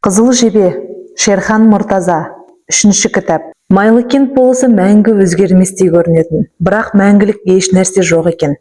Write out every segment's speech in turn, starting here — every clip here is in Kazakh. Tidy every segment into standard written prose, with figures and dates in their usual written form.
Қызыл жебе, Шерхан Мұртаза, 3-ші кітап. Майлыкент болысы мәңгі өзгерместей көрінетін, бірақ мәңгілік еш нәрсе жоқ екен.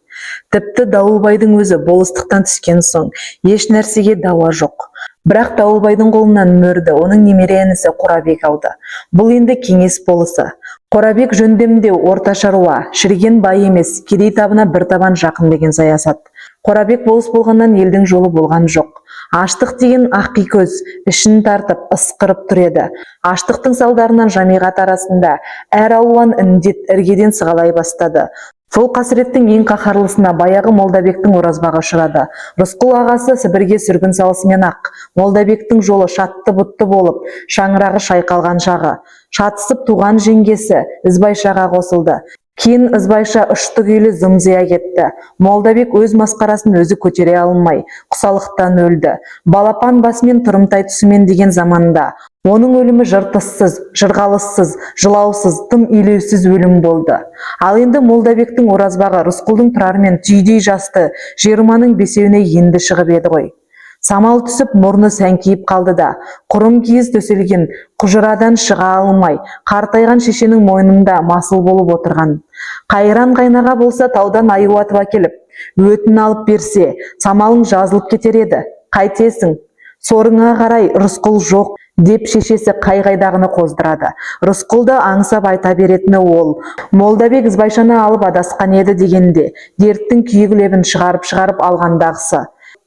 Тіпті Дауылбайдың өзі болыстықтан түскен соң еш нәрсеге дауа жоқ. Бірақ Дауылбайдың қолынан мөрді оның немере інісі Қорабек алды. Бұл енді кеңес болысы. Қорабек жөндемдеу орта шаруа, шіріген бай емес, кедей табына бір табан жақын деген саясат. Қорабек болыс болғаннан елдің жолы болған жоқ. Аштық деген ақи көз ішін тартып ысқырып тұр еді. Аштықтың салдарынан жамиғат арасында әр алуан індет іргеден сығалай бастады. Сол қасіреттің ең қаһарлысына баяғы Молдабектің оразбағы ұшырады. Рысқұл ағасы Сібірге сүргін салысымен ақ Молдабектің жолы шатты бұтты болып, шаңырағы шайқалған шағы. Шатысып туған жеңгесі Ізбайшаға қосылды. Кейін Ізбайша ұшты күйлі зымзия кетті. Молдабек өз масқарасын өзі көтере алмай, құсалықтан өлді. Балапан басымен тұрымтай түсімен деген заманда. Оның өлімі жыртыссыз, жырғалыссыз, жылаусыз, тым елеусіз өлім болды. Ал енді Молдабектің оразбағы Рысқұлдың тұрармен түйдей жасты 20-ның 5-еуіне енді шығып еді ғой. Самал түсіп мұрны сәңкиіп қалды да, құрым киіз төселген құжырадан шыға алмай, қартайған шешенің мойнында масыл болып отырған. Қайран қайнаға болса таудан аю атып әкеліп, өтін алып берсе, самалың жазылып кетер еді. Қайтесің? Сорыңа қарай Рысқұл жоқ, деп шешесі қай-қайдағыны қоздырады. Рысқұлды аңсап айта беретіні ол. Молдабек Ізбайшаны алып адасқан еді дегенде, дерттің күйік лебін шығарып алғандағысы.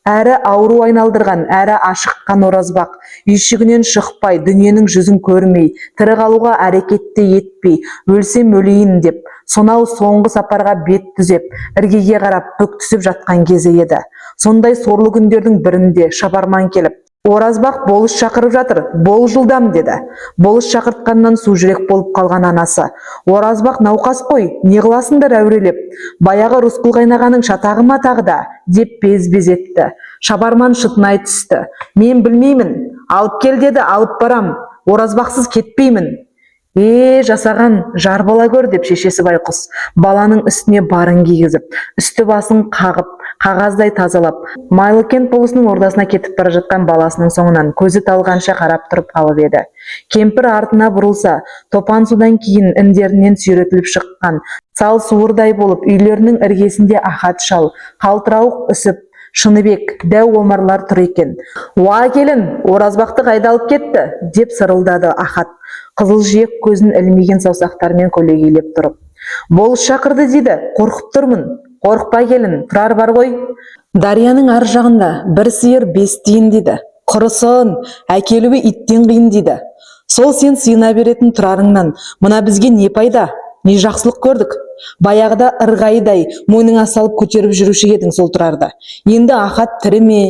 Әрі ауру айналдырған, әрі ашыққан оразбақ, үйшігінен шықпай, дүниенің жүзін көрмей, тірі қалуға әрекетте етпей, өлсем өлейін деп, сонау соңғы сапарға бет түзеп, іргеге қарап бүк түсіп жатқан кезі еді. Сондай сорлы күндердің бірінде шабарман келіп, оразбақ болыс шақырып жатыр, бол жылдам деді. Болыс шақыртқаннан су жүрек болып қалған анасы. Оразбақ науқас қой, не қыласыңдар әурелеп. Баяғы Рысқұл қайнағаның шатағы ма тағы да, деп без-без етті. Шабарман шытынай түсті. Мен білмеймін, алып кел деді, алып барам. Оразбақсыз кетпеймін. Жасаған жар бола көр деп шешесі байқұс баланың үстіне барын кигізіп, үсті басын қағып, қағаздай тазалап, Майлыкент болысының ордасына кетіп бара жатқан баласының соңынан көзі талғанша қарап тұрып қалып еді. Кемпір артына бұрылса, топан судан кейін індерінен сүйретіліп шыққан сал суырдай болып үйлерінің іргесінде Ахат шал, қалтырауық үсіп, Шыныбек, дәу омарлар тұр екен. Уа келін, оразбақты қайда алып кетті, деп сырылдады Ахат, қызыл жиек көзін ілмеген саусақтармен көлегейлеп тұрып. Болыс шақырды дейді, қорқып тұрмын. Қорықпа келін, тұрар бар ғой. Дарияның ар жағында бір сиыр 5 тиын дейді. Құрысын, әкелуі иттен қиын дейді. Сол сен сыйына беретін тұрарыңнан, мына бізге не пайда? Не жақсылық көрдік? Баяғыда ырғайдай мойныңа салып көтеріп жүруші едің сол тұрарды. Енді Ахат тірі ме,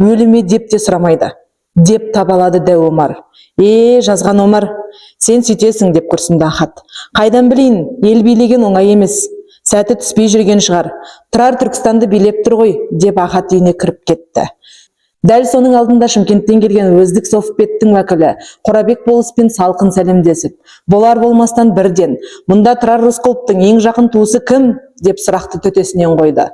өлі ме деп те сұрамайды, деп табалады дәу омар. Жазған омар, сен сөйтесің деп күрсінді Ахат. Қайдан білейін, ел билеген оңай емес. Сәті түспей жүрген шығар. Тұрар Түркістанды билеп тұр ғой, деп Ахат үйіне кіріп кетті. Дәл соның алдында Шымкенттен келген өздік Совпеттің уәкілі Қорабек болыспен салқын сәлемдесіп, болар болмастан бірден, мұнда Тұрар Рысқұловтың ең жақын туысы кім? Деп сұрақты төтесінен қойды.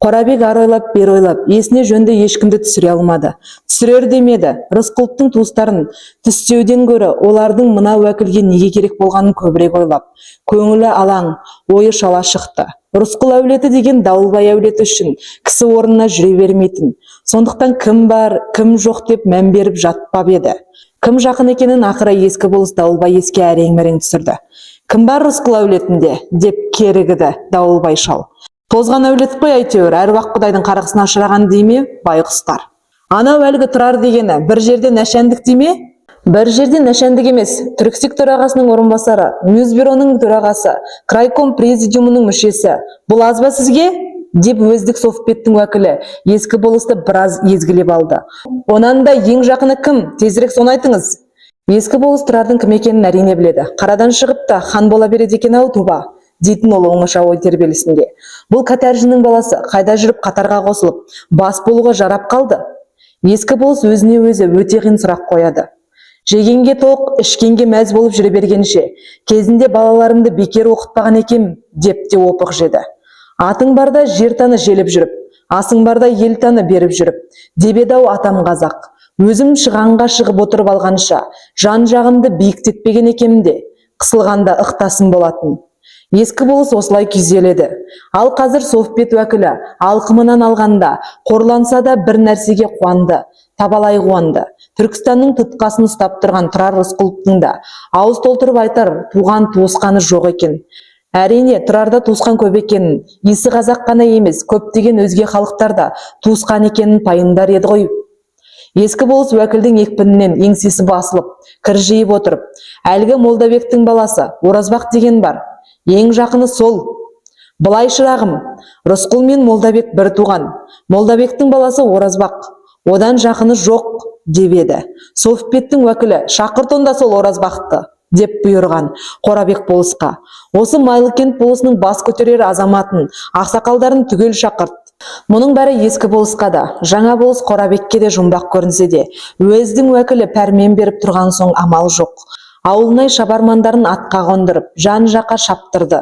Қорабек ар ойлап, бер ойлап, есіне жөнді ешкімді түсіре алмады. Түсірер демеді, Рысқұловтың туыстарын түстеуден гөрі олардың мына уәкілге неге керек болғанын көбірек ойлап, көңілі алаң, ойы шала шықты. Рысқұл әулеті деген Дауылбай әулеті үшін кісі орнына жүре бермейтін. Сондықтан кім бар, кім жоқ деп мән беріп жатпап еді. Кім жақын екенін ақыра ескі болыс Дауылбай еске әрең-мәрең түсірді. Кім бар Рысқұл әулетінде, деп керігіді Дауылбай шал. Тозған әулет қой әйтеуір, әруақ құдайдың қарғысына ұшыраған дейме, байқұстар. Анау әлгі Тұрар дегені бір жерде нәшәндік дейме? Бір жерде нәшәндік емес, Түрксик төрағасының орынбасары, Мюзбюроның төрағасы, Крайком президиумының мүшесі. Бұл аз ба сізге? Деп өздік Совпеттің уәкілі ескі болысты біраз езгілеп алды. Онан да ең жақыны кім? Тезірек соны айтыңыз. Ескі болыс Тұрардың кім екенін әрине біледі. Қарадан шығып та хан бола береді екен ау туба, дейтін ол оңаша ой тербелісінде. Бұл Катәржінің баласы қайда жүріп қатарға қосылып, бас болуға жарап қалды. Ескі болыс өзіне өзі өте қиын сұрақ қояды. Жегенге тоқ, ішкенге мәз болып жүре бергенше, кезінде балаларымды бекер оқытпаған екем, деп те опық жеді. Атың барда жер таны желіп жүріп, асың барда ел таны беріп жүріп, дебедау атам қазақ. Өзім шығанға шығып отырып алғанша, жан жағымды биіктетпеген екемде, қысылғанда ықтасым болатын. Ескі болыс осылай күйзеледі. Ал қазір Совет уәкілі алқымынан алғанда, қорланса да бір нәрсеге қуанды, табалай қуанды. Түркістанның тұтқасын ұстап тұрған Тұрар Рысқұловтың да ауыз толтырып айтар туған туысқаны жоқ екен. Әрине, Тұрарда туысқан көп екенін, исі қазақ қана емес, көптеген өзге халықтарда туысқан екенін пайымдар еді ғой. Ескі болыс уәкілдің екпінінен еңсесі басылып, кір жиып отырып, әлгі Молдабектің баласы Оразбақ деген бар. Ең жақыны сол. Былай шырағым, Рысқұл мен Молдабек бір туған. Молдабектің баласы Оразбақ. Одан жақыны жоқ, деп еді. Советтің уәкілі, шақырт онда сол Оразбақты, деп бұйырған Қорабек болысқа. Осы Майлыкент болысының бас көтерер азаматын, ақсақалдарын түгел шақырт. Мұның бәрі ескі болысқа да, жаңа болыс Қорабекке де жұмбақ көрінсе де, уездің уәкілі пәрмен беріп тұрған соң амал жоқ. Ауылнай шабармандарын атқа қондырып, жан-жаққа шаптырды.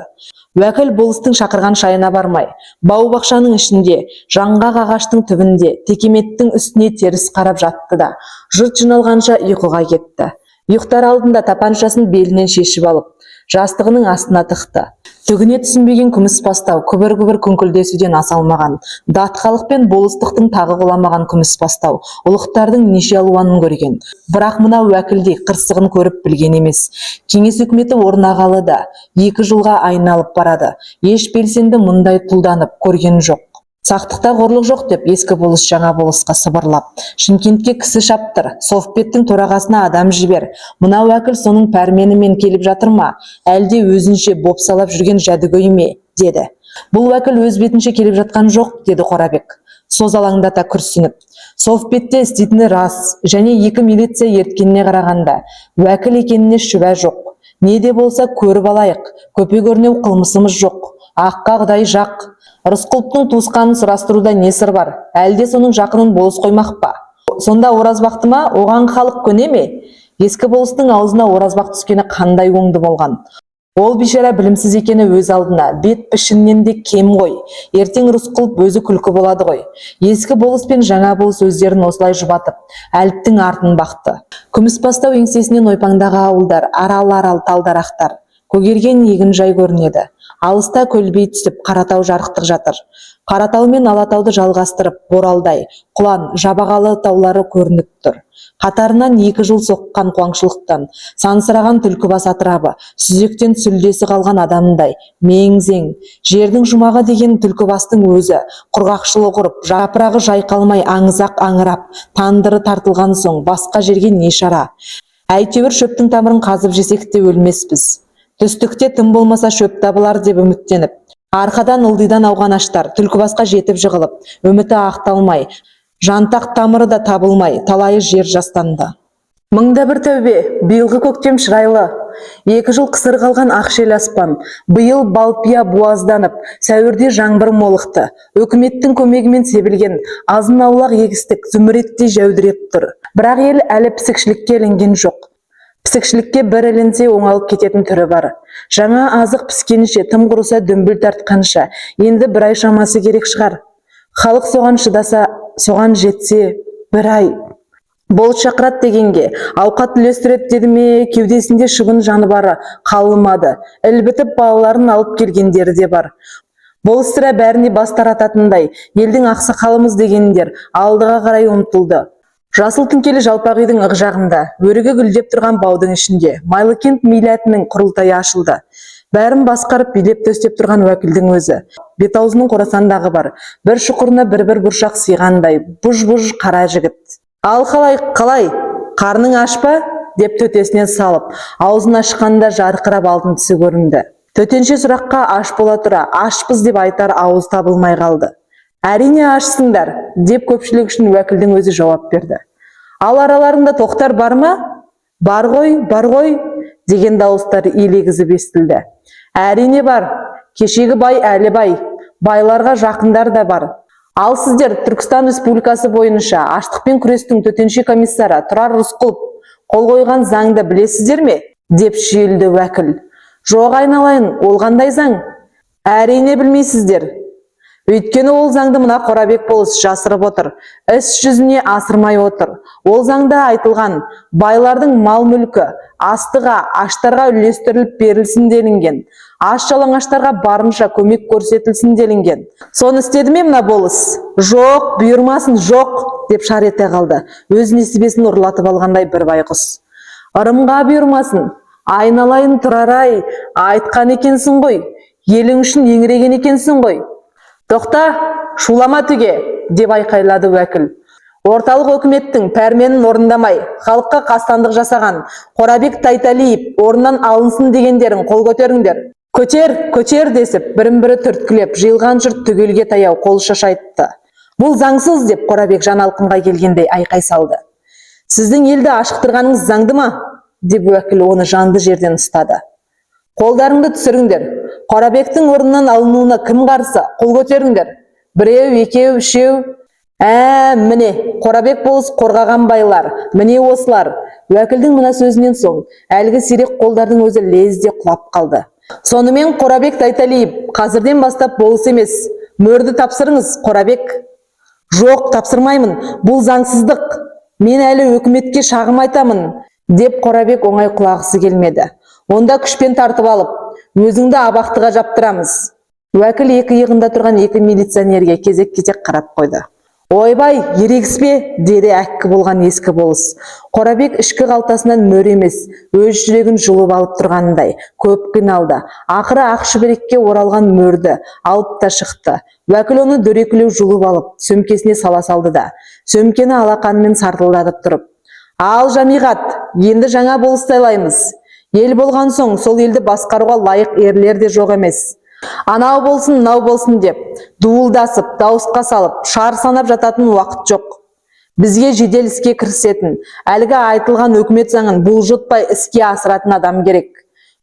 Уәкіл болыстың шақырған шайына бармай, бау-бақшаның ішінде, жаңғақ ағаштың түбінде, текеметтің үстіне теріс қарап жатты да, жұрт жиналғанша ұйқыға кетті. Ұйықтар алдында тапаншасын белінен шешіп алып, жастығының астына тықты. Түгіне түсінбеген күміс бастау, күбір-күбір күңкілдесуден аса алмаған, датқалық пен болыстықтың тағы құламаған күміс бастау, ұлықтардың неше алуанын көрген. Бірақ мына уәкілдей қырсығын көріп білген емес. Кеңес үкіметі орнағалы да 2 жылға айналып барады. Еш белсенді мұндай тұлданып көрген жоқ. Сақтықта қорлық жоқ деп ескі болыс жаңа болысқа сыбырлап. Шымкентке кісі шаптыр, Советтің төрағасына адам жібер. Мына уәкіл соның пәрменімен келіп жатыр ма? Әлде өзінше бопсалап жүрген жәдігөй ме? Деді. Бұл уәкіл өз бетінше келіп жатқан жоқ, деді Қорабек. Созалаңдата күрсініп. Советте істейтіні рас, және 2 милиция ерткеніне қарағанда, уәкіл екеніне шүбә жоқ. Не де болса көріп алайық, көпе-көрнеу қылмысымыз жоқ. Аққа Құдай жақ. Рысқұловтың туысқанын сұрастыруда не сыр бар? Әлде соның жақынын болыс қоймақ па? Сонда Оразбақты ма, оған халық көне ме? Ескі болыстың аузына Оразбақ түскені қандай оңды болған. Ол бишара білімсіз екені өз алдына, бет пішіннен де кем ғой. Ертең Рысқұлов өзі күлкі болады ғой. Ескі болыс пен жаңа болыс өздерін осылай жұбатып, әліптің артын бақты. Күмісбастау еңсесінен ойпаңдағы ауылдар, арал-арал талдарақтар, көгерген егін жай көрінеді. Алыста көлбей түсіп Қаратау жарықтық жатыр. Қаратау мен Алатауды жалғастырып, Боралдай, Құлан, Жабағалы таулары көрініп тұр. Қатарынан 2 жыл соққан қуаңшылықтан, сансыраған Түлкібас атырабы, сүзектен сүлдесі қалған адамдай, мең-зең. Жердің жұмағы деген Түлкібастың өзі, құрғақшылы құрып, жапырағы жайқалмай аңызақ аңырап, тандыры тартылған соң басқа жерге не шара? Әйтеуір шөптің тамырын қазып жесек те өлмеспіз. Түстікте тым болмаса шөп табылар деп үміттеніп, арқадан ылдидан ауған аштар Түлкібасқа жетіп жығылып, үміті ақталмай, жантақ тамыры да табылмай, талайы жер жастанды. Мыңда бір тәубе, биылғы көктем шырайлы. 2 жыл қысыр қалған ақшел аспан, биыл балпия буазданып, сәуірде жаңбыр молықты. Үкіметтің көмегімен себілген азын аулақ егістік зүміреттей жәудіреп тұр. Бірақ ел әлі пісікшілікке ілінген жоқ. Пісікшілікке бір ілінсе оңалып кететін түрі бар. Жаңа азық піскенше, тым құрыса дүмбіл тартқанша, енді 1 ай шамасы керек шығар. Халық соған шыдаса, соған жетсе 1 ай. Болыс шақырат дегенге, ауқат үлестірет деді ме, кеудесінде шыбын жаны бары қалмады. Ілбітіп балаларын алып келгендері де бар. Болыс сірә бәріне бас тарататындай, елдің ақсақалымыз дегендер алдыға қарай ұмтылды. Жасыл түнкелі жалпақ үйдің ық жағында, өрігі гүлдеп тұрған баудың ішінде, Майлыкент милләтінің құрылтайы ашылды. Бәрін басқарып билеп төстеп тұрған уәкілдің өзі. Бет аузының Қорасандағы бар, бір шұқырына бір бұршақ сыйғандай, бұж-бұж қара жігіт. Ал қалай, қарның аш па? Деп төтесінен салып, аузын ашқанда жарқырап алтын түсі көрінді. Төтенше сұраққа аш бола тұра, ашпыз деп айтар ауыз табылмай қалды. Әрине ашсыңдар, деп көпшілік үшін уәкілдің өзі жауап берді. Ал араларында тоқтар бар ма? Бар ғой, деген дауыстар илегізіп естілді. Әрине бар, кешегі бай әлі бай, байларға жақындар да бар. Ал сіздер Түркістан Республикасы бойынша аштықпен күрестің төтенше комиссары Тұрар Рысқұлов қол қойған заңды білесіздер ме? Деп шүйілді уәкіл. Жоқ айналайын, ол қандай заң? Әрине білмейсіздер. Өйткені ол заңды мына Қорабек болыс жасырып отыр, іс жүзіне асырмай отыр. Ол заңда айтылған байлардың мал мүлкі астыға, аштарға үлестіріліп берілсін делінген. Аш жалаңаштарға барынша көмек көрсетілсін делінген. Соны істеді ме мына болыс? Жоқ, бұйырмасын, жоқ, деп шар ете қалды. Өз несібесін ұрлатып алғандай бір байқұс. Ырымға бұйырмасын, айналайын Тұрар-ай, айтқан екенсің ғой, елің үшін еңіреген екенсің ғой. Тоқта, шулама түге, деп айқайлады уәкіл. Орталық өкіметтің пәрменін орындамай, халыққа қастандық жасаған Қорабек Тайталиев орнынан алынсын дегендерін қол көтеріңдер. Көтер десіп, бірін-бірі түрткілеп, жиылған жұрт түгелге таяу қол шашайтты. Бұл заңсыз деп Қорабек Жаналқынға келгендей айқай салды. Сіздің елді ашықтырғаныңыз заңды ма? Деп уәкіл оны жанды жерден ұстады. Қолдарыңды түсіріңдер. Қорабектің орнынан алынуына кім қарсы? Қол көтеріңдер. Біреу, екеу, үшеу. Міне, Қорабек болыс қорғаған байлар, міне осылар. Уәкілдің мына сөзінен соң, әлгі сирек қолдардың өзі лезде құлап қалды. Сонымен Қорабек Тайталиев, қазірден бастап болыс емес. Мөрді тапсырыңыз, Қорабек. Жоқ, тапсырмаймын, бұл заңсыздық. Мен әлі өкіметке шағым айтамын, деп Қорабек оңай құлағысы келмеді. Онда күшпен тартып алып, өзіңді абақтыға жаптырамыз. Уәкіл екі иығында тұрған екі милиционерге кезек-кезек қарап қойды. Ойбай, ерегіспе, деді әккі болған ескі болыс. Қорабек ішкі қалтасынан мөр емес, өз жүрегін жұлып алып тұрғандай, көп қиналды. Ақыры ақ шүберекке оралған мөрді алып та шықты. Уәкіл оны дөрекілеу жұлып алып, сөмкесіне сала салды да, сөмкені алақанымен сартылдатып тұрып: Ал жамиғат, енді жаңа болыс сайлаймыз. Ел болған соң, сол елді басқаруға лайық ерлер де жоқ емес. Анау болсын, мынау болсын деп, дуылдасып, дауысқа салып, шар санап жататын уақыт жоқ. Бізге жедел іске кірісетін, әлгі айтылған өкімет заңын бұлжытпай іске асыратын адам керек.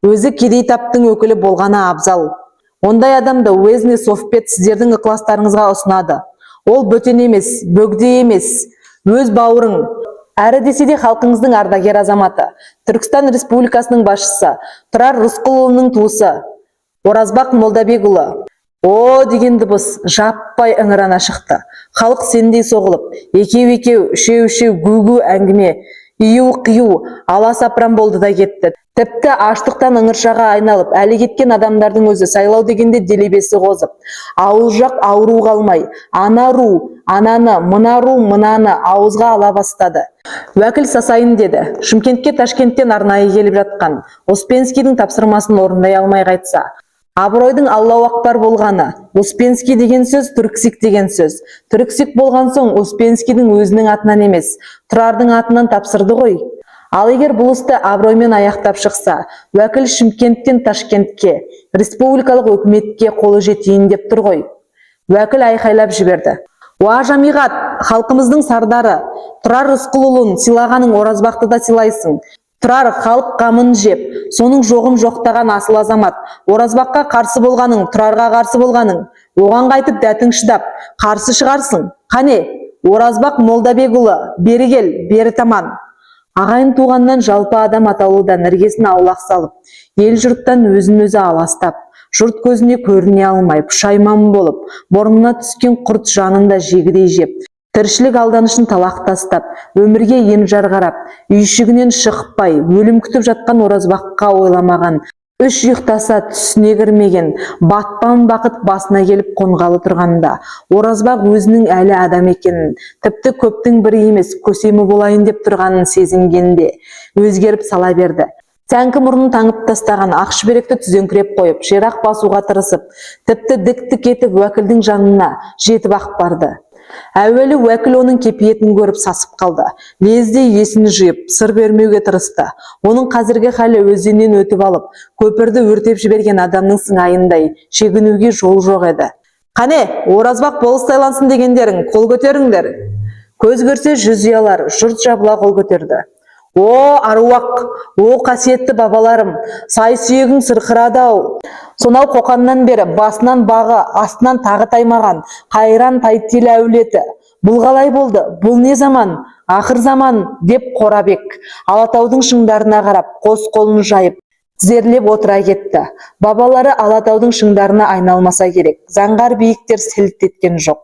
Өзі кедей таптың өкілі болғаны абзал. Ондай адамды уездный совет сіздердің ықыластарыңызға ұсынады. Ол бөтен емес, бөгде емес, өз бауырың. Әрі десе де халқыңыздың ардагер азаматы, Түркістан Республикасының басшысы, Тұрар Рысқұлұлының туысы, Оразбақ Молдабекұлы. О деген дыбыс жаппай ыңырана шықты. Халық сендей соғылып, екеу-екеу, үшеу-үшеу гу-гу әңгіме, ию-қию, аласапыран болды да кетті. Тіпті аштықтан ыңыршаға айналып, әлі кеткен адамдардың өзі сайлау дегенде делебесі қозып, ауыл жақ ауру қалмай, ана ру, ананы, мына ру, мынаны ауызға ала бастады. Уәкіл сасайын деді. Шымкентке Ташкенттен арнайы келіп жатқан Успенскийдің тапсырмасын орындай алмай қайтса. Абыройдың Аллау Акбар болғаны. Успенский деген сөз түрксик деген сөз. Түрксик болған соң Успенскийдің өзінің атынан емес, Тұрардың атынан тапсырды ғой. Ал егер бұл істі абыроймен аяқтап шықса, уәкіл Шымкенттен Ташкентке, республикалық өкіметке қолы жетейін деп тұр ғой. Уәкіл айқайлап жіберді. Уа жамиғат, халқымыздың сардары, Тұрар Рысқұлұлын сыйлағаның Оразбақты да сыйлайсың. Тұрар халық қамын жеп, соның жоғын жоқтаған асыл азамат. Оразбаққа қарсы болғаның, Тұрарға қарсы болғаның. Оған қайтып дәтің шыдап, қарсы шығарсың. Қане, Оразбақ Молдабекұлы, бері кел, бері таман. Ағайын туғаннан жалпы адам аталудан іргесін аулақ салып, ел жұрттан өзін-өзі аластап, жұрт көзіне көріне алмай, пұшайман болып, мұрнына түскен құрт жанында жегідей жеп, тіршілік алданышын талақ тастап, өмірге енжар қарап, үйшігінен шықпай, өлім күтіп жатқан Оразбаққа ойламаған, үш ұйықтаса түсіне кірмеген, батпан бақыт басына келіп қонғалы тұрғанда, Оразбақ өзінің әлі адам екенін, тіпті көптің бірі емес, көсемі болайын деп тұрғанын сезінгенде, өзгеріп сала берді. Тәңкі мұрнын таңып тастаған ақ шүберекті түзеңкіреп қойып, жирақ басуға тырысып, тіпті дікті кетіп уәкілдің жанына жетіп ақ барды. Әуелі уәкіл оның кепиетін көріп сасып қалды. Лезде есін жиып, сыр бермеуге тырысты. Оның қазіргі халі өзеннен өтіп алып, көпірді өртеп жіберген адамның сыңайындай шегінуге жол жоқ еді. Қане, Оразбақ болыс сайлансын дегендерің, қол көтеріңдер. Көз көрсе жүз ұялар, жұрт жабыла қол көтерді. О, аруақ, о, қасиетті бабаларым, сай сүйегің сырқырады-ау. Сонау қоқаннан бері басынан бағы, астынан тағы таймаған, қайран тайтел әулеті. Бұл қалай болды? Бұл не заман? Ақыр заман, деп Қорабек Алатаудың шыңдарына қарап, қос қолын жайып, тізерлеп отыра кетті. Бабалары Алатаудың шыңдарына айналмаса керек, заңғар биіктер селт еткен жоқ.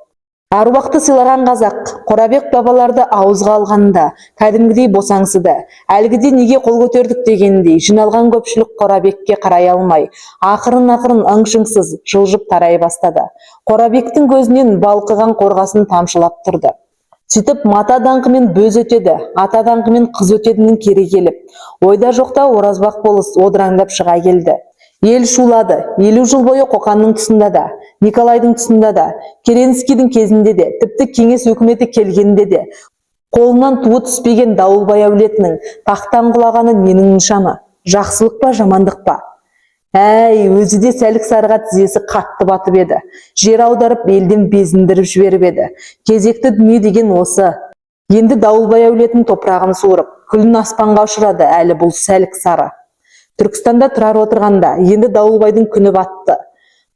Аруақты сыйлаған қазақ, Қорабек бабаларды ауызға алғанда, кәдімгідей босаңсыды. Әлгіде неге қол көтердік дегендей, жиналған көпшілік Қорабекке қарай алмай, ақырын ың-шыңсыз жылжып тарай бастады. Қорабектің көзінен балқыған қорғасын тамшылап тұрды. Сөйтіп мата даңқымен бөз өтеді, ата даңқымен қыз өтедінің кері келіп, ойда жоқта Оразбақ болыс одыраңдап шыға келді. Ел шулады. 50 жыл бойы Қоқанның тұсында да, Николайдың тұсында да, Керенскийдің кезінде де, тіпті кеңес өкіметі келгенде де, қолынан туы түспеген Дауылбай әулетінің тақтан құлағаны ненің нышаны? Жақсылық па, жамандық па? Әй, өзі де Сәлік-Сарыға тізесі қатты батып еді. Жер аударып, елден безіндіріп жіберіп еді. Кезекті дүние деген осы. Енді Дауылбай әулетінің топырағын суырып, күлін аспанға ұшырады әлі бұл Сәлік-Сары. Түркістанда тұрар отырғанда, енді Дауылбайдың күні батты.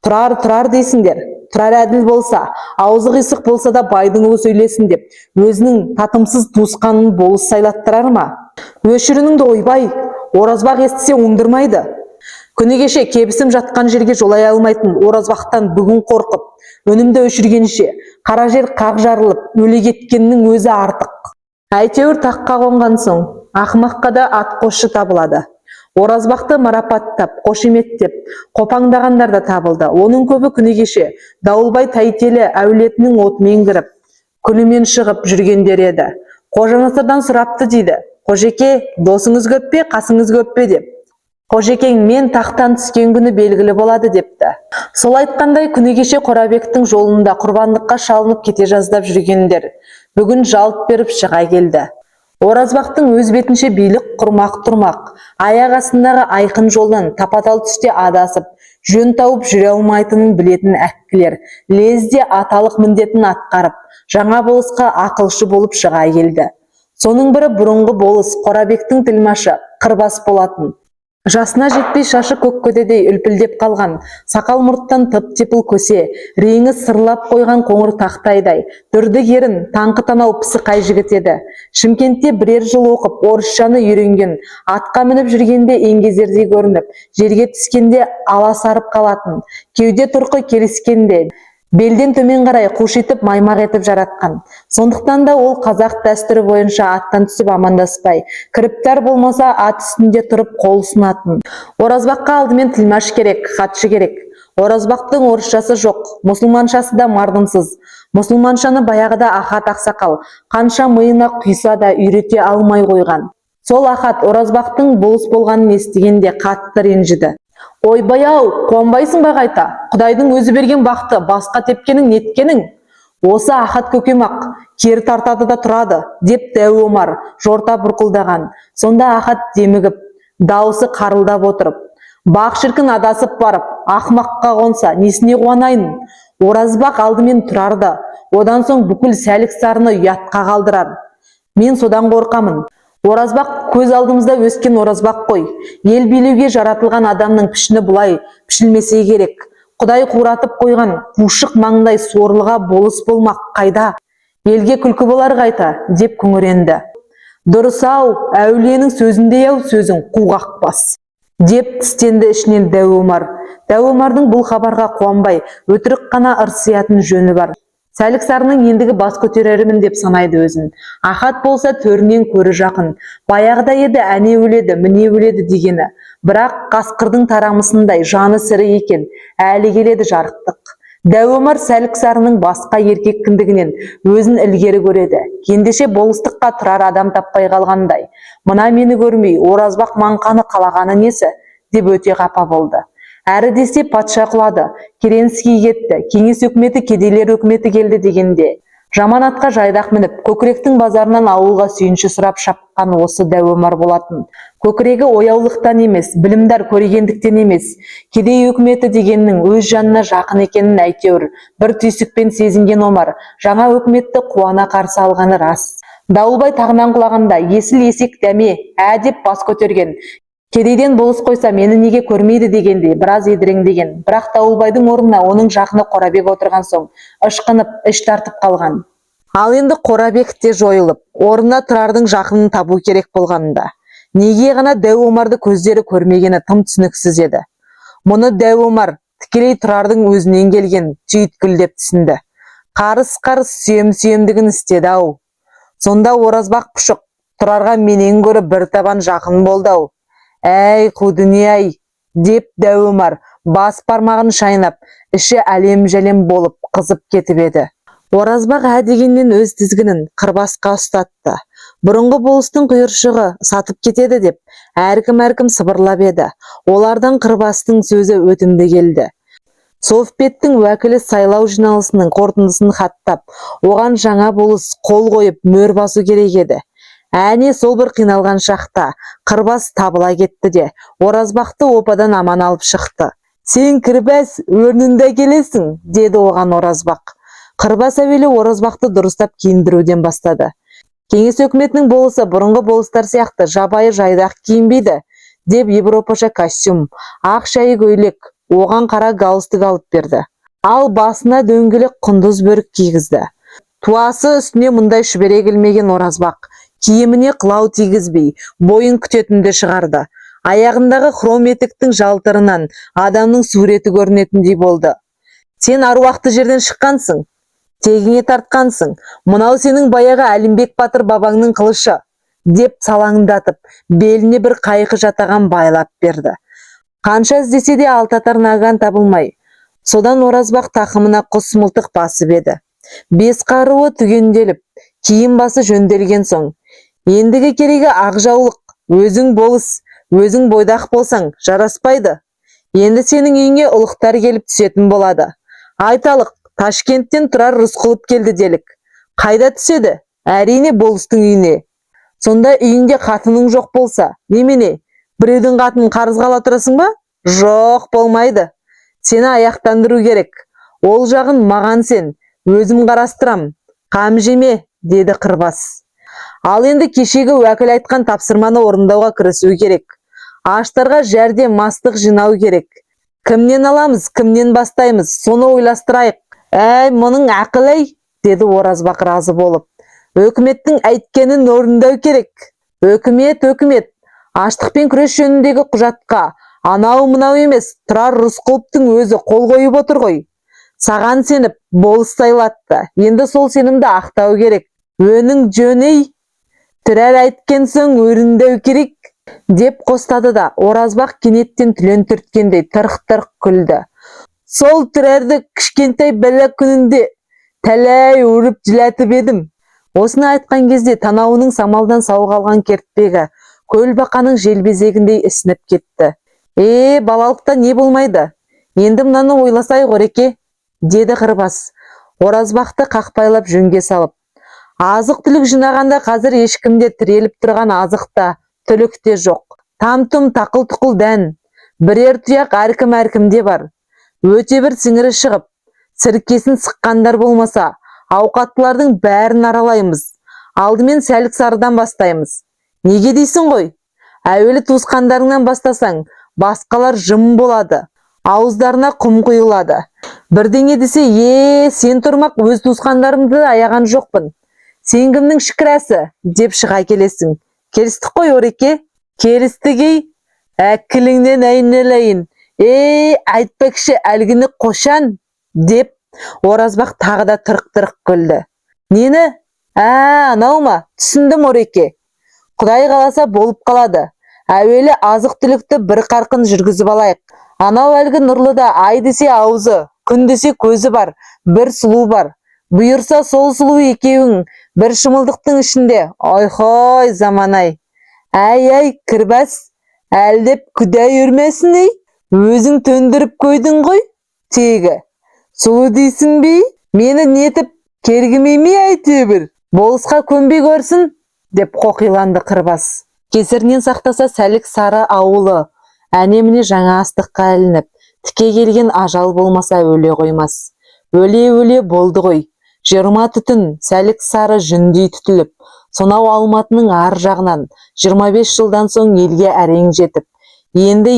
Тұрар дейсіңдер. Тұрар әділ болса, аузы қисық болса да байдың ұлы сөйлесін деп, өзінің татымсыз туысқанын болыс сайлаттырар ма? Өшірініңді ойбай, Оразбақ естісе оңдырмайды. Күні кеше кебісім жатқан жерге жолай алмайтын Оразбақтан бүгін қорқып, өнімді өшіргенше, қара жер қақ жарылып, өле кеткеннің өзі артық. Әйтеуір таққа қонған соң, ақымаққа да ат қосшы табылады. Оразбақты марапаттап, қошеметтеп, қопаңдағандар да табылды. Оның көбі күні кеше Дауылбай тәйтелі әулетінің отымен кіріп, күлімен шығып жүргендер еді. Қожанасырдан сұрапты дейді. Қожеке, досыңыз көп пе, қасыңыз көп пе деп. Қожекең, мен тақтан түскен күні белгілі болады депті. Сол айтқандай күні кеше Қорабектің жолында құрбандыққа шалынып кете жаздап жүргендер бүгін жалт беріп шыға келді. Оразбақтың өз бетінше билік құрмақ тұрмақ, аяқ астындағы айқын жолдан тапатал түсте адасып, жөн тауып жүре алмайтынын білетін әккілер лезде аталық міндетін атқарып, жаңа болысқа ақылшы болып шыға келді. Соның бірі бұрынғы болыс Қорабектің тілмашы Қырбас болатын. Жасына жетпей шашы көк көдедей үлпілдеп қалған, сақал мұрттан тып-типыл көсе, реңі сырлап қойған қоңыр тақтайдай, дүрді ерін, таңқы танау пысықай жігіт еді. Шымкентте бірер жыл оқып, орысшаны үйренген, атқа мініп жүргенде еңгезердей көрініп, жерге түскенде аласарып қалатын, кеуде тұрқы келіскенде, белден төмен қарай қушитып маймақ етіп жаратқан. Сондықтан да ол қазақ дәстүрі бойынша аттан түсіп амандаспай, кіріптар болмаса ат үстінде тұрып қол ұсынатын. Оразбаққа алдымен тілмаш керек, хатшы керек. Оразбақтың орысшасы жоқ, мұсылманшасы да мардымсыз. Мұсылманшаны баяғыда Ахат ақсақал қанша миына құйса да үйрете алмай қойған. Сол Ахат Оразбақтың болыс болғанын естігенде қатты ренжіді. Ойбай-ау, қуанбайсың ба қайта? Құдайдың өзі берген бақты басқа тепкенің неткенің? Осы Ахат көкем-ақ кері тартады да тұрады, деп Дәу Омар жорта бұрқылдаған. Сонда Ахат демігіп, дауысы қарылдап отырып, бақ шіркін адасып барып, ақымаққа қонса, несіне қуанайын? Оразбақ алдымен тұрарды, одан соң бүкіл Сәлік-Сарыны ұятқа қалдырар. Мен содан қорқамын. Оразбақ көз алдымызда өскен Оразбақ қой. Ел билеуге жаратылған адамның пішіні бұлай пішілмесе керек. Құдай қуратып қойған қушық маңдай сорлыға болыс болмақ қайда? Елге күлкі болар қайта, деп күңіренді. Дұрыс-ау, әулиенің сөзіндей-ау сөзің қуғақпас, деп тістенді ішінен Дәу Омар. Дәу Омардың бұл хабарға қуанбай, өтірік қана ырсиятын жөні бар. Сәлік-Сарының ендігі бас көтерерімін деп санайды өзін. Ахат болса төрінен көрі жақын. Баяғыда еді әне өледі, міне өледі дегені. Бірақ қасқырдың тарамысындай жаны сірі екен. Әлі келеді жарықтық. Дәу Омар Сәлік-Сарының басқа еркек кіндігінен өзін ілгері көреді. Ендеше болыстыққа тұрар адам таппай қалғандай. Мына мені көрмей, Оразбақ маңқаны қалағаны несі? Деп өте қапа болды. Әрі десе патша құлады, Керенский кетті, кеңес өкіметі кедейлер өкіметі келді дегенде. Жаман атқа жайдақ мініп, көкіректің базарынан ауылға сүйінші сұрап шапқан осы Дәу Омар болатын. Көкірегі ояулықтан емес, білімдар көрегендіктен емес, кедей өкіметі дегеннің өз жанына жақын екенін әйтеуір бір түйсікпен сезінген Омар жаңа өкіметті қуана қарсы алғаны рас. Дауылбай тағынан құлағанда есіл есек дәме, деп бас көтерген. Кедейден болыс қойса мені неге көрмейді дегенде біраз едіреңдеген. Бірақ Дауылбайдың орнына оның жақыны Қорабек отырған соң ышқынып, іш тартып қалған. Ал енді Қорабек те жойылып, орнына тұрардың жақынын табу керек болғанында. Неге ғана Дәу Омарды көздері көрмегені тым түсініксіз еді. Мұны Дәу Омар тікелей Тұрардың өзінен келген түйткіл деп түсінді. Қарыс-қарыс сүйем-сүйемдігін істеді-ау. Сонда Оразбақ пұшық Тұрарға менен гөрі бір табан жақын болды-ау. Әй, қу дүние-ай, деп Дәу Омар бас пармағын шайнап, іші әлем-жәлем болып қызып кетіп еді. Оразбақ дегеннен өз тізгінін Қырбасқа ұстатты. Бұрынғы болыстың құйыршығы сатып кетеді деп, әркім сыбырлап еді. Олардан Қырбастың сөзі өтімді келді. Совпеттің уәкілі сайлау жиналысының қорытындысын хаттап, оған жаңа болыс қол қойып мөр басу керек еді. Әне сол бір қиналған шақта Қырбас табыла кетті де, Оразбақты опадан аман алып шықты. Сен Кірбәс өрнінде келесің, деді оған Оразбақ. Қырбас әуелі Оразбақты дұрыстап киіндіруден бастады. Кеңес өкіметінің болысы бұрынғы болыстар сияқты жабайы жайдақ киінбейді, деп европаша костюм, ақ шәйі көйлек, оған қара галстук алып берді. Ал басына дөңгелек құндыз бөрік кигізді. Туасы үстіне мұндай шүбере келмеген Оразбақ киіміне қылау тигізбей, бойын күтетінді шығарды. Аяғындағы хром етіктің жалтырынан адамның суреті көрінетіндей болды. Сен аруақты жерден шыққансың, тегіңе тартқансың, мынау сенің баяғы Әлімбек батыр бабаңның қылышы, деп салаңдатып, беліне бір қайқы жатаған байлап берді. Қанша іздесе де алтатар наган табылмай, содан Оразбақ тақымына құс мылтық басып еді. Бес қаруы түгенделіп, киім басы жөнделген соң, ендігі керегі ақ жаулық, өзің болыс, өзің бойдақ болсаң жараспайды. Енді сенің үйіңе ұлықтар келіп түсетін болады. Айталық, Ташкенттен Тұрар Рысқұлов келді делік. Қайда түседі? Әрине болыстың үйіне. Сонда үйінде қатының жоқ болса, немене? Біреудің қатын қарызға ала тұрасың ба? Жоқ, болмайды. Сені аяқтандыру керек. Ол жағын маған сен, өзім қарастырам. Қам жеме, деді Қырбас. Ал енді кешегі уәкіл айтқан тапсырманы орындауға кірісу керек. Аштарға жәрдем мастық жинау керек. Кімнен аламыз, кімнен бастаймыз, соны ойластырайық. Әй, мұның ақылай, деді Оразбақ разы болып. Өкіметтің әйткенін орындау керек. Өкімет, аштықпен күрес жөніндегі құжатқа анау-мынау емес, Тұрар Рысқұловтың өзі қол қойып отыр ғой. Саған сеніп, болыс сайлатты. Енді сол сенімді ақтау керек. Өнің жөней, Тұрар айткен соң өріндеу керек, деп қостады да, Оразбақ кенеттен түлен түрткендей тырқ-тырқ күлді. Сол Тұрарды кішкентай бәле күнінде тәләй ұрып жылатып едім. Осыны айтқан кезде танауының самалдан сау қалған кертпегі көлбақаның желбезегіндей ісініп кетті. Балалықта не болмайды? Енді мынаны ойласай Қореке, деді Қырбас, Оразбақты қақпайлап жөнге салып. Азық-түлік жинағанда қазір ешкімде тіреліп тұрған азықта, түлікте жоқ. Там-тұм тақыл-тұқыл дән, бірер тұяқ әркім-әркімде бар. Өте бір сіңірі шығып, сіркесін сыққандар болмаса, ауқаттылардың бәрін аралаймыз. Алдымен Сәлік-Сарыдан бастаймыз. Неге дейсің ғой? Әуелі туысқандарыңнан бастасаң, басқалар жым болады. Ауыздарына құм құйылады. Бірдеңе десе, сен тұрмақ, өз туысқандарымды аяған жоқпын. Сен кімнің шікірәсі, деп шыға келесің. Келістік қой, Ореке? Келістігей, әкіліңнен әйнелейін. Айтпекші әлгіні қошан, деп Оразбақ тағы да тырқ-тырқ күлді. Нені? Анау ма? Түсіндім, Ореке. Құдай қаласа болып қалады. Әуелі азық-түлікті бір қарқын жүргізіп алайық. Анау әлгі нұрлыда ай десе аузы, күн десе көзі бар, бір сұлу бар. Бұйырса сол сұлу екеуің бір шымылдықтың ішінде. Ой-хой, заманай. Әй, Кірбәс, әлдеп күдай үрмесін, өзің төндіріп қойдың ғой, тегі. Сұлу дейсің бей? Мені нетіп кергімей ме әйтеуір? Болысқа көнбей көрсін, деп қоқиланды Қырбас. Кесірінен сақтаса Сәлік-Сары ауылы, әне-міне жаңа астыққа ілініп, тіке келген ажал болмаса өле қоймас. Өле болды ғой. 20 түтін Сәлік-Сары жүндей түтіліп, сонау Алматының ар жағынан 25 жылдан соң елге әрең жетіп, енді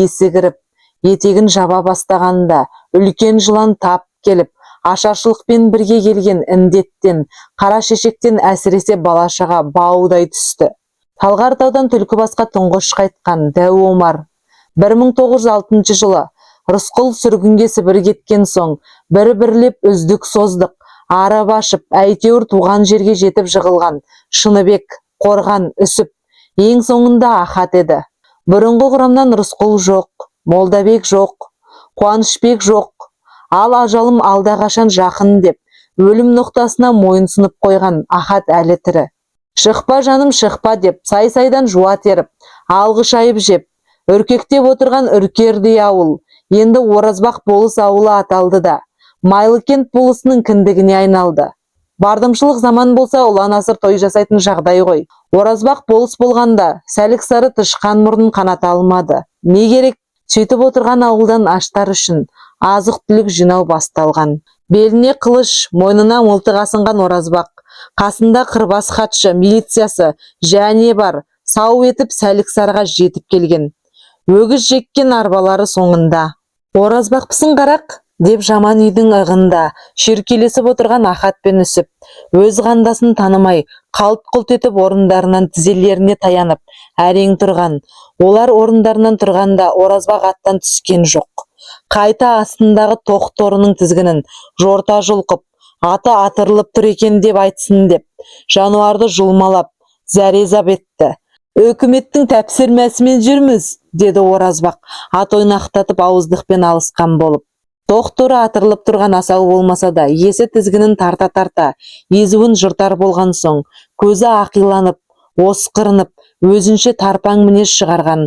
есі кіріп, етегін жаба бастағанда үлкен жылан тап келіп, ашаршылықпен бірге келген індеттен, қара шешектен әсіресе балашаға баудай түсті. Талғар-таудан Түлкібасқа тұңғыш қайтқан дәу Омар 1906 жылы Рысқұл сүргінге Сібір кеткен соң бір-бірлеп үздік создық арып ашып әйтеуір туған жерге жетіп жығылған Шыныбек, Қорған, Үсіп, ең соңында Ахат еді. Бұрынғы құрамнан Рысқұл жоқ, Молдабек жоқ, Қуанышбек жоқ, ал ажалым алда қашан жақын деп өлім ноқтасына мойынсынып қойған Ахат әлі тірі. Шықпа жаным шықпа деп сай-сайдан жуа теріп, алғы шайып жеп, үркектеп отырған үркердей ауыл, енді Оразбақ болыс ауылы аталды да, Майлыкент болысының кіндігіне айналды. Бардымшылық заман болса ұлан-асыр той жасайтын жағдай ғой. Оразбақ болыс болғанда сәлік сары тышқан мұрнын қаната алмады. Не керек? Сөйтіп отырған ауылдан аштар үшін азық-түлік жинау басталған. Беліне қылыш, мойнына мылтық асынған Оразбақ, қасында қырбас хатшы, милициясы және бар, сау етіп Сәлік-сарыға жетіп келген. Өгіз жеккен арбалары соңында. Оразбақпысың қарақ? Деп жаман үйдің ығында шеркелесіп отырған Ахат пен Үсіп, өз қандасын танымай, қалт-құлт етіп орындарынан тізелеріне таянып, әрең тұрған. Олар орындарынан тұрғанда Оразбақ аттан түскен жоқ. Қайта астындағы тоқ торының тізгінін жорта жұлқып, аты атырылып тұр екен деп айтсын деп, жануарды жұлмалап, зәрезап етті. Өкіметтің тәпсірмәсімен жүрміз, деді Оразбақ, ат ойнақтатып ауыздықпен алысқан болып. Тоқторы атырылып тұрған асау болмаса да, есі тізгінін тарта-тарта, езуін жыртар болған соң, көзі ақиланып, осқырынып, өзінше тарпаң мінез шығарған.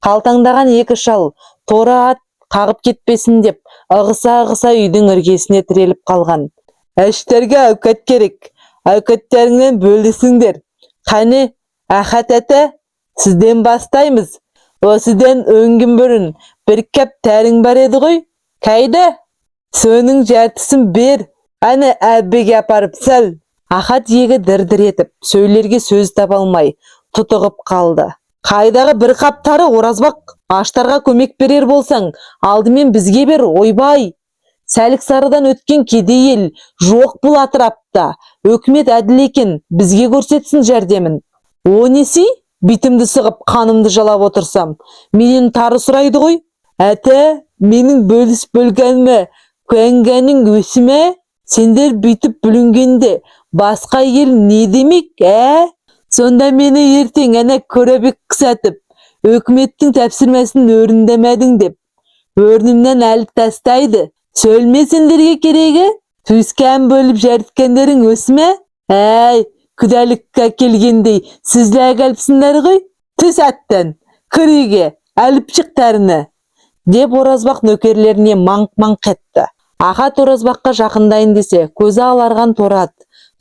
Қалтаңдаған екі шал, торы ат қағып кетпесін деп, ығыса-ығыса үйдің іргесіне тіреліп қалған. Әштерге әукет керек, әукеттеріңнен бөлісіңдер. Қане, Ахат әті, сізден бастаймыз. Осыдан өңгін бұрын бір кәп тәрің бар еді ғой. Қайда? Соның жартысын бер, әні әббеге апарып сәл. Ахат егі дір-дір етіп, сөйлерге сөз таба алмай, тұтығып қалды. Қайдағы бір қаптары Оразбақ, аштарға көмек берер болсаң, алдымен бізге бер, ойбай. Сәлік-сарыдан өткен кедей ел жоқ бұл атырапта. Өкімет әділ екен, бізге көрсетсін жәрдемін. О несі? Битімді сығып, қанымды жалап отырсам, менен тары сұрайды ғой. Әті, менің бөліс бөлгәнме, көңгәнің өсіме, сендер бүйтіп бүлінгенде, басқа ел не демек, Сонда мені ертең әне көребек қысатып, өкіметтің тәпсірмәсін өріндемәдің деп, өрнімнен әліп тастайды. Сөлме сендерге керегі? Түскән бөліп жәрткендерің өсіме? Күдәлікке келгендей, сізләг әліпсіңдер ғой? Түс әттен, кіреге, әліп шық тәріні. Деп Оразбақ нөкерлеріне маңқ-маңқ етті. Ахат Оразбаққа жақындайын десе, көзі аларған торат,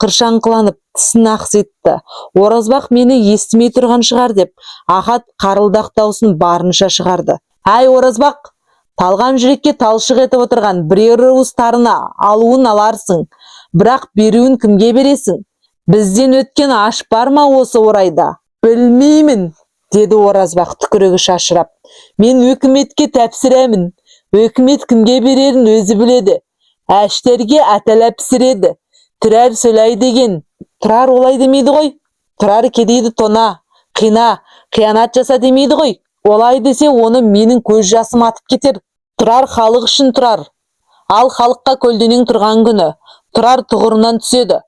қыршаңқыланып, тісін ақситты. Оразбақ мені естімей тұрған шығар деп, Ахат қарылдақ даусын барынша шығарды. Әй Оразбақ, талған жүрекке талшық етіп отырған бірер уыс тарына алуын аларсың, бірақ беруін кімге бересің? Бізден өткен аш бар ма осы орайда? Білмеймін, деді Оразбақ түкірігі шашырап. Мен өкіметке тәпсіремін. Өкімет кімге берерін өзі біледі. Әштерге әтәләп пісіреді. Тұрар сөйлей деген. Тұрар олай демейді ғой. Тұрар кедейді тона, қина, қиянат жаса демейді ғой. Олай десе оны менің көз жасым атып кетер. Тұрар халық үшін тұрар. Ал халыққа көлденең тұрған күні Тұрар тұғырынан түседі.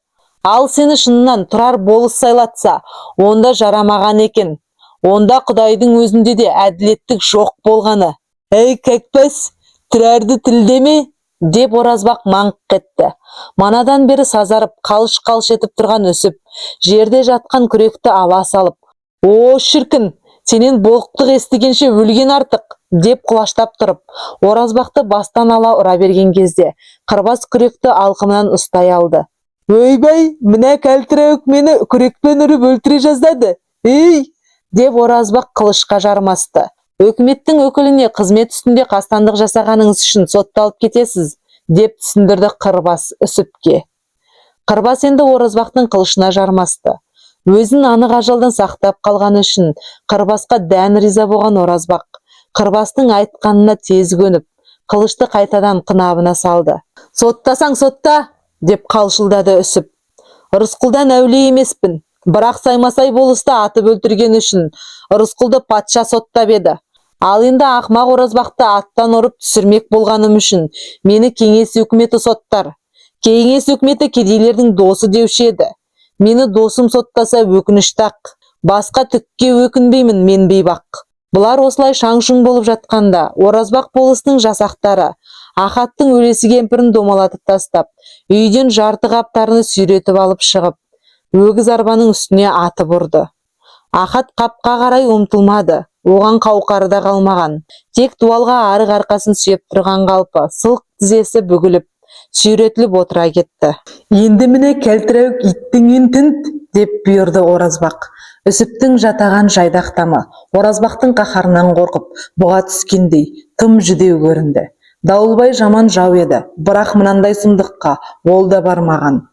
Ал сені шынынан Тұрар болыс сайлатса, онда жарамаған екен. Онда Құдайдың өзінде де әділеттік жоқ болғаны. Әй кәкпәс, Тұрарды тілдеме, деп Оразбақ маңқ кетті. Манадан бері сазарып, қалш-қалш етіп тұрған Үсіп, жерде жатқан күректі ала салып, о шіркін, сенен болықтық естігенше өлген артық, деп құлаштап тұрып, Оразбақты бастан ала ұра берген кезде, қырбас күректі алқымынан ұстай алды. Өйбай, мына кәлтірәуік мені күрекпен ұрып өлтіре жаздады. Деп Оразбақ қылышқа жармасты. Өкіметтің өкіліне қызмет үстінде қастандық жасағаныңыз үшін сотталып кетесіз, деп түсіндірді Қырбас Үсіпке. Қырбас енді Оразбақтың қылышына жармасты. Өзін анық ажалдан сақтап қалғаны үшін Қырбасқа дән риза болған Оразбақ, Қырбастың айтқанына тез көніп, қылышты қайтадан қынабына салды. Соттасаң сотта, деп қалшылдады Үсіп. Рысқұлдан әулие емеспін. Бірақ Саймасай болысты атып өлтірген үшін Рысқұлды патша соттап еді. Ал енді ақмақ Оразбақты аттан ұрып түсірмек болғаным үшін мені кеңес өкіметі соттар. Кеңес өкіметі кедейлердің досы деуші еді. Мені досым соттаса өкінішті-ақ. Басқа түкке өкінбеймін мен бейбақ. Бұлар осылай шаң-шұң болып жатқанда, Оразбақ болысының жасақтары Ахаттың өлесі кемпірін домалатып тастап, үйден жарты қаптарını сүйретіп алып шығып, өгіз арбаның үстіне атып ұрды. Ахат қапқа қарай ұмтылмады, оған қауқары да қалмаған. Тек дуалға арық арқасын сүйеп тұрған қалпы, сылқ тізесі бүгіліп, сүйретіліп отыра кетті. Енді міне кәлтірәуік иттің ентінт, деп бұйырды Оразбақ. Үсіптің жатаған жайдақтамы, Оразбақтың қаһарынан қорқып, бұға түскендей, тым жүдеу көрінді. Дауылбай жаман жау еді, бірақ мынандай сұмдыққа ол да бармаған.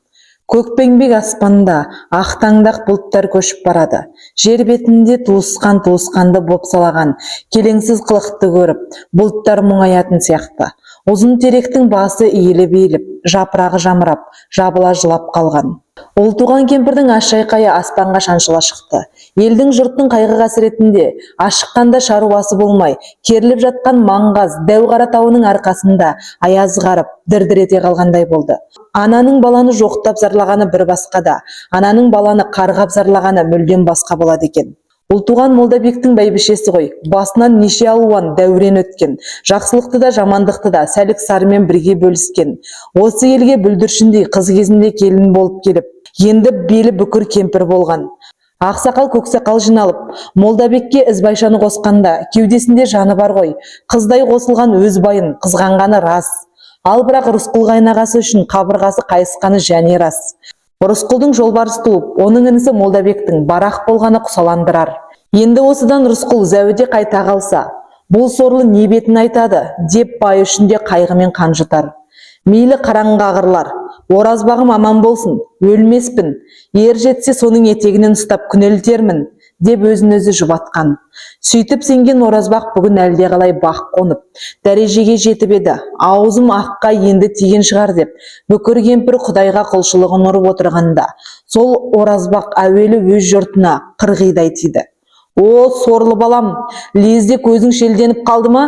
Көкпеңбек аспанда ақтаңдақ бұлттар көшіп барады. Жер бетінде туысқанды бопсалаған, келеңсіз қылықты көріп, бұлттар мұңаятын сияқты. Ұзын теректің басы иіліп-иіліп, жапырағы жамырап, жабыла жылап қалған. Ол туған кемпірдің аш-шайқайы аспанға шаншыла шықты. Елдің жұрттың қайғы-қасіретінде ашыққанда шаруасы болмай, керіліп жатқан маңғаз Дәуқара тауының арқасында аяз қарып, дір-дір ете қалғандай болды. Ананың баланы жоқтап зарлағаны бір басқа да, ананың баланы қарғап зарлағаны мүлдем басқа болады екен. Ұлтуған Молдабектің бәйбішесі ғой, басынан неше алуан дәурен өткен, жақсылықты да жамандықты да сәлік сарымен бірге бөліскен. Осы елге бүлдіршіндей қыз кезінде келін болып келіп, енді белі бүкір кемпір болған. Ақсақал көксақал жиналып, Молдабекке ізбайшаны қосқанда, кеудесінде жаны бар ғой, қыздай қосылған өз байын қызғанғаны рас. Ал бірақ Рысқұл қайнағасы үшін қабырғасы қайысқаны және рас. Рысқұлдың жолбарыс туып, оның інісі Молдабектің барақ болғаны құсаландырар. Енді осыдан Рысқұл зәуде қайта қалса, бұл сорлы не бетін айтады, деп бай үшінде қайғымен қанжытар. Мейлі қараңғы ағырлар, Оразбағым аман болсын, өлмеспін, ер жетсе соның етегінен ұстап күнелтермін, деп өзін өзі жұбатқан. Сөйтіп сенген Оразбақ бүгін әлде қалай бақ қонып, дәрежеге жетіп еді, аузым аққа енді тиген шығар деп, бүкір кемпір Құдайға құлшылығын ұрып отырғанда, сол Оразбақ әуелі өз жұртына қырғидай тиді. О, сорлы балам, лезде көзің шелденіп қалды ма?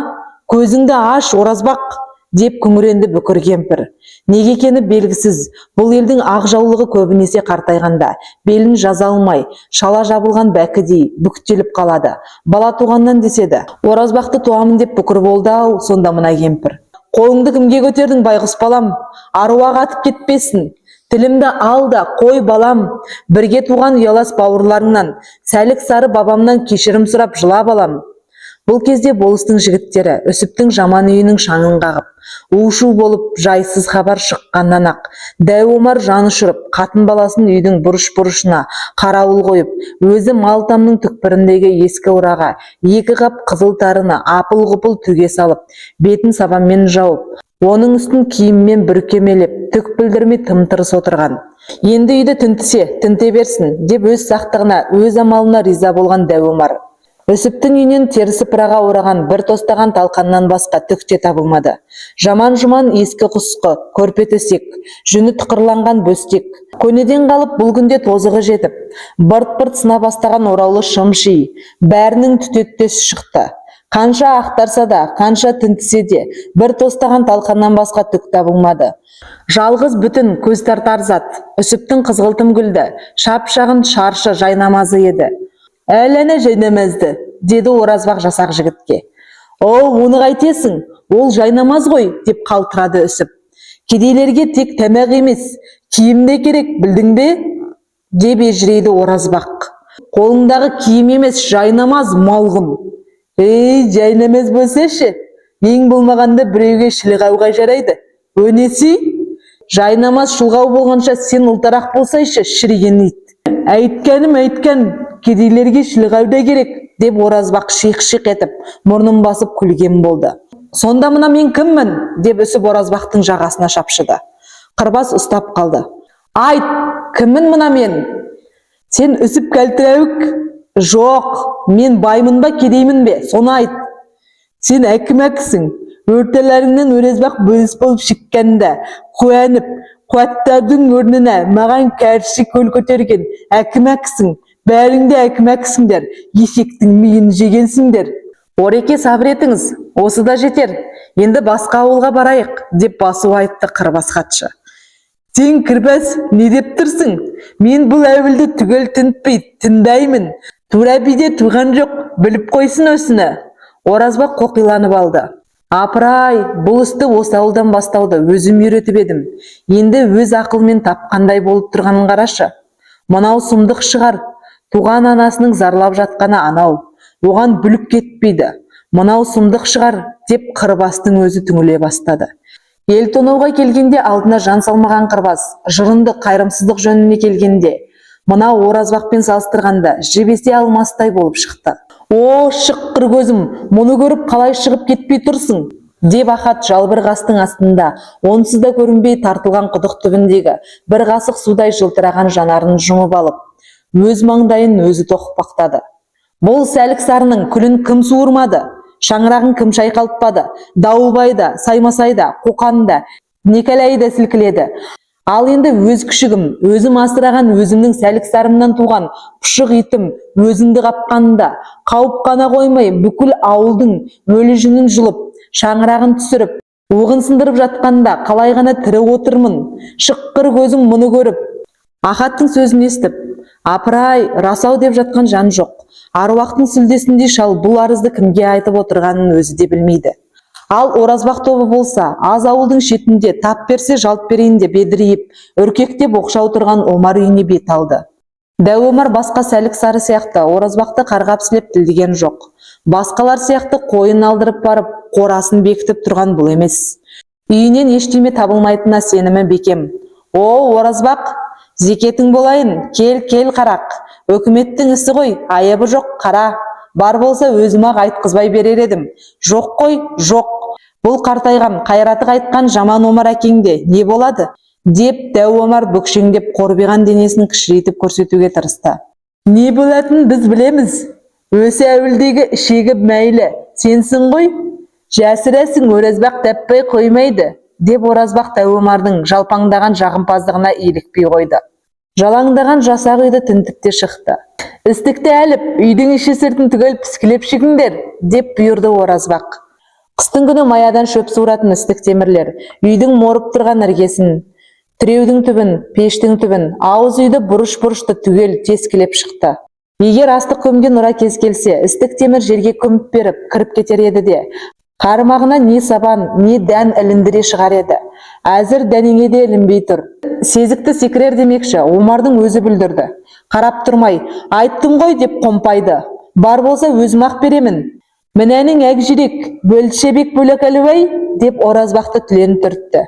Көзіңді аш, Оразбақ, деп күңіренді бүкір кемпір. Неге екені белгісіз, бұл елдің ақ жаулығы көбінесе қартайғанда, белін жаза алмай, шала жабылған бәкідей бүктеліп қалады. Бала туғаннан деседі, Оразбақты туамын деп бүкір болды-ау, сонда мына кемпір. Қолыңды кімге көтердің байғұс балам? Аруақ атып кетпесін. Тілімді ал да қой балам, бірге туған ұялас бауырларыңнан, сәлік сары бабамнан кешірім сұрап жылап алам. Бұл кезде болыстың жігіттері Үсіптің жаман үйінің шаңын қағып, у-шу болып жайсыз хабар шыққаннан ақ, Дәу Омар жан ұшырып, қатын баласын үйдің бұрыш-бұрышына қарауыл қойып, өзі малтамның түкпіріндегі ескі ұраға екі қап қызыл тарыны апыл-ғұпыл түге салып, бетін сабанмен жауып, оның үстін киіммен бүркемелеп, түк білдірмей тым-тырыс отырған. Енді үйді тінтісе, тінте берсін, деп өз сақтығына, өз амалына риза болған Дәу Омар. Үсіптің үйінен терісі пыраға ораған бір тостаған талқаннан басқа түк те табылмады. Жаман-жұман ескі құсқы, көрпе төсек, жүні тұқырланған бөстек. Көнеден қалып бұл күнде тозығы жетіп, бырт-бырт сына бастаған ораулы шым-ши, бәрінің түтеттес шықты. Қанша ақтарса да, қанша тінтісе де, бір тостаған талқаннан басқа түк табылмады. Жалғыз бүтін көз тартар зат, Үсіптің қызғылтым гүлді, шап-шағын шаршы жайнамазы еді. Әләне жайнамазды, деді Оразбақ жасақ жігітке. О, оны қайтесің, ол жайнамаз ғой, деп қалтырады Үсіп. Кедейлерге тек тамақ емес, киім де керек, білдің бе? Деп ежірейді Оразбақ. Қолыңдағы киім емес, жайнамаз малғын. Ей, жайнамаз болсашы, ең болмағанда біреуге шылғауға жарайды. Өнесі? Жайнамаз шылғау болғанша сен ұлтарақ болсайшы, шіреген ит. Әйткәнім, кедейлерге шылғауда керек, деп Оразбақ шиқ-шиқ етіп, мұрнын басып күлген болды. Сонда мына мен кіммін? Деп Үсіп Оразбақтың жағасына шапшыды. Қырбас ұстап қалды. Айт, кіммін мына мен? Сен Үсіп кәлтірәуік? Жоқ, мен баймын ба, кедеймін бе? Соны айт. Сен әкім-әкісің. Өртелеріңнен Оразбақ бөліс болып шыққанда, қуанып, Қуаттардың орнына маған кәрші көл көтерген әкім-әкісің, бәріңде әкім-әкісіңдер, есектің миын жегенсіңдер. Ореке, сабыр етіңіз, осы да жетер, енді басқа ауылға барайық, деп басу айтты қырбас хатшы. Сен кірбәс, не деп тұрсың? Мен бұл әуілді түгел тінтпей, тіндаймын. Тура биде туған жоқ, біліп қойсын осыны. Оразбақ қоқиланып алды. Апырай, бұл істі осы ауылдан бастауды өзім үйретіп едім. Енді өз ақылмен тапқандай болып тұрғанын қарашы. Мынау сұмдық шығар. Туған анасының зарлап жатқаны анау. Оған бүлік кетпейді. Мынау сұмдық шығар, деп қырбастың өзі түңіле бастады. Ел тонауға келгенде алдына жан салмаған қырбас, жырынды қайырымсыздық жөніне келгенде, мынау оразбақпен салыстырғанда жебесе алмастай болып шықты. О, шыққыр көзім, мұны көріп қалай шығып кетпей тұрсың? Деп Ахат жалбыр қастың астында, онсыз да көрінбей тартылған құдық түбіндегі бір қасық судай жылтыраған жанарын жұмып алып, өз маңдайын өзі тоқпақтады. Бұл сәлік сарының күлін кім суырмады? Шаңырағын кім шайқалтпады? Дауылбай да, Саймасай да, Қоқан да, Некәләй да сілкіледі. Ал енді өз күшігім, өзім асыраған өзімнің сәлік сарымнан туған пұшық итім өзіңді қапқанда, қауіп қана қоймай бүкіл ауылдың өлі жүнін жұлып, шаңырағын түсіріп, оғын сындырып жатқанда қалай ғана тірі отырмын? Шыққыр көзім мұны көріп. Ахаттың сөзін естіп, апырай, расау деп жатқан жан жоқ. Аруақтың сүлдесіндей шал бұл арызды кімге айтып отырғанын өзі де білмейді. Ал оразбақ тобы болса, аз ауылдың шетінде тап берсе жалт берейін деп едірейіп, үркектеп оқшау тұрған Омар үйіне бет алды. Дәу Омар басқа сәлік сары сияқты оразбақты қарғап сілеп тілдеген жоқ. Басқалар сияқты қойын алдырып барып, қорасын бекітіп тұрған бұл емес. Үйінен ештеме табылмайтынына сенімі бекем. О, оразбақ, зекетің болайын, кел қарақ. Өкіметтің ісі ғой, айыбы жоқ, қара. Бар болса өзім-ақ айтқызбай берер едім. Жоқ қой, жоқ. Бұл қартайған, қайраты қайтқан жаман Омар әкеңде не болады? Деп дәу Омар бүкшеңдеп қорбиған денесін кішірейтіп көрсетуге тырысты. Не болатынын біз білеміз. Өсі әуілдегі ішегі мәйлі, сенсің ғой? Жәсірәсің, оразбақ тәппай қоймайды, деп оразбақ дәу Омардың жалпаңдаған жағымпаздығына илікпей қойды. Жалаңдаған жасақ үйді тінтіп те шықты. Істікті әліп, үйдің іші сыртын түгел піскілеп шығыңдар, деп бұйырды оразбақ. Қыстың күні маядан шөп суыратын істік темірлер үйдің морып тұрған іргесін, тіреудің түбін, пештің түбін, ауыз үйді бұрыш-бұрышты түгел тескілеп шықты. Егер астық көмген ұра кез келсе, істік темір жерге көміп беріп, кіріп кетер еді де, қармағына не сабан, не дән іліндіре шығар еді. Әзір дәнеңе де ілінбей тұр. Сезікті секірер демекші, Омардың өзі бүлдірді. Қарап тұрмай, айттым ғой деп қомпайды. Бар болса өзім-ақ беремін. Мінәнің әк жүрек, бөлшебек бөлек әлібай, деп оразбақты түлен түртті.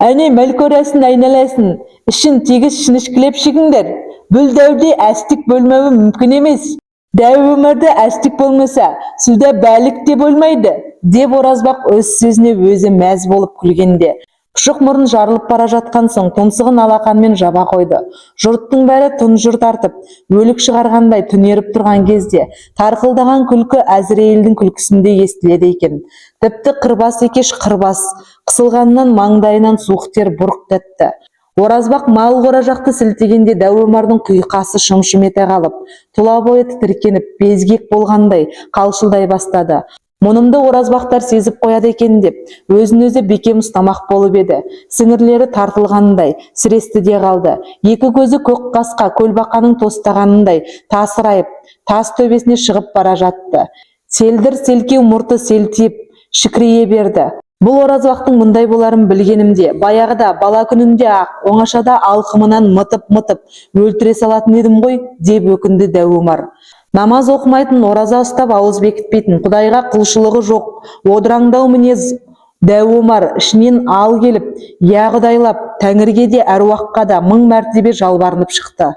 Әне мәл көрәсін айналасын, ішін тегіс шынышкілеп шығыңдар. Бұл дәуде әстік бөлмеуі мүмкін емес. Дәу өмірді әстік болмаса, суда бәлік де болмайды, деп оразбақ өз сөзіне өзі мәз болып күлгенде. Пұшық мұрын жарылып бара жатқан соң тұмсығын алақанмен жаба қойды. Жұрттың бәрі тұнжыр тартып, өлік шығарғандай түнеріп тұрған кезде тарқылдаған күлкі Әзірейілдің күлкісінде естіледі екен. Тіпті қырбас екеш қырбас, қысылғаннан маңдайынан суық тер бұрқ етті. Оразбақ мал қора жақты сілтегенде дәу Омардың құйқасы шым-шым ете қалып, тұла бойы тітіркеніп, безгек болғандай қалшылдай бастады. Мұнымды оразбақтар сезіп қояды екен деп, өзін-өзі бекем ұстамақ болып еді. Сіңірлері тартылғандай, сіресті де қалды. Екі көзі көк қасқа, көлбақаның тостағанындай тасырайып, тас төбесіне шығып бара жатты. Селдір селкеу мұрты селтиіп, шікірейе берді. Бұл оразбақтың мұндай боларын білгенімде, баяғыда бала күнінде ақ оңашада алқымынан мытып-мытып өлтіре салатын едім ғой, деп өкінді дәу Омар. Намаз оқымайтын, ораза ұстап ауыз бекітпейтін, Құдайға құлшылығы жоқ, одыраңдау мінез дәу Омар ішінен ал келіп, я Құдайлап, Тәңірге де әруаққа да мың мәртебе жалбарынып шықты.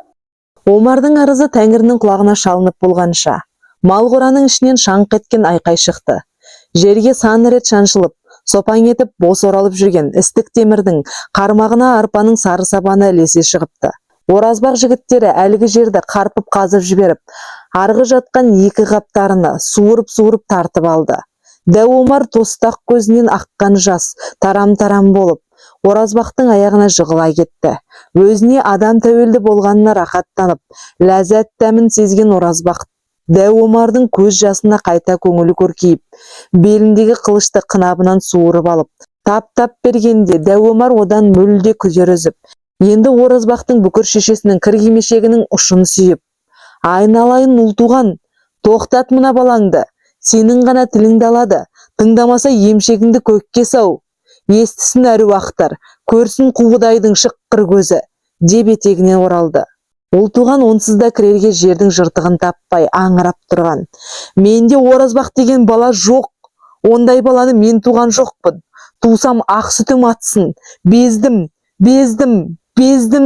Омардың арызы Тәңірінің құлағына шалынып болғанша, мал қораның ішінен шаңқ еткен айқай шықты. Жерге сан рет шаншылып, сопаң етіп бос оралып жүрген істік темірдің қармағына арпаның сары сабаны ілесе шығыпты. Оразбақ жігіттері әлгі жерді қарпып қазып жіберіп, арғы жатқан екі қаптарына суырып тартып алды. Дәу Омар тостақ көзінен аққан жас тарам-тарам болып, Оразбақтың аяғына жығыла кетті. Өзіне адам тәуелді болғанына рахаттанып, ләззат дәмін сезген Оразбақ Дәу Омардың көз жасына қайта көңілі көркейіп, беліндегі қылышты қынабынан суырып алып, тап бергенде Дәу Омар одан мүлде күдер үзіп, енді Оразбақтың бүкір шешесінің кір кимешегінің ұшын сүйіп, айналайын ұлтуған, тоқтат мына балаңды, сенің ғана тіліңді алады, тыңдамаса емшегіңді көкке сау, естісін әруақтар, көрсін құдайдың шыққыр көзі, деп етегіне оралды. Ұлтуған онсыз да кірерге жердің жыртығын таппай аңырап тұрған. Менде Оразбақ деген бала жоқ, ондай баланы мен туған жоқпын. Тусам ақ сүтім атсын, бездім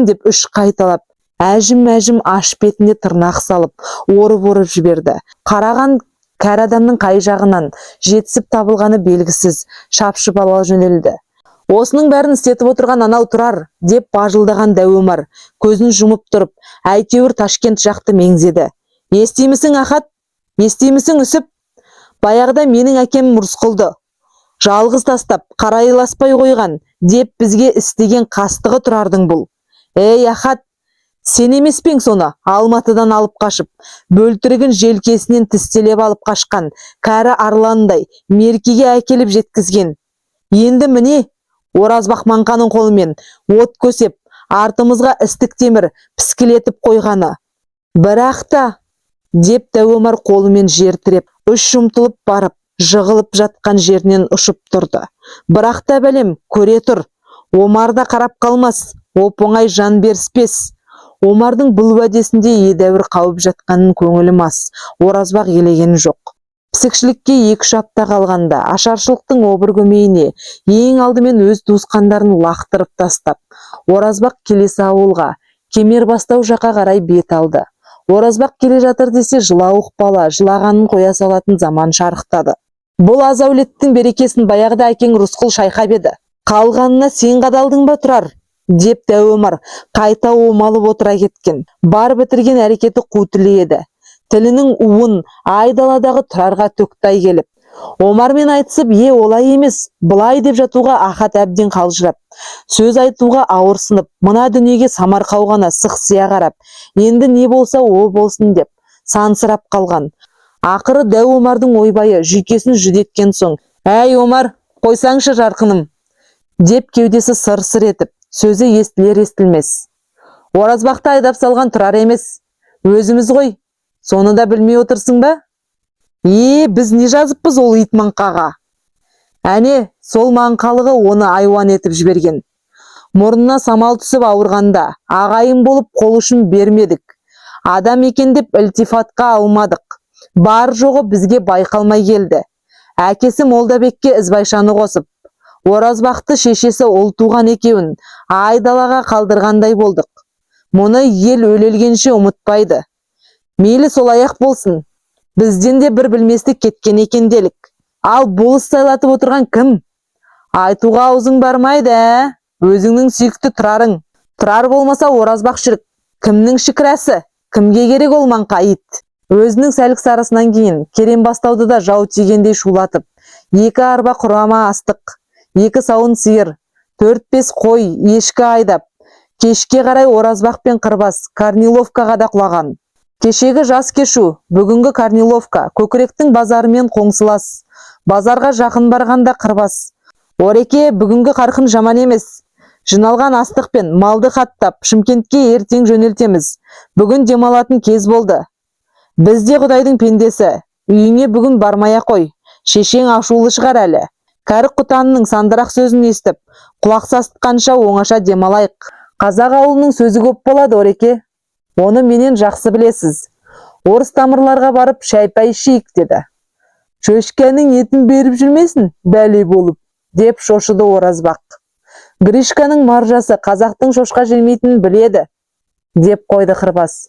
деп үш қайталап, әжім аш бетіне тырнақ салып, орып жіберді. Қараған кәрі адамның қай жағынан жетісіп табылғаны белгісіз, шапшып ала жөнелді. Осының бәрін істетіп отырған анау Тұрар, деп бажылдаған Дәу Омар, көзін жұмып тұрып, әйтеуір Ташкент жақты меңзеді. Естимісің Ахат? Естимісің Үсіп? Баяғыда менің әкем Рысқұлды жалғыз тастап, қарайласпай қойған, деп бізге істеген қастығы Тұрардың бұл. Ей Ахат, сен емес пең соны Алматыдан алып қашып, бөлтірігін желкесінен тістелеп алып қашқан, кәрі арландай меркеге әкеліп жеткізген. Енді міне, Оразбақ маңқаның қолымен от көсеп, артымызға істік темір піскілетіп қойғаны. Бірақ та, деп Дәу Омар қолымен жер тіреп, үш жұмтылып барып, жығылып жатқан жерінен ұшып тұрды. Бірақ та бәлем, көре тұр, Омар да қарап қалмас, оп-оңай жан беріспес. Омардың бұл уәдесінде едәуір қауіп жатқанын көңілі мас, Оразбақ елеген жоқ. Пісікшілікке 2-3 апта қалғанда ашаршылықтың обыр көмейіне ең алдымен өз туысқандарын лақтырып тастап, Оразбақ келесі ауылға, Кемербастау жаққа қарай бет алды. Оразбақ келе жатыр десе жылауық бала жылағанын қоя салатын заман шарықтады. Бұл азаулеттің берекесін баяғыда әкең Рысқұл шайқап еді. Қалғанына сен қадалдың ба Тұрар? Деп Дәу Омар қайта омалып отыра кеткен. Бар бітірген әрекеті қутілі еді. Тілінің уын айдаладағы Тұрарға төктай келіп, Омармен айтысып, олай емес, бұлай деп жатуға Ахат әбден қалжырап, сөз айтуға ауырсынып, мына дүниеге самарқау ғана сықсия қарап, енді не болса о болсын деп сансырап қалған. Ақыры Дәу Омардың ойбайы жүйкесін жүдеткен соң, әй Омар, қойсаңшы жарқыным, деп кеудесі сыр-сыр етіп, сөзі естілер-естілмес. Оразбақты айдап салған Тұрар емес, өзіміз ғой. Соны да білмей отырсың ба? Біз не жазыппыз ол ит маңқаға? Әне, сол маңқалығы оны айуан етіп жіберген. Мұрнына самал түсіп ауырғанда, ағайын болып қол ұшын бермедік. Адам екен деп ілтифатқа алмадық. Бар жоғы бізге байқалмай келді. Әкесі Молдабекке Ізбайшаны қосып, Оразбақты шешесі Ұлтуған екеуін айдалаға қалдырғандай болдық. Мұны ел өлелгенше ұмытпайды. Мейлі солаяқ болсын, бізден де бір білместік кеткен екен делік. Ал болыс сайлатып отырған кім? Айтуға аузың бармайды, өзіңнің сүйікті Тұрарың. Тұрар болмаса Оразбақ шірік. Кімнің шікірәсі? Кімге керек ол маңқа ит? Өзінің сәлік сарысынан кейін Керембастауды да жау тигендей шулатып, 2 арба құрама астық, 2 сауын сиыр, 4-5 қой, ешкі айдап, кешке қарай Оразбақ пен Қырбас Корниловкаға да құлаған. Кешегі жас кешу, бүгінгі Корниловка, көкіректің базарымен қоңсылас. Базарға жақын барғанда Қырбас. Ореке, бүгінгі қарқын жаман емес. Жиналған астық пен малды қаттап, Шымкентке ертең жөнелтеміз. Бүгін демалатын кез болды. Бізде Құдайдың пендесі. Үйіңе бүгін бармай қой. Шешең ашулы шығар әлі. Кәрі құтанының сандырақ сөзін естіп, құлақ састыққанша оңаша демалайық. Қазақ ауылының сөзі көп болады, Ореке. Оны менен жақсы білесіз. Орыс тамырларға барып шайпай ішейік деді. Шөшкенің етін беріп жүрмесін, бәле болып, деп шошыды Оразбақ. Гришканың маржасы қазақтың шошқа желмейтінін біледі, деп қойды Қырбас.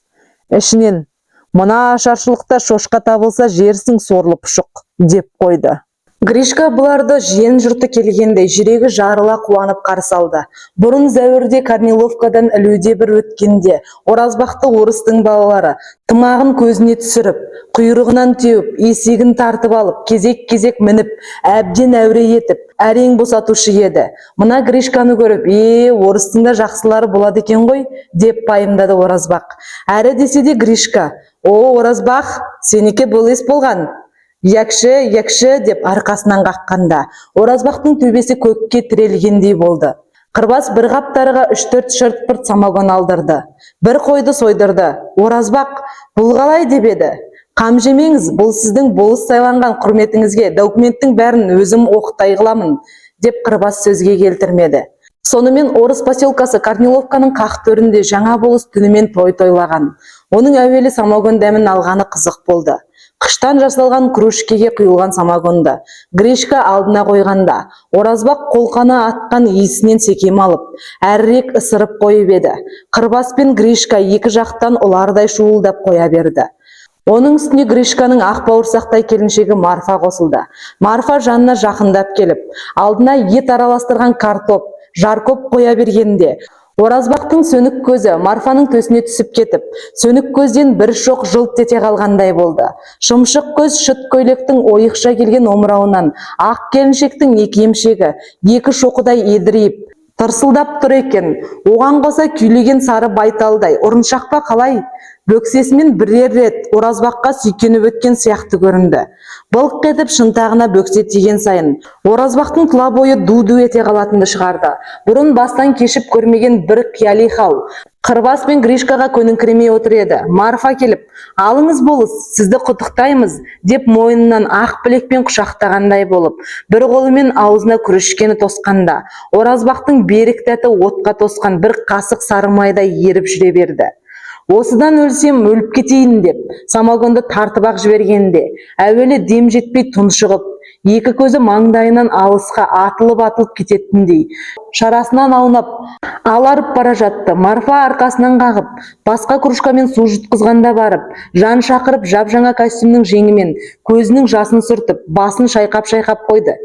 Ішінен, мына ашаршылықта шошқа табылса жерсің сорлы пұшық, деп қойды. Гришка бұларды жиен жұрты келгенде жүрегі жарыла қуанып қарсы алды. Бұрын зәуірде Корниловкадан ілуде бір өткенде, оразбақты орыстың балалары тымағын көзіне түсіріп, құйрығынан теуіп, есегін тартып алып, кезек-кезек мініп, әбден әуре етіп, әрең босатушы еді. Мына Гришканы көріп, орыстың да жақсылары болады екен ғой, деп пайымдады оразбақ. Әрі десе де Гришка, оразбақ, сенікі болес болған. Якшы деп арқасынан қаққанда, оразбақтың төбесі көкке тірелгендей болды. Қырбас бір қаптарыға 3-4 шырт-пырт самогон алдырды. Бір қойды сойдырды. Оразбақ, бұл қалай деп еді. Қам жемеңіз, бұл сіздің болыс сайланған құрметіңізге документтің бәрін өзім оқытай қыламын, деп Қырбас сөзге келтірмеді. Сонымен орыс поселкасы Корниловканың қақ төрінде жаңа болыс түнімен тойлаған. Оның әуелі самогон дәмін алғаны қызық болды. Қыштан жасалған кружкеге құйылған самогонды Гришка алдына қойғанда, оразбақ қолқаны атқан иісінен секем алып, әрірек ысырып қойып еді. Қырбас пен Гришка екі жақтан ұлардай шуылдап қоя берді. Оның үстіне Гришканың ақ бауырсақтай келіншегі Марфа қосылды. Марфа жанына жақындап келіп, алдына ет араластырған картоп, жаркоп қоя бергенде, оразбақтың сөнік көзі Марфаның төсіне түсіп кетіп, сөнік көзден бір шоқ жылт ете қалғандай болды. Шымшық көз шыт көйлектің ойықша келген омырауынан ақ келіншектің екі емшегі, екі шоқыдай едірейіп, тырсылдап тұр екен. Оған қоса күйлеген сары байталдай, ұрыншақпа қалай? Бөксесімен бірер рет оразбаққа сүйкеніп өткен сияқты көрінді. Былқ етіп шынтағына бөксе тиген сайын, оразбақтың тұла бойы ду-ду ете қалатынды шығарды. Бұрын бастан кешіп көрмеген бір қияли хал. Қырбас пен Гришкаға көніңкіремей отыр еді. Марфа келіп, алыңыз болыс, сізді құттықтаймыз, деп мойнынан ақ білекпен құшақтағандай болып, бір қолымен аузына күрішкені тосқанда, оразбақтың берік тәті отқа тосқан бір қасық сары майдай еріп жүре берді. Осыдан өлсем өліп кетейін деп, самогонды тартып ақ жібергенде, әуелі дем жетпей тұншығып, екі көзі маңдайынан алысқа атылып кететіндей, шарасынан аунап, аларып бара жатты. Марфа арқасынан қағып, басқа кружкамен су жұтқызғанда барып, жан шақырып жап-жаңа костюмнің жеңімен көзінің жасын сүртіп, басын шайқап-шайқап қойды.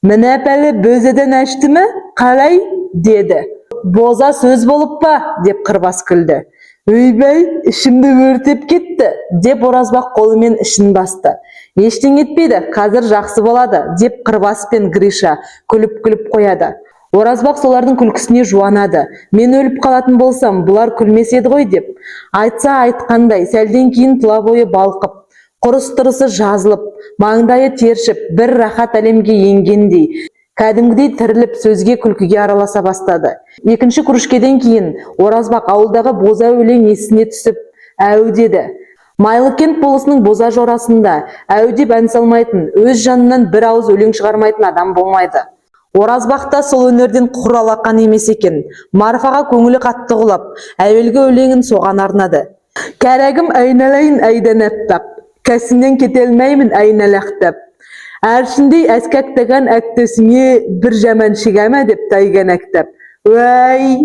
Міне пәлі бөзеден әшті ме? Қалай? Деді. Боза сөз болып па? Деп Қырбас күлді. Өйбәй, ішімді өртеп кетті, деп оразбақ қолымен ішін басты. Ештен етпейді, қазір жақсы болады, деп Қырбас пен Гриша күліп-күліп қояды. Оразбақ солардың күлкісіне жуанады. Мен өліп қалатын болсам, бұлар күлмес еді ғой деп. Айтса айтқандай, сәлден кейін тұла бойы балқып, құрыс-тұрысы жазылып, маңдайы тершіп, бір рахат әлемге енгендей, кәдімгідей тіріліп сөзге күлкіге араласа бастады. Екінші кружкеден кейін оразбақ ауылдағы боза өлең есіне түсіп, әу деді. Майлыкент болысының боза жорасында әу деп ән салмайтын, өз жанынан бір ауыз өлең шығармайтын адам болмайды. Оразбақ та сол өнерден құр алақан емес екен. Марфаға көңілі қатты құлап, әуелгі өлеңін соған арнады. Кәрәгім айналайын айдан әппақ, кәсімнен кетелмеймін айналақтап. Әршіндей әскәктеген әктесіңе бір жаман шигәмә деп тайған әктеп. Өй!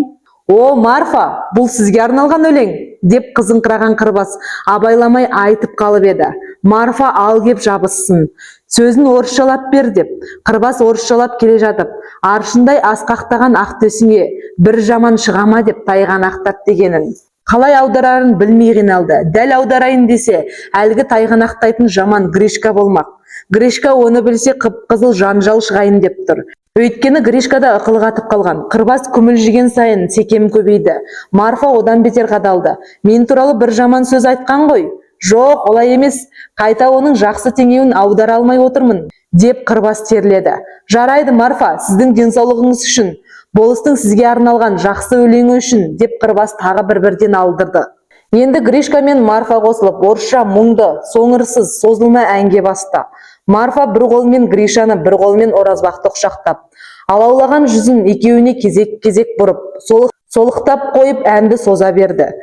О, Марфа, бұл сізге арналған өлең, деп қызыңқыраған Қырбас абайламай айтып қалып еді. Марфа ал кеп жабыссын. Сөзін орысшалап бер деп. Қырбас орысшалап келе жатып, аршындай асқақтаған ақтесіңе бір жаман шығама деп тайған ақтап дегенін. Қалай аударарын білмей қиналды. Дәл аударайын десе, әлгі тайғанақтайтын жаман Гришка болмақ. Гришка оны білсе қып-қызыл жанжал шығайын деп тұр. Өйткені Гришкада ықыл қатып қалған. Қырбас күмілжіген сайын секем көбейді. Марфа одан бетер қадалды. Мен туралы бір жаман сөз айтқан ғой. Жоқ, олай емес. Қайта оның жақсы теңеуін аудара алмай отырмын, деп Қырбас терледі. Жарайды, Марфа, сіздің денсаулығыңыз үшін, болыстың сізге арналған жақсы өлеңі үшін, деп Қырбас тағы бір-бірден алдырды. Енді Гришка мен Марфа қосылып, орысша мұңды, соңырсыз, созылма әнге басты. Марфа бір қолмен Гришаны, бір қолмен оразбақты құшақтап, алаулаған жүзін екеуіне кезек-кезек бұрып, солықтап қойып әнді соза берді.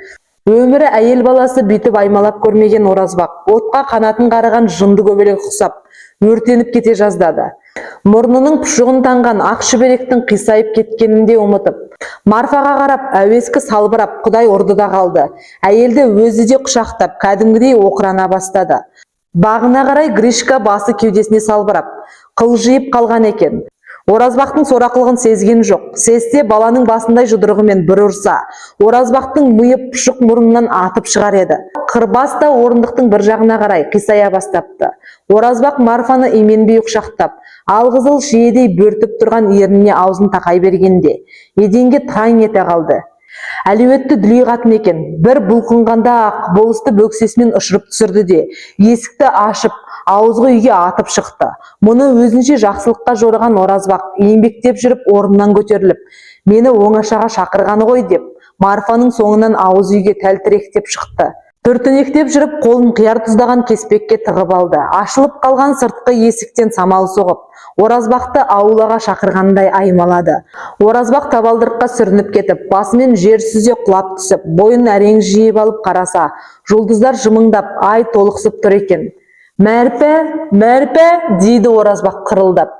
Өмірі әйел баласы бүйтіп аймалап көрмеген оразбақ, отқа қанатын қараған жынды көбелек құсап, өртеніп кете жаздады. Мұрнының пұшығын таңған ақ шүберектің қисайып кеткенінде ұмытып, Марфаға қарап, әуескі салбырап, құдай ұрдыда қалды. Әйелді өзі де құшақтап, кәдімгідей оқырана бастады. Бағына қарай Гришка басы кеудесіне салбырап, қылжиып қалған екен. Оразбақтың сорақылығын сезген жоқ. Сезсе баланың басындай жұдырығымен бір ұрса, Оразбақтың миы пұшық мұрнынан атып шығар еді. Қырбас та орындықтың бір жағына қарай қисая бастапты. Оразбақ Марфаны именбей құшақтап, алғызыл шиедей бөртіп тұрған ерніне аузын тақай бергенде, еденге таң ете қалды. Әлеуетті дүлей қатын екен. Bir бұлқынғанда ақ болысты бөксесімен ұшырып түсірді де, есікті ашып, ауызғы үйге атып шықты. Мұны өзінше жақсылыққа жорыған Оразбақ еңбектеп жүріп орнынан көтеріліп, мені оңашаға шақырғаны ғой деп, Марфаның соңынан ауыз үйге тәлтіректеп шықты. Түртінектеп жүріп қолын қияр тұздаған кеспекке тығып алды. Ашылып қалған сыртқы есіктен самал соғып, Оразбақты аулаға шақырғандай аймалады. Оразбақ табалдырыққа сүрініп кетіп, басымен жер сүзе құлап түсіп, бойын әрең жиып алып қараса, жұлдыздар жымыңдап, ай толықсып тұр екен. Мәрпә, мәрпә, дейді Оразбақ қырылдап.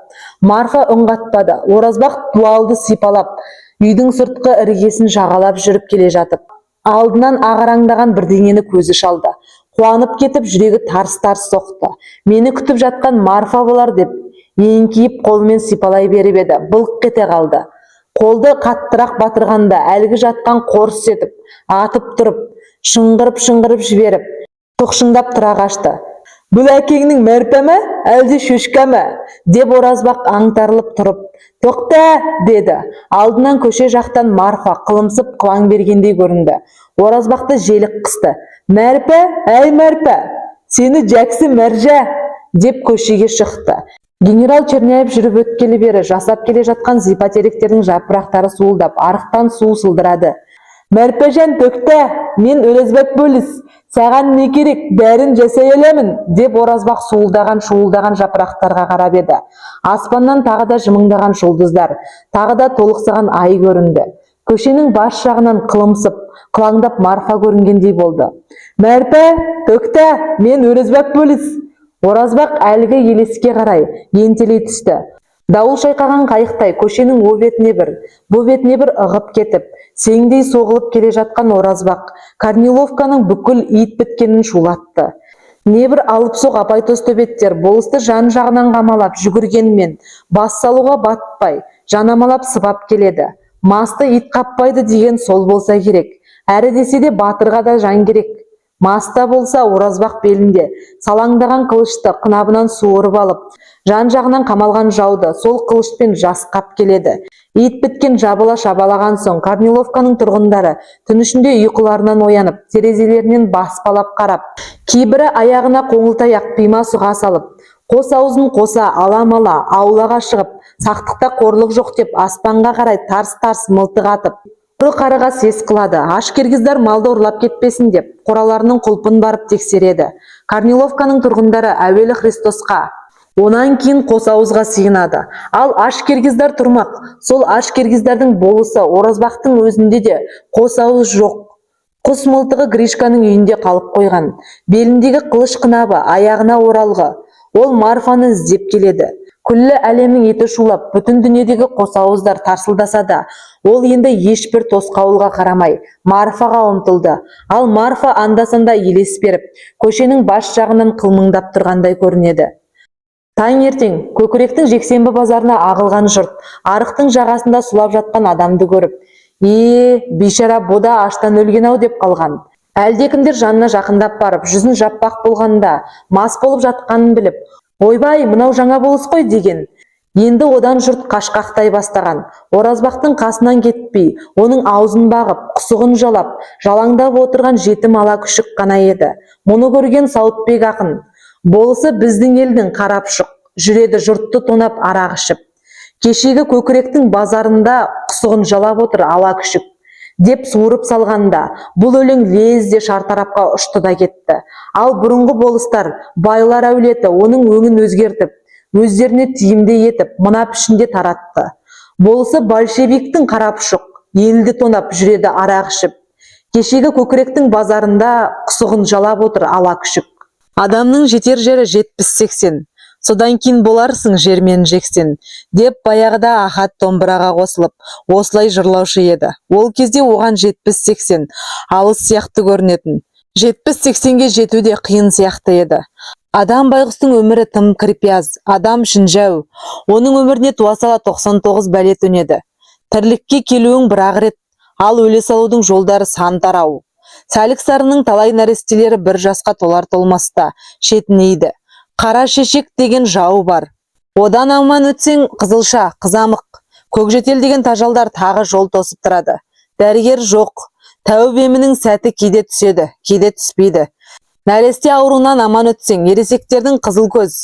Марфа үн қатпады. Оразбақ дуалды сипалап, үйдің сыртқы іргесін жағалап жүріп келе жатып, алдынан ағараңдаған бірдеңені көзі шалды. Қуанып кетіп, жүрегі тарс-тарс соқты. Мені күтіп жатқан Марфа болар деп, еңкейіп қолымен сипалай беріп еді, былқ ете қалды. Қолды қаттырақ батырғанда әлгі жатқан қорс етіп, атып тұрып, шыңғырып жіберіп, тұқшыңдап тұра қашты. Бұл әкеңнің Мәрпә ме, әлде шөшка ме? Деп Оразбақ аңтарылып тұрып, тоқта, деді. Алдынан көше жақтан Марфа қылымсып қылаң бергендей көрінді. Оразбақты желік қысты. Мәрпә, әй Мәрпә, сені жәксі мәржә, деп көшеге шықты. Генерал Черняев жүріп өткелі бері жасап келе жатқан зипатеректердің жапырақтары суылдап, арықтан су сылдырады. Мәрпәжан төкті, мен Өрезбек бөліс, саған не керек, бәрін жасай аламын, деп Оразбақ шуылдаған жапырақтарға қарап еді. Аспаннан тағы да жымыңдаған жұлдыздар, тағы да толықсыған ай көрінді. Көшенің бас жағынан қылымсып, қылаңдап Марфа көрінгендей болды. Мәрпә, төкті, мен Өрезбек бөліс. Оразбақ әлгі елеске қарай ентелей түсті. Дауыл шайқаған қайықтай көшенің о бетіне бір, бұ бетіне бір ығып кетіп, сеңдей соғылып келе жатқан Оразбақ Корниловканың бүкіл ит біткенін шулатты. Небір алып-соқ апайтоз төбеттер болысты жан-жағынан қамалап жүгіргенмен, бас салуға батпай, жанамалап сыбап келеді. Масты ит қаппайды деген сол болса керек. Әрі десе де батырға да жан керек. Маста болса Оразбақ белінде, салаңдаған қылышты қынабынан суырып алып, жан-жағынан қамалған жауды сол қылышпен жасқап келеді. Ит біткен жабыла шабалаған соң Корниловканың тұрғындары түн ішінде ұйқыларынан оянып, терезелерінен баспалап қарап, кейбірі аяғына қоңылтаяқ пима сұға салып, қос аузын қоса ала-мала аулаға шығып, сақтықта қорлық жоқ деп аспанға қарай тарс-тарс мылтық атып, қарыға сес қылады. Ашкергіздар малды ұрлап кетпесін деп, қораларының құлпын барып тексереді. Корниловканың тұрғындары әуелі Христосқа, онан кейін қос ауызға сыйынады. Ал ашкергіздар тұрмақ. Сол ашкергіздардың болысы Оразбақтың өзінде де қос ауыз жоқ. Құс мылтығы Гришканың үйінде қалып қойған. Беліндегі қылыш қынабы, аяғына оралғы. Ол Марфаны іздеп келеді. Күллі әлемнің еті шулап, бүтін дүниедегі қос ауыздар тарсылдаса да, ол енді ешбір тосқауылға қарамай Марфаға ұмтылды. Ал Марфа анда-санда елес беріп, көшенің бас жағынан қылмыңдап тұрғандай көрінеді. Таңертең Көкіректің жексенбі базарына ағылған жұрт, арықтың жағасында сулап жатқан адамды көріп, бейшара бода аштан өлген-ау деп қалған. Әлдекімдер жанына жақындап барып, жүзін жаппақ болғанда, мас болып жатқанын біліп, ойбай, мынау жаңа болыс қой деген. Енді одан жұрт қашқақтай бастаған. Оразбақтың қасынан кетпей, оның аузын бағып, құсығын жалап, жалаңдап отырған жетім ала күшік қана еді. Мұны көрген Сауытбек ақын, болысы біздің елдің қарапшық, жүреді жұртты тонап арақ ішіп. Кешегі Көкіректің базарында құсығын жалап отыр ала күшік деп суырып салғанда, бұл өлең лезде шартарапқа ұшты да кетті. Ал бұрынғы болыстар, байлар әулеті оның өңін өзгертіп, өздеріне тиімді етіп, мына пішінде таратты. Болысы большевиктің қарапшық, елді тонап жүреді арақ ішіп. Кешегі Көкіректің базарында құсығын жалап отыр ала күшік. Адамның жетер жері 70-80, содан кейін боларсың жермен жексен, деп баяғыда Ахат домбыраға қосылып, осылай жырлаушы еді. Ол кезде оған 70-80 алыс сияқты көрінетін. 70-80-ге жету де қиын сияқты еді. Адам байғұстың өмірі тым кірпияз, адам шінжәу. Оның өміріне туа сала 99 бәле төнеді. Тірлікке келуің бір-ақ рет, ал өле салудың жолдары сан тарау. Сәлік сарының талай нәрестелері бір жасқа толар-толмаста шетінейді. Қара шешек деген жауы бар. Одан аман өтсең қызылша, қызамық, көкжетел деген тажалдар тағы жол тосып тұрады. Дәрігер жоқ. Тәубемінің сәті кейде түседі, кейде түспейді. Нәресте ауруынан аман өтсең, ересектердің қызыл көз,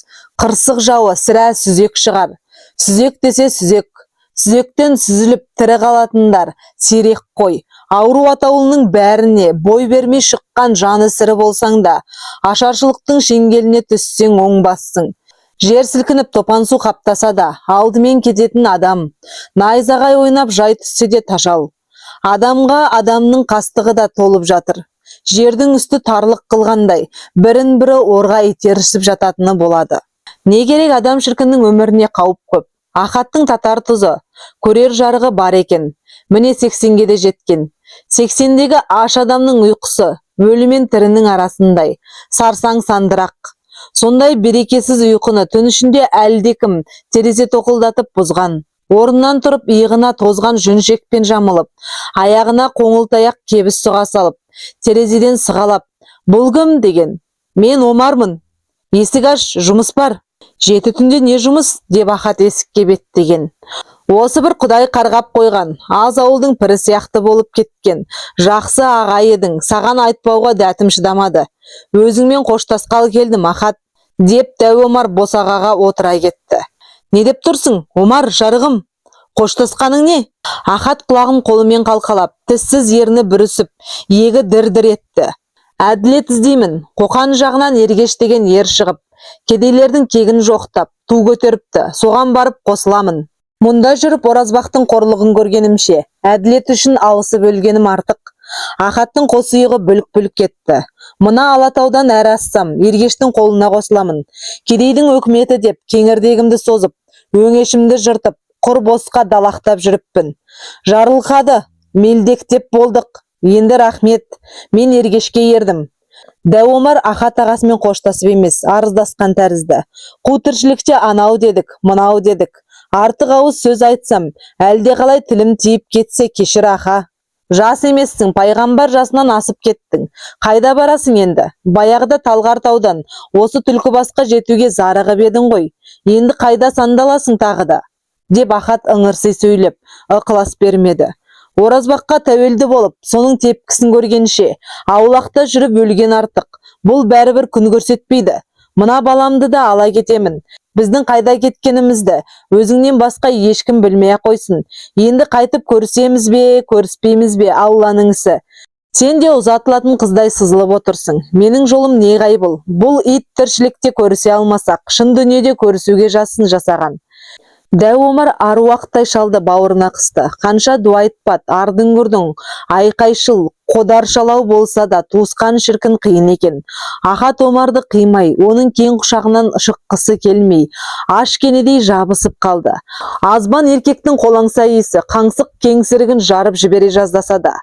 қырсық жауы сірә сүзек шығар. Сүзек десе сүзек. Сүзектен сүзіліп тірі қалатындар сирек қой. Ауру атаулының бәріне бой бермей шыққан жаны сірі болсаң да, ашаршылықтың шеңгеліне түссең оңбассың. Жер сілкініп топан су қаптаса да, алдымен кететін адам. Найзағай ойнап жай түссе де тажал. Адамға адамның қастығы да толып жатыр. Жердің үсті тарлық қылғандай, бірін-бірі орға итерісіп жататыны болады. Не керек адам шіркіннің өміріне қауіп көп. Ахаттың татар тұзы, көрер жарығы бар екен. Міне 80-ге де жеткен. 80-дегі аш адамның ұйқысы, өлі мен тірінің арасындай, сарсаң сандырақ. Сондай берекесіз ұйқыны түн ішінде әлдекім терезе тоқылдатып бұзған. Орнынан тұрып иығына тозған жүншекпен жамылып, аяғына қоңылтаяқ кебіс сұға салып, терезеден сығалап, бұл кім деген? Мен Омармын. Есік аш, жұмыс бар. 7 түнде не жұмыс? Деп Ахат есікке беттеген. Осы бір Құдай қарғап қойған, аз ауылдың пірі сияқты болып кеткен. Жақсы аға едің, саған айтпауға дәтім шыдамады. Өзіңмен қоштасқалы келдім, Ахат, деп Дәу Омар босағаға отыра кетті. Не деп тұрсың, Омар, жарығым? Қоштасқаның не? Ахат құлағын қолымен қалқалап, тіссіз ерні бүрісіп, егі дір-дір етті. Әділет іздеймін. Қоқан жағынан ергеш деген ер шығып, кедейлердің кегін жоқтап, ту көтеріпті. Соған барып қосыламын. Мұнда жүріп оразбақтың қорлығын көргенімше, әділет үшін алысып өлгенім артық. Ахаттың қос иығы бүлік-бүлік кетті. Мына Алатаудан әрі ассам, ергештің қолына қосыламын. Кедейдің өкіметі деп кеңірдегімді созып, өңешімді жыртып, құр босқа далақтап жүріппін. Жарылқады, мелдектеп болдық. Енді рахмет, мен ергешке ердім. Дәу Омар Ахат ағасымен қоштасып емес, арыздасқан тәрізді. Қу тіршілікте анау дедік, мынау дедік. Артық ауыз сөз айтсам, әлде қалай тілім тиіп кетсе кешір аха. Жас емессің, пайғамбар жасынан асып кеттің. Қайда барасың енді? Баяғыда Талғар таудан осы Түлкібасқа жетуге зарығып едің ғой. Енді қайда сандаласың тағы да? Деп Ахат ыңырси сөйлеп, ықылас бермеді. Оразбаққа тәуелді болып, соның тепкісін көргенше, аулақта жүріп өлген артық. Бұл бәрібір күн көрсетпейді. Мына баламды да ала кетемін. Біздің қайда кеткенімізді өзіңнен басқа ешкім білмей қойсын. Енді қайтып көрісеміз бе, көріспейміз бе, Алланың ісі. Сен де ұзатылатын қыздай сызылып отырсың. Менің жолым не ғайбыл? Бұл ит тіршілікте көрісе алмасақ, шын дүниеде көрісуге жасын жасаған. Дәу Омар аруақтай шалды бауырына қысты. Қанша дуайтпат, ардың-күрдің, айқайшыл, қодаршалау болса да туысқан шіркін қиын екен. Ахат Омарды қимай, оның кең құшағынан шыққысы келмей, аш кенедей жабысып қалды. Азбан еркектің қолаңса иісі қаңсық кеңсірігін жарып жібере жаздаса да,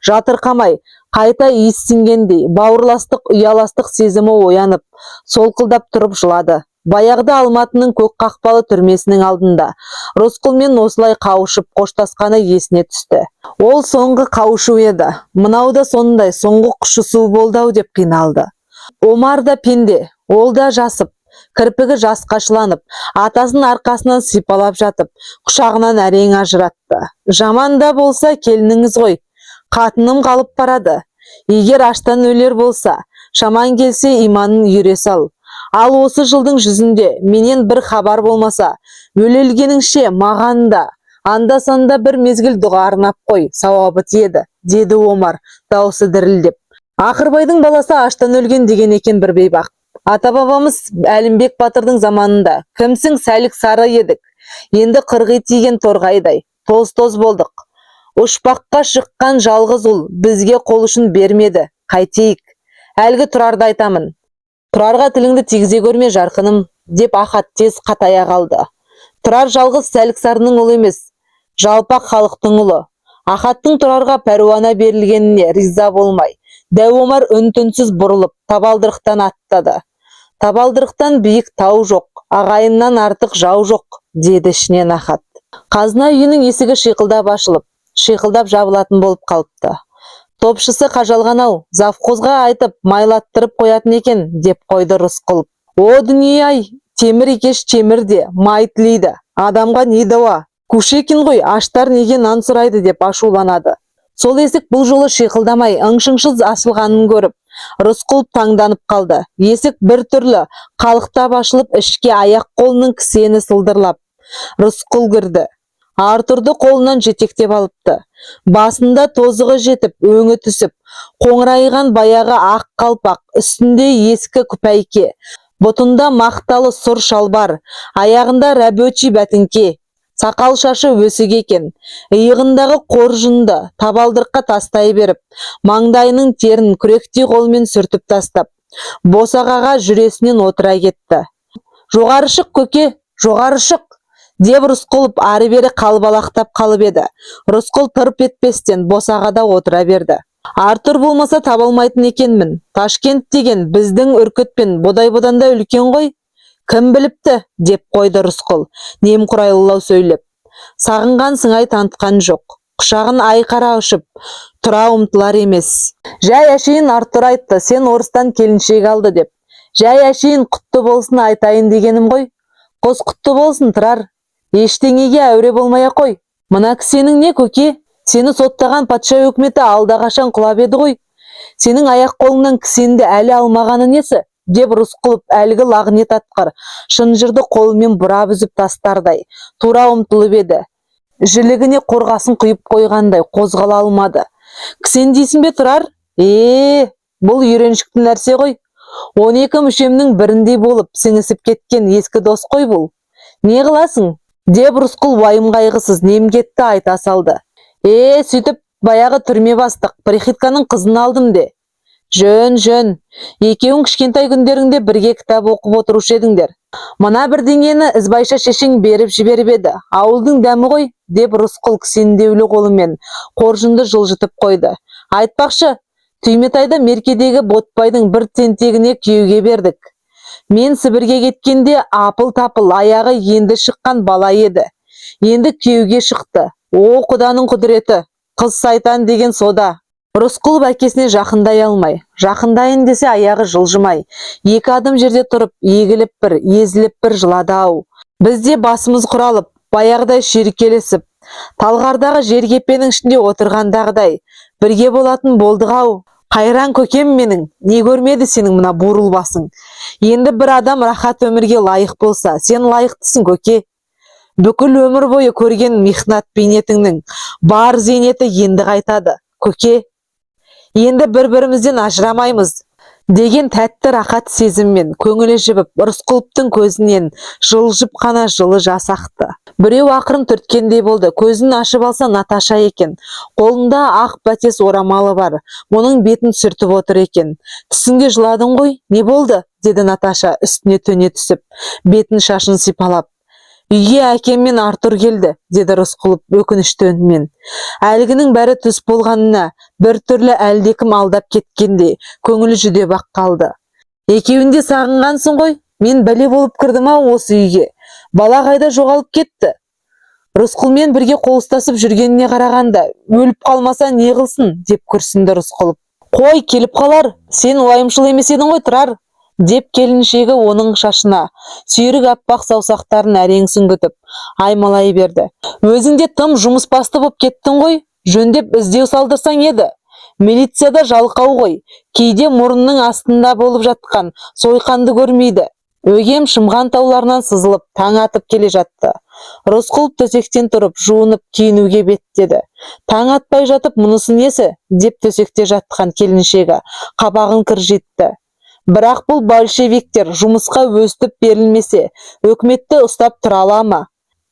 жатырқамай, қайта иіссінгендей, бауырластық, ұяластық сезімі оянып, солқылдап тұрып жылады. Баяғыда Алматының көк қақпалы түрмесінің алдында Рысқұлмен осылай қауышып қоштасқаны есіне түсті. Ол соңғы қауышу еді. Мынау да сондай соңғы құшысу болды-ау деп қиналды. Омар да пенде, ол да жасып, кірпігі жасқа шыланып, атасын арқасынан сипалап жатып, құшағынан әрең ажыратты. Жаман да болса келініңіз ғой, қатыным қалып барады. Егер аштан өлер болса, шаман келсе иманын үйре сал. Ал осы жылдың жүзінде менен бір хабар болмаса, өлелгеніңше маған да, анда-санда бір мезгіл дұға арнап қой, сауабы тиеді, деді Омар, даусы дірілдеп. Ақырбайдың баласы аштан өлген деген екен бір бейбақ. Ата-бабамыз Әлімбек батырдың заманында кімсің сәлік сары едік. Енді қырғи тиген торғайдай, тоз-тоз болдық. Ұшпаққа шыққан жалғыз ұл бізге қол ұшын бермеді, қайтейік. Әлгі Тұрарды айтамын. Тұрарға тіліңді тигізе көрме жарқыным, деп Ахат тез қатая қалды. Тұрар жалғыз сәлік сарының ұлы емес, жалпақ халықтың ұлы. Ахаттың Тұрарға пәруана берілгеніне риза болмай, Дәу Омар үн-түнсіз бұрылып, табалдырықтан аттады. Табалдырықтан биік тау жоқ, ағайыннан артық жау жоқ, деді ішінен Ахат. Қазына үйінің есігі шиқылдап ашылып, шиқылдап жабылатын болып қалыпты. Топшысы қажалған-ау, завхозға айтып майлаттырып қоятын екен, деп қойды Рысқұлов. О дүние-ай, темір екеш темір де, май тілейді. Адамға не дауа? Кушекин ғой, аштар неге нан сұрайды деп ашуланады. Сол есік бұл жолы шиқылдамай, ың-шыңсыз ашылғанын көріп, Рысқұлов таңданып қалды. Есік бір түрлі қалықтап ашылып, ішке аяқ-қолының кісені сылдырлап. Рысқұл кірді. Артурды қолынан жетектеп алыпты. Басында тозығы жетіп, өңі түсіп, қоңырайған баяғы ақ қалпақ, үстінде ескі күпәйке, бұтында мақталы сұр шалбар, аяғында рабочий бәтіңке, сақал шашы өсік екен, иығындағы қоржынды табалдырыққа тастай беріп, маңдайының терін күректей қолмен сүртіп тастап, босағаға жүресінен отыра кетті. Жоғары шық, көке, жоғары шық! Деп Рысқұлов ары-бері қалбалақтап қалып еді. Рысқұл тырп етпестен босағада отыра берді. Артур болмаса таба алмайтын екенмін. Ташкент деген біздің Үркітпен бодай-боданда үлкен ғой. Кім біліпті, деп қойды Рысқұл, немқұрайлылау сөйлеп. Сағынған сыңай танытқан жоқ. Құшағын айқара ұшып, тұра ұмтылар емес. Жай әшейін Артур айтты, сен орыстан келіншек алды деп. Жай әшейін құтты болсын айтайын дегенім ғой. Қос құтты болсын, тұрар. Ештеңеге әуре болмай қой. Мына кісенің не, көке? Сені соттаған патша өкіметі алдақашан құлап еді ғой. Сенің аяқ қолыңнан кісенді әлі алмағаны несі? Деп Рысқұлов әлгі лағнет атқыр шынжырды қолымен бұрап үзіп тастардай тура ұмтылып еді. Жілігіне қорғасын құйып қойғандай қозғала алмады. Кісен дейсің бе, тұрар? Бұл үйреншікті нәрсе ғой. 12 мүшемнің біріндей болып сіңісіп кеткен ескі дос қой бұл. Не қыласың? Деп Рысқұл уайым қайғысыз немкетті айта салды. Сөйтіп баяғы түрме бастық приходьконың қызын алдым де. Жөн. Екеуің кішкентай күндеріңде бірге кітап оқып отырушы едіңдер. Мына бірдеңені ізбайша шешең беріп жіберіп еді. Ауылдың дәмі ғой, деп Рысқұл кісендеулі қолымен қоржынды жылжытып қойды. Айтпақшы, Түйметайда меркедегі Ботбайдың бір тентегіне күйеуге бердік. Мен Сібірге кеткенде апыл-тапыл аяғы енді шыққан бала еді. Енді күйеуге шықты. О, құданың құдіреті, қыз сайтан деген сода. Рысқұлов әкесіне жақындай алмай, жақындайын десе аяғы жылжымай, екі адым жерде тұрып, егіліп бір, езіліп бір жылады-ау. Бізде басымыз құралып, баяғыдай шүйіркелесіп, талғардағы жергепенің ішінде отырғандағыдай, бірге болатын болдық-ау. Қайран көкем менің, не көрмеді сенің мына бурыл басың. Енді бір адам рахат өмірге лайық болса, сен лайықтысың, көке. Бүкіл өмір бойы көрген михнат бейнетіңнің бар зейнеті енді қайтады, көке. Енді бір-бірімізден ажырамаймыз, деген тәтті рахат сезіммен көңілі жібіп, Рысқұловтың көзінен жылжып қана жылы жас ақты. Біреу ақырын түрткендей болды. Көзін ашып алса Наташа екен. Қолында ақ бәтес орамалы бар. Мұның бетін сүртіп отыр екен. Түсіңде жыладың ғой, не болды? Деді Наташа үстіне төне түсіп, бетін шашын сипалап. Үйге әкем мен Артур келді, деді Рысқұлов өкінішті үнмен. Әлгінің бәрі түс болғанына, бір түрлі әлдекім алдап кеткенде, көңілі жүдеп ақ қалды. Екеуінде сағынғансың ғой, мен бәле болып кірдім-ау осы үйге. Бала қайда жоғалып кетті? Рысқұлмен бірге қолыстасып жүргеніне қарағанда, өліп қалмаса не қылсын, деп күрсінді Рысқұлов. Қой, келіп қалар, сен уайымшыл емес едің ғой, тұрар, деп келіншегі оның шашына сүйрік аппақ саусақтарын әрең сүңгітіп аймалай берді. Өзіңде тым жұмыс басты боп кеттің ғой, жөндеп іздеу салдырсаң еді. Милицияда жалқау ғой, кейде мұрынның астында болып жатқан сойқанды көрмейді. Өгем шымған тауларынан сызылып таң атып келе жатты. Рысқұлов төсектен тұрып жуынып киінуге беттеді. Таң атпай жатып мұнысы несі? Деп төсекте жатқан келіншегі қабағын кіржитті. Бірақ бұл большевиктер жұмысқа өстіп берілмесе, өкіметті ұстап тұра ала ма?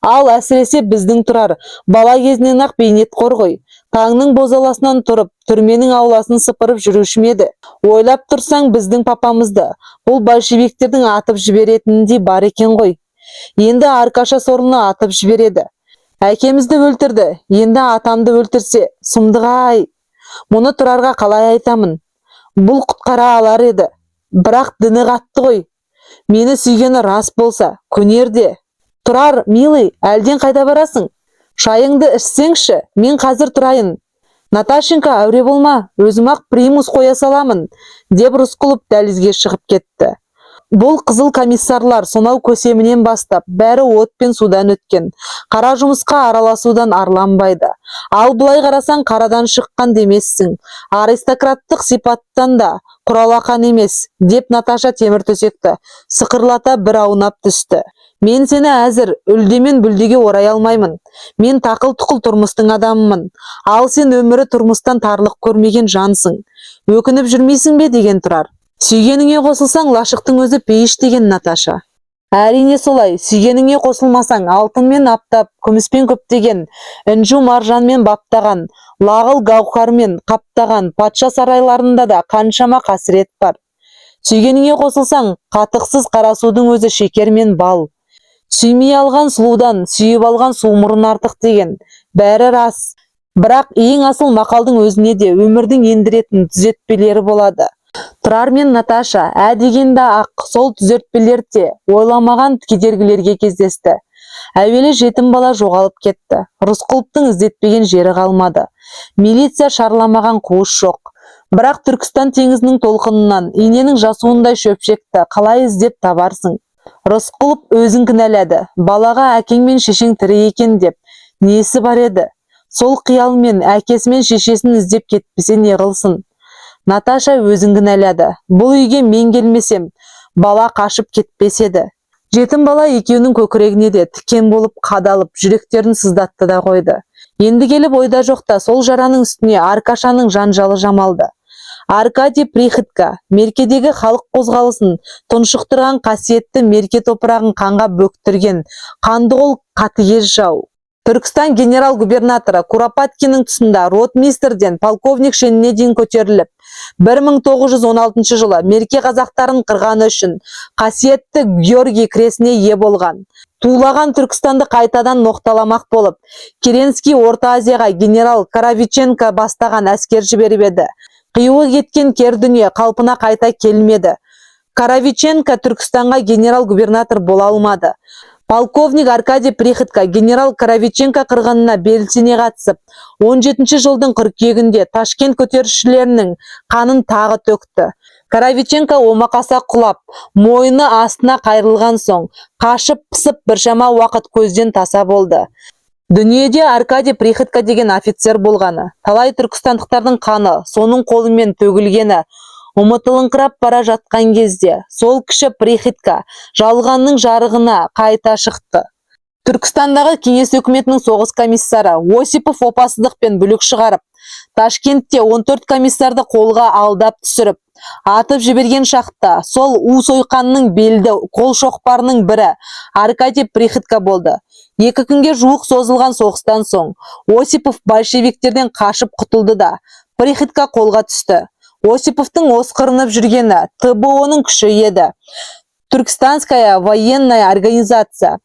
Ал әсіресе біздің тұрар бала кезінен ақ бейнетқор ғой. Таңның бозаласынан тұрып, түрменің ауласын сыпырып жүруші еді. Ойлап тұрсаң біздің папамызды бұл большевиктердің атып жіберетініндей бар екен ғой. Енді Аркаша сорлыны атып жібереді. Әкемізді өлтірді, енді атамды өлтірсе, сұмдық-ай. Мұны тұрарға қалай айтамын? Бұл құтқара алар еді. Бірақ діні қатты ғой. Мені сүйгені рас болса, көнер де. Тұрар, милый, әлден қайда барасың? Шайыңды ішсеңші, мен қазір тұрайын. Наташенька, әуре болма, өзім-ақ примус қоя саламын, деп Рысқұлов дәлізге шығып кетті. Бұл қызыл комиссарлар сонау көсемінен бастап, бәрі от пен судан өткен. Қара жұмысқа араласудан арланбайды. Ал бұлай қарасаң қарадан шыққан демессің. Аристократтық сипаттан да құралақан емес, деп Наташа темір төсекті сықырлата бір аунап түсті. Мен сені әзір үлдемен бүлдеге орай алмаймын. Мен тақыл-тұқыл тұрмыстың адамымын. Ал сен өмірі тұрмыстан тарлық көрмеген жансың. Өкініп жүрмейсің бе, деген Тұрар. Сүйгеніңе қосылсаң, лашықтың өзі пейіш, деген Наташа. Әрине солай, сүйгеніңе қосылмасаң, алтынмен аптап, күміспен көптеген, інжу маржанмен баптаған, лағыл гауһармен қаптаған патша сарайларында да қаншама қасірет бар. Сүйгеніңе қосылсаң, қатықсыз қарасудың өзі шекер мен бал. Сүймей алған сұлудан сүйіп алған суымырын артық, деген. Бәрі рас. Бірақ ең асыл мақалдың өзіне де өмірдің ендіретін түзетпелері болады. Тұрар мен Наташа дегенде ақ сол түзетпелерде ойламаған кедергілерге кездесті. Әуелі жетім бала жоғалып кетті. Рысқұловтың іздетпеген жері қалмады. Милиция шарламаған қуыс жоқ. Бірақ Түркістан теңізінің толқынынан иненің жасуындай шөпшекті қалай іздеп табарсың? Рысқұлов өзін кінәлады. Балаға әкең мен шешең тірі екен деп. Несі бар еді? Сол қиялмен әкесі мен шешесін іздеп кетпесе не қылсын? Наташа өзін кінәлады. Бұл үйге мен келмесем, бала қашып кетпес еді. Жетім бала екеуінің көкірегіне де тікен болып қадалып, жүректерін сыздатты да қойды. Енді келіп ойда жоқта сол жараның үстіне Аркашаның жанжалы жамалды. Аркадий Приходько меркедегі халық қозғалысын тұншықтырған қасиетті мерке топырағын қанға бөктірген қандықол қатыгез жау. Түркістан генерал-губернаторы Куропаткиннің тұсында ротмистрден полковник шеніне дейін көтеріліп, 1916 жылы мерке қазақтарын қырғаны үшін қасиетті Георгий кресіне ие болған. Тулаған Түркістанды қайтадан ноқталамақ болып, Керенский Орта Азияға генерал Коровиченко бастаған әскер жіберіп еді. Қиюы кеткен кер дүние қалпына қайта келмеді. Коровиченко Түркістанға генерал-губернатор бола алмады. Полковник Аркадий Приходько генерал Коровиченко қырғынына белсене қатысып, 17 жылдың қыркүйегінде Ташкент көтерілісшілерінің қанын тағы төкті. Коровиченко омақаса құлап, мойны астына қайрылған соң, қашып пысып біршама уақыт көзден таса болды. Дүниеде Аркадий Приходько деген офицер болғаны, талай түркістандықтардың қаны соның қолымен төгілгені ұмытылыңқырап бара жатқан кезде сол кіші Приходько жалғанның жарығына қайта шықты. Түркістандағы кеңес өкіметінің соғыс комиссары Осипов опасыздықпен бүлік шығарып, Ташкентте 14 комиссарды қолға алдап түсіріп, атып жіберген шақта сол сойқанның белді қол шоқпарының бірі Аркадий Приходько болды. 2 күнге жуық созылған соғыстан соң Осипов большевиктерден қашып құтылды да Приходько қолға түсті. Осиповтың осқырынып жүргені ТБО-ның күші еді. Түркістанская военная организация.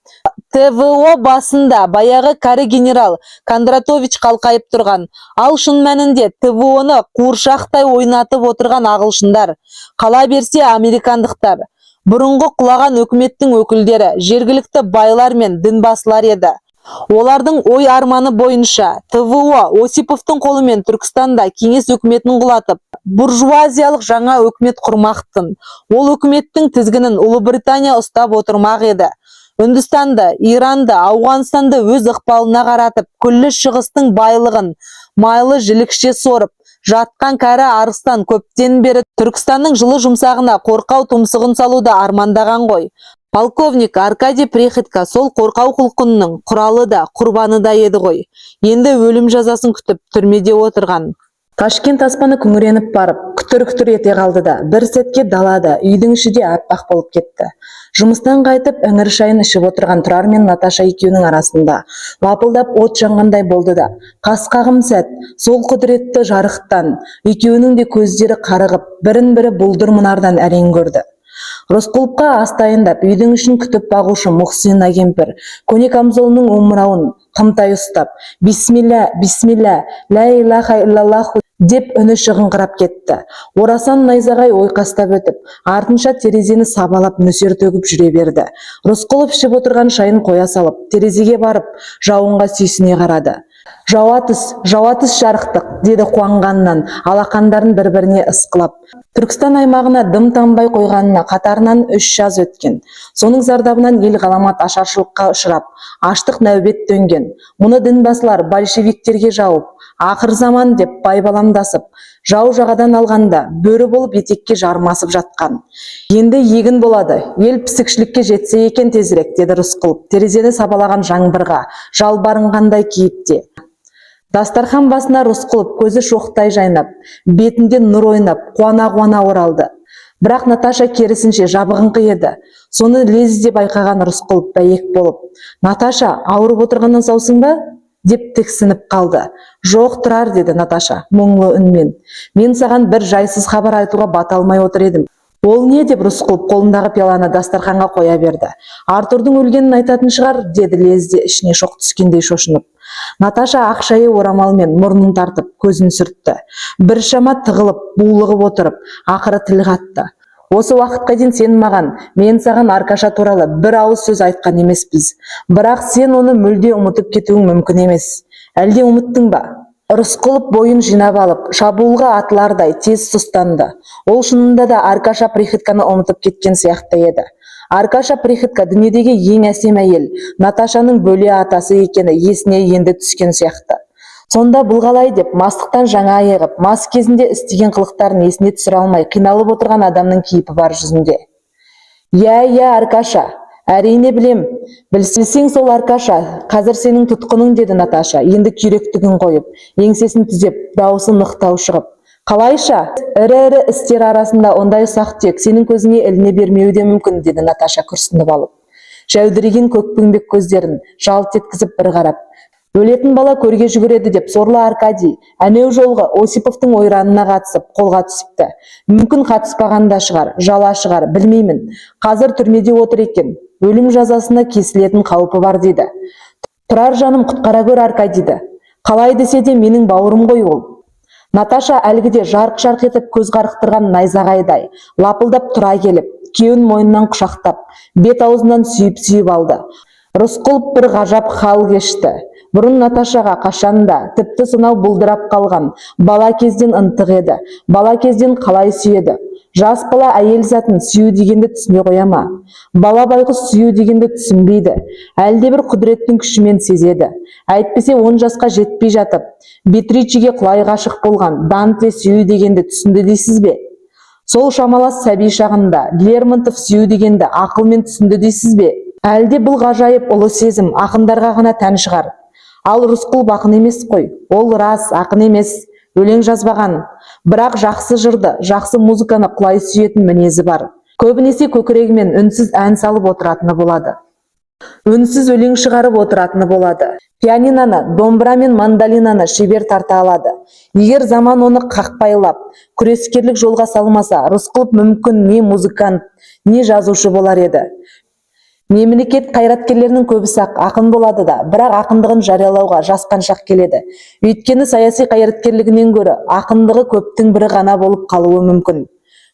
ТВО басында баяғы кәрі генерал Кондратович қалқайып тұрған, ал шын мәнінде ТВО-ны қуыршақтай ойнатып отырған ағылшындар, қала берсе американдықтар. Бұрынғы құлаған өкіметтің өкілдері жергілікті байлар мен дінбасылар еді. Олардың ой арманы бойынша ТВО Осиповтың қолымен Түркістанда кеңес өкіметін құлатып, буржуазиялық жаңа өкімет құрмақтын. Ол өкіметтің тізгінін Ұлыбритания ұстап отырмақ еді. Үндістанды, Иранды, Ауғанстанды өз ықпалына қаратып, күллі шығыстың байлығын майлы жілікше сорып, жатқан кәрі арыстан көптен бері Түркістанның жылы жұмсағына қорқау тұмсығын салуды армандаған ғой. Полковник Аркадий Приходько сол қорқау құлқынның құралы да, құрбаны да еді ғой. Енді өлім жазасын күтіп түрмеде отырған. Ташкент аспаны күңіреніп барып, күтір-күтір ете қалды да, бір сәтке далада, үйдің іші де аппақ болып кетті. Жұмыстан қайтып, іңір шайын ішіп отырған Тұрар мен Наташа екеуінің арасында лапылдап от жанғандай болды да, қасқағым сәт, сол құдіретті жарықтан екеуінің де көздері қарығып, бірін-бірі бұлдыр мұнардан әрең көрді. Рысқұловқа астайындап үйдің ішін күтіп бағушы Мұхсина кемпір көне камзолының омырауын қымтай ұстап, бисмилля, бисмилля, ля илаха иллаллаху деп үні шығыңқырап кетті. Орасан найзағай ойқастап өтіп, артынша терезені сабалап нөсер төгіп жүре берді. Рысқұлов ішіп отырған шайын қоя салып, терезеге барып, жауынға сүйсіне қарады. Жауа түс жарықтық, деді қуанғаннан, алақандарын бір-біріне ысқылап. Түркістан аймағына дым тамбай қойғанына қатарынан 3 жаз өткен. Соның зардабынан ел ғаламат ашаршылыққа ұшырап, аштық нәубет төнген. Мұны дінбасылар большевиктерге жауып, ақыр заман деп байбаламдасып, жау жағадан алғанда бөрі болып етекке жармасып жатқан. Енді егін болады, ел пісікшілікке жетсе екен тезірек, деді Рысқұлов, терезені сабалаған жаңбырға, жалбарынғандай кейіпте. Дастархан басына Рысқұлов көзі шоқтай жайнап, бетінде нұр ойнап, қуана-қуана оралды. Бірақ Наташа керісінше жабығыңқы еді. Соны лезде байқаған Рысқұлов бәйек болып: «Наташа, ауырып отырғаннан саусың ба?» деп тіксініп қалды. «Жоқ, тұрар», деді Наташа мұңлы үнмен. «Мен саған бір жайсыз хабар айтуға бата алмай отыр едім». «Ол не?» деп Рысқұлов қолындағы пиаланы дастарханға қоя берді. «Артурдың өлгенін айтатын шығар», деді лезде ішіне шоқ түскендей шошынып. Наташа ақшайы орамалмен мұрнын тартып, көзін сүртті. Біршама тығылып, булығып отырып, ақыры тіл қатты. «Осы уақытқа дейін сен маған, мен саған Аркаша туралы бір ауыз сөз айтқан емеспіз. Бірақ сен оны мүлде ұмытып кетуің мүмкін емес. Әлде ұмыттың ба?» Рысқұлов бойын жинап алып, шабуылға атылардай тез сұстанды. Ол шынында да Аркаша Приходьконы ұмытып кеткен сияқты еді. Аркаша Приходько дүниедегі ең әсем әйел, Наташаның бөле атасы екені есіне енді түскен сияқты. Сонда бұл қалай деп мастықтан жаңа айығып, мас кезінде істеген қылықтарын есіне түсіре алмай қиналып отырған адамның кейпі бар жүзінде. «Иә, Аркаша, әрине білем. Білсең сол Аркаша, қазір сенің тұтқының», деді Наташа, енді күйректігін қойып, еңсесін түзеп, дауысы нықтау шығып. «Қалайша? Ірі-ірі істер арасында ондай ұсақ тек сенің көзіңе іліне бермеуі де мүмкін», деді Наташа күрсініп алып. Жәудіреген көкпеңбек көздерін жалт еткізіп бір қарап. «Өлетін бала көрге жүгіреді» деп сорлы Аркадий әнеу жолғы Осиповтың ойранына қатысып қолға түсіпті. Мүмкін қатыспаған да шығар, жала шығар, білмеймін. Қазір түрмеде отыр екен. Өлім жазасына кесілетін қаупі бар, дейді. «Тұрар жаным, құтқара гөр Аркадийді. Қалай десе де менің бауырым ғой ол». Наташа әлгіде жарқ-жарқ етіп көз қарықтырған найзағайдай лапылдап тұра келіп, кеуін мойнынан құшақтап, бет аузынан сүйіп алды. Рысқұлов бір ғажап хал кешті. Бұрын Наташаға қашанда тіпті сонау бұлдырап қалған бала кезден ынтық еді. Бала кезден қалай сүйеді? Жас бала әйел затын сүю дегенді түсіне қоя ма? Бала байқұс сүю дегенді түсінбейді. Әлде бір құдіреттің күшімен сезеді. Әйтпесе 10 жасқа жетпей жатып, Бетричеге құлай ғашық болған Данте сүю дегенді түсінді дейсіз бе? Сол шамалас сәби шағында Лермонтов сүю дегенді ақылмен түсінді дейсіз бе? Әлде бұл ғажайып ұлы сезім ақындарға ғана тән шығар? Ал Рысқұлов ақын емес қой. Ол рас, ақын емес, өлең жазбаған. Бірақ жақсы жырды, жақсы музыканы құлай сүйетін мінезі бар. Көбінесе көкірегімен үнсіз ән салып отыратыны болады. Үнсіз өлең шығарып отыратыны болады. Пианиноны, домбыра мен мандолинаны шебер тарта алады. Егер заман оны қақпайлап, күрескерлік жолға салмаса, Рысқұлов мүмкін не музыкант, не жазушы болар еді. Мемлекет қайраткерлерінің көбісі ақын болады да, бірақ ақындығын жариялауға жасқаншақ келеді. Өйткені саяси қайраткерлігінен гөрі ақындығы көптің бірі ғана болып қалуы мүмкін.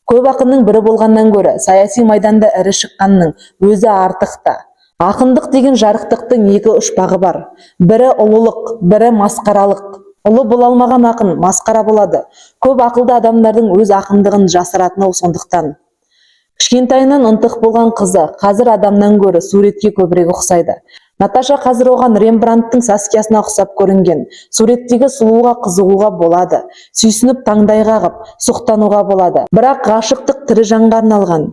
Көп ақынның бірі болғаннан гөрі саяси майданда ірі шыққанның өзі артық та. Ақындық деген жарықтықтың екі ұшпағы бар. Бірі ұлылық, бірі масқаралық. Ұлы бола алмаған ақын масқара болады. Көп ақылды адамдардың өз ақындығын жасыратыны сондықтан. Кішкентайынан ынтық болған қызы қазір адамнан гөрі суретке көбірек ұқсайды. Наташа қазір оған Рембрандттың Саскиясына ұқсап көрінген. Суреттегі сұлуға қызығуға болады, сүйсініп таңдай қағып, сұқтануға болады. Бірақ ғашықтық тірі жанға арналған.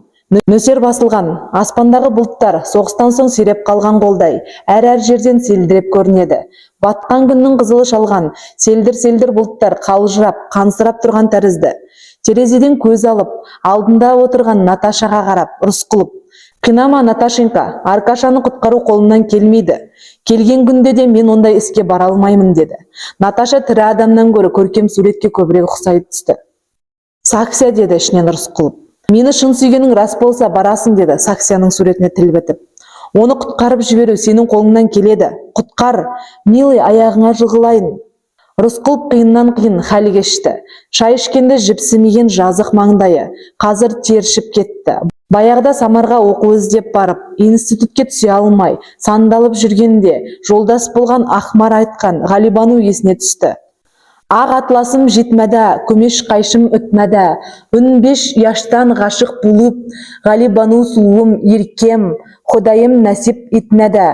Нөсер басылған, аспандағы бұлттар соғыстан соң сиреп қалған қолдай, әр жерден селдіреп көрінеді. Батқан күннің қызылы шалған, селдір-селдір бұлттар қалжырап, қансырап тұрған тәрізді. Терезеден көз алып, алдында отырған Наташаға қарап, Рысқұлов: «Қинама, Наташенька, Аркашаны құтқару қолымнан келмейді. Келген күнде де мен ондай іске бара алмаймын», деді. Наташа тірі адамнан гөрі көркем суретке көбірек ұқсай түсті. «Саксия», деді ішінен Рысқұлов. «Мені шын сүйгенің рас болса барасың», деді Саксияның суретіне тіл бітіп. «Оны құтқарып жіберу сенің қолыңнан келеді. Құтқар, милый, аяғыңа жығылайын». Рысқұлов қиыннан қиын хәл кешті. Шай ішкенде жіпсімеген жазық маңдайы қазір тершіп кетті. Баяғыда Самарға оқу іздеп барып, институтке түсе алмай, сандалып жүргенде жолдас болған Ахмар айтқан Ғалибану есіне түсті. Ақ атласым жетмәдә, көмеш қайшым өтмәдә, 15 яштан ғашық болып, Ғалибану сұлуым еркем, Құдайым нәсіп етмәдә.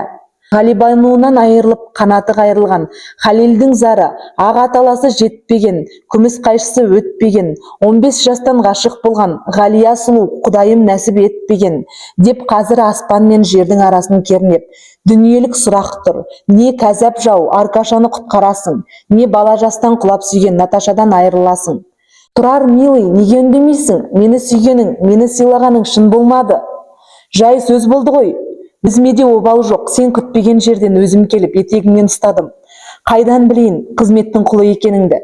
Ғалибануынан айырылып, қанаты қайырылған Халелдің зары, ақ аталасы жетпеген, күміс қайшысы өтпеген, 15 жастан ғашық болған Ғалия сұлу, Құдайым нәсіп етпеген, деп қазір аспан мен жердің арасын кернеп, дүниелік сұрақ тұр. Не кәзәп жау Аркашаны құтқарасың, не бала жастан құлап сүйген Наташадан айырыласың. Тұрар, милый, неге үндемейсің? Мені сүйгенің, мені сыйлағаның шын болмады. Жай сөз болды ғой. Бізмеде обал жоқ, сен күтпеген жерден өзім келіп етегіңнен ұстадым. Қайдан білейін қызметтің құлы екеніңді?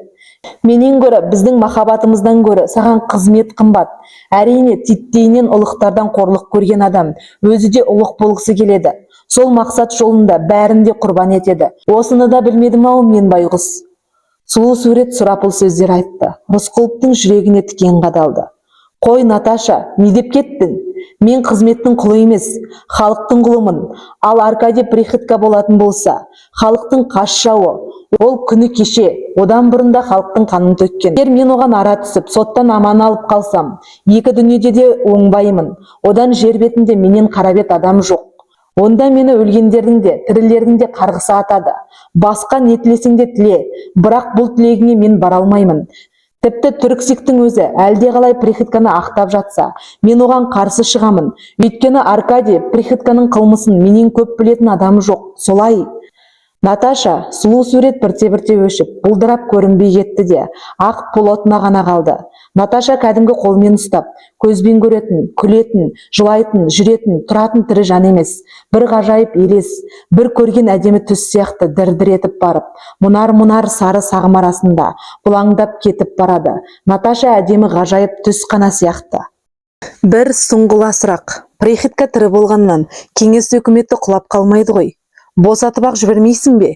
Менен гөрі, біздің махаббатымыздан гөрі саған қызмет қымбат. Әрине, титтейінен ұлықтардан қорлық көрген адам өзі де ұлық болғысы келеді. Сол мақсат жолында бәрін де құрбан етеді. Осыны да білмедім-ау мен байғұс. Сұлу сурет сұрапыл сөздер айтты. Рысқұловтың жүрегіне тікен қадалды. Қой, Наташа, не деп кеттің? Мен қызметтің құлы емес, халықтың құлымын. Ал Аркадий Приходько болатын болса, халықтың қас жауы. Ол күні кеше, одан бұрында халықтың қанын төккен. Егер мен оған ара түсіп, соттан аман алып қалсам, екі дүниеде де оңбаймын. Одан жер бетінде менен қарабет адам жоқ. Онда мені өлгендердің де, тірілердің де қарғысы атады. Басқа не тілесің де тіле, бірақ бұл тілегіңе мен бара алмаймын. Тіпті Түріксектің өзі әлде қалай Приходьконы ақтап жатса, мен оған қарсы шығамын. Өйткені Аркадий Приходьконың қылмысын менен көп білетін адам жоқ. Солай. Наташа сұлу сурет бірте-бірте өшіп, бұлдырап көрінбей кетті де, ақ полотна ғана қалды. Наташа кәдімгі қолмен ұстап, көзбен көретін, күлетін, жылайтын, жүретін, тұратын тірі жан емес. Бір ғажайып елес, бір көрген әдемі түс сияқты дір-дір етіп барып, мұнар-мұнар сары сағым арасында бұлаңдап кетіп барады. Наташа әдемі ғажайып түс қана сияқты. Бір сұңғыла сұрақ. Приходько тірі болғаннан кеңес өкіметі құлап қалмайды ғой. Босатып ақ жібермейсің бе?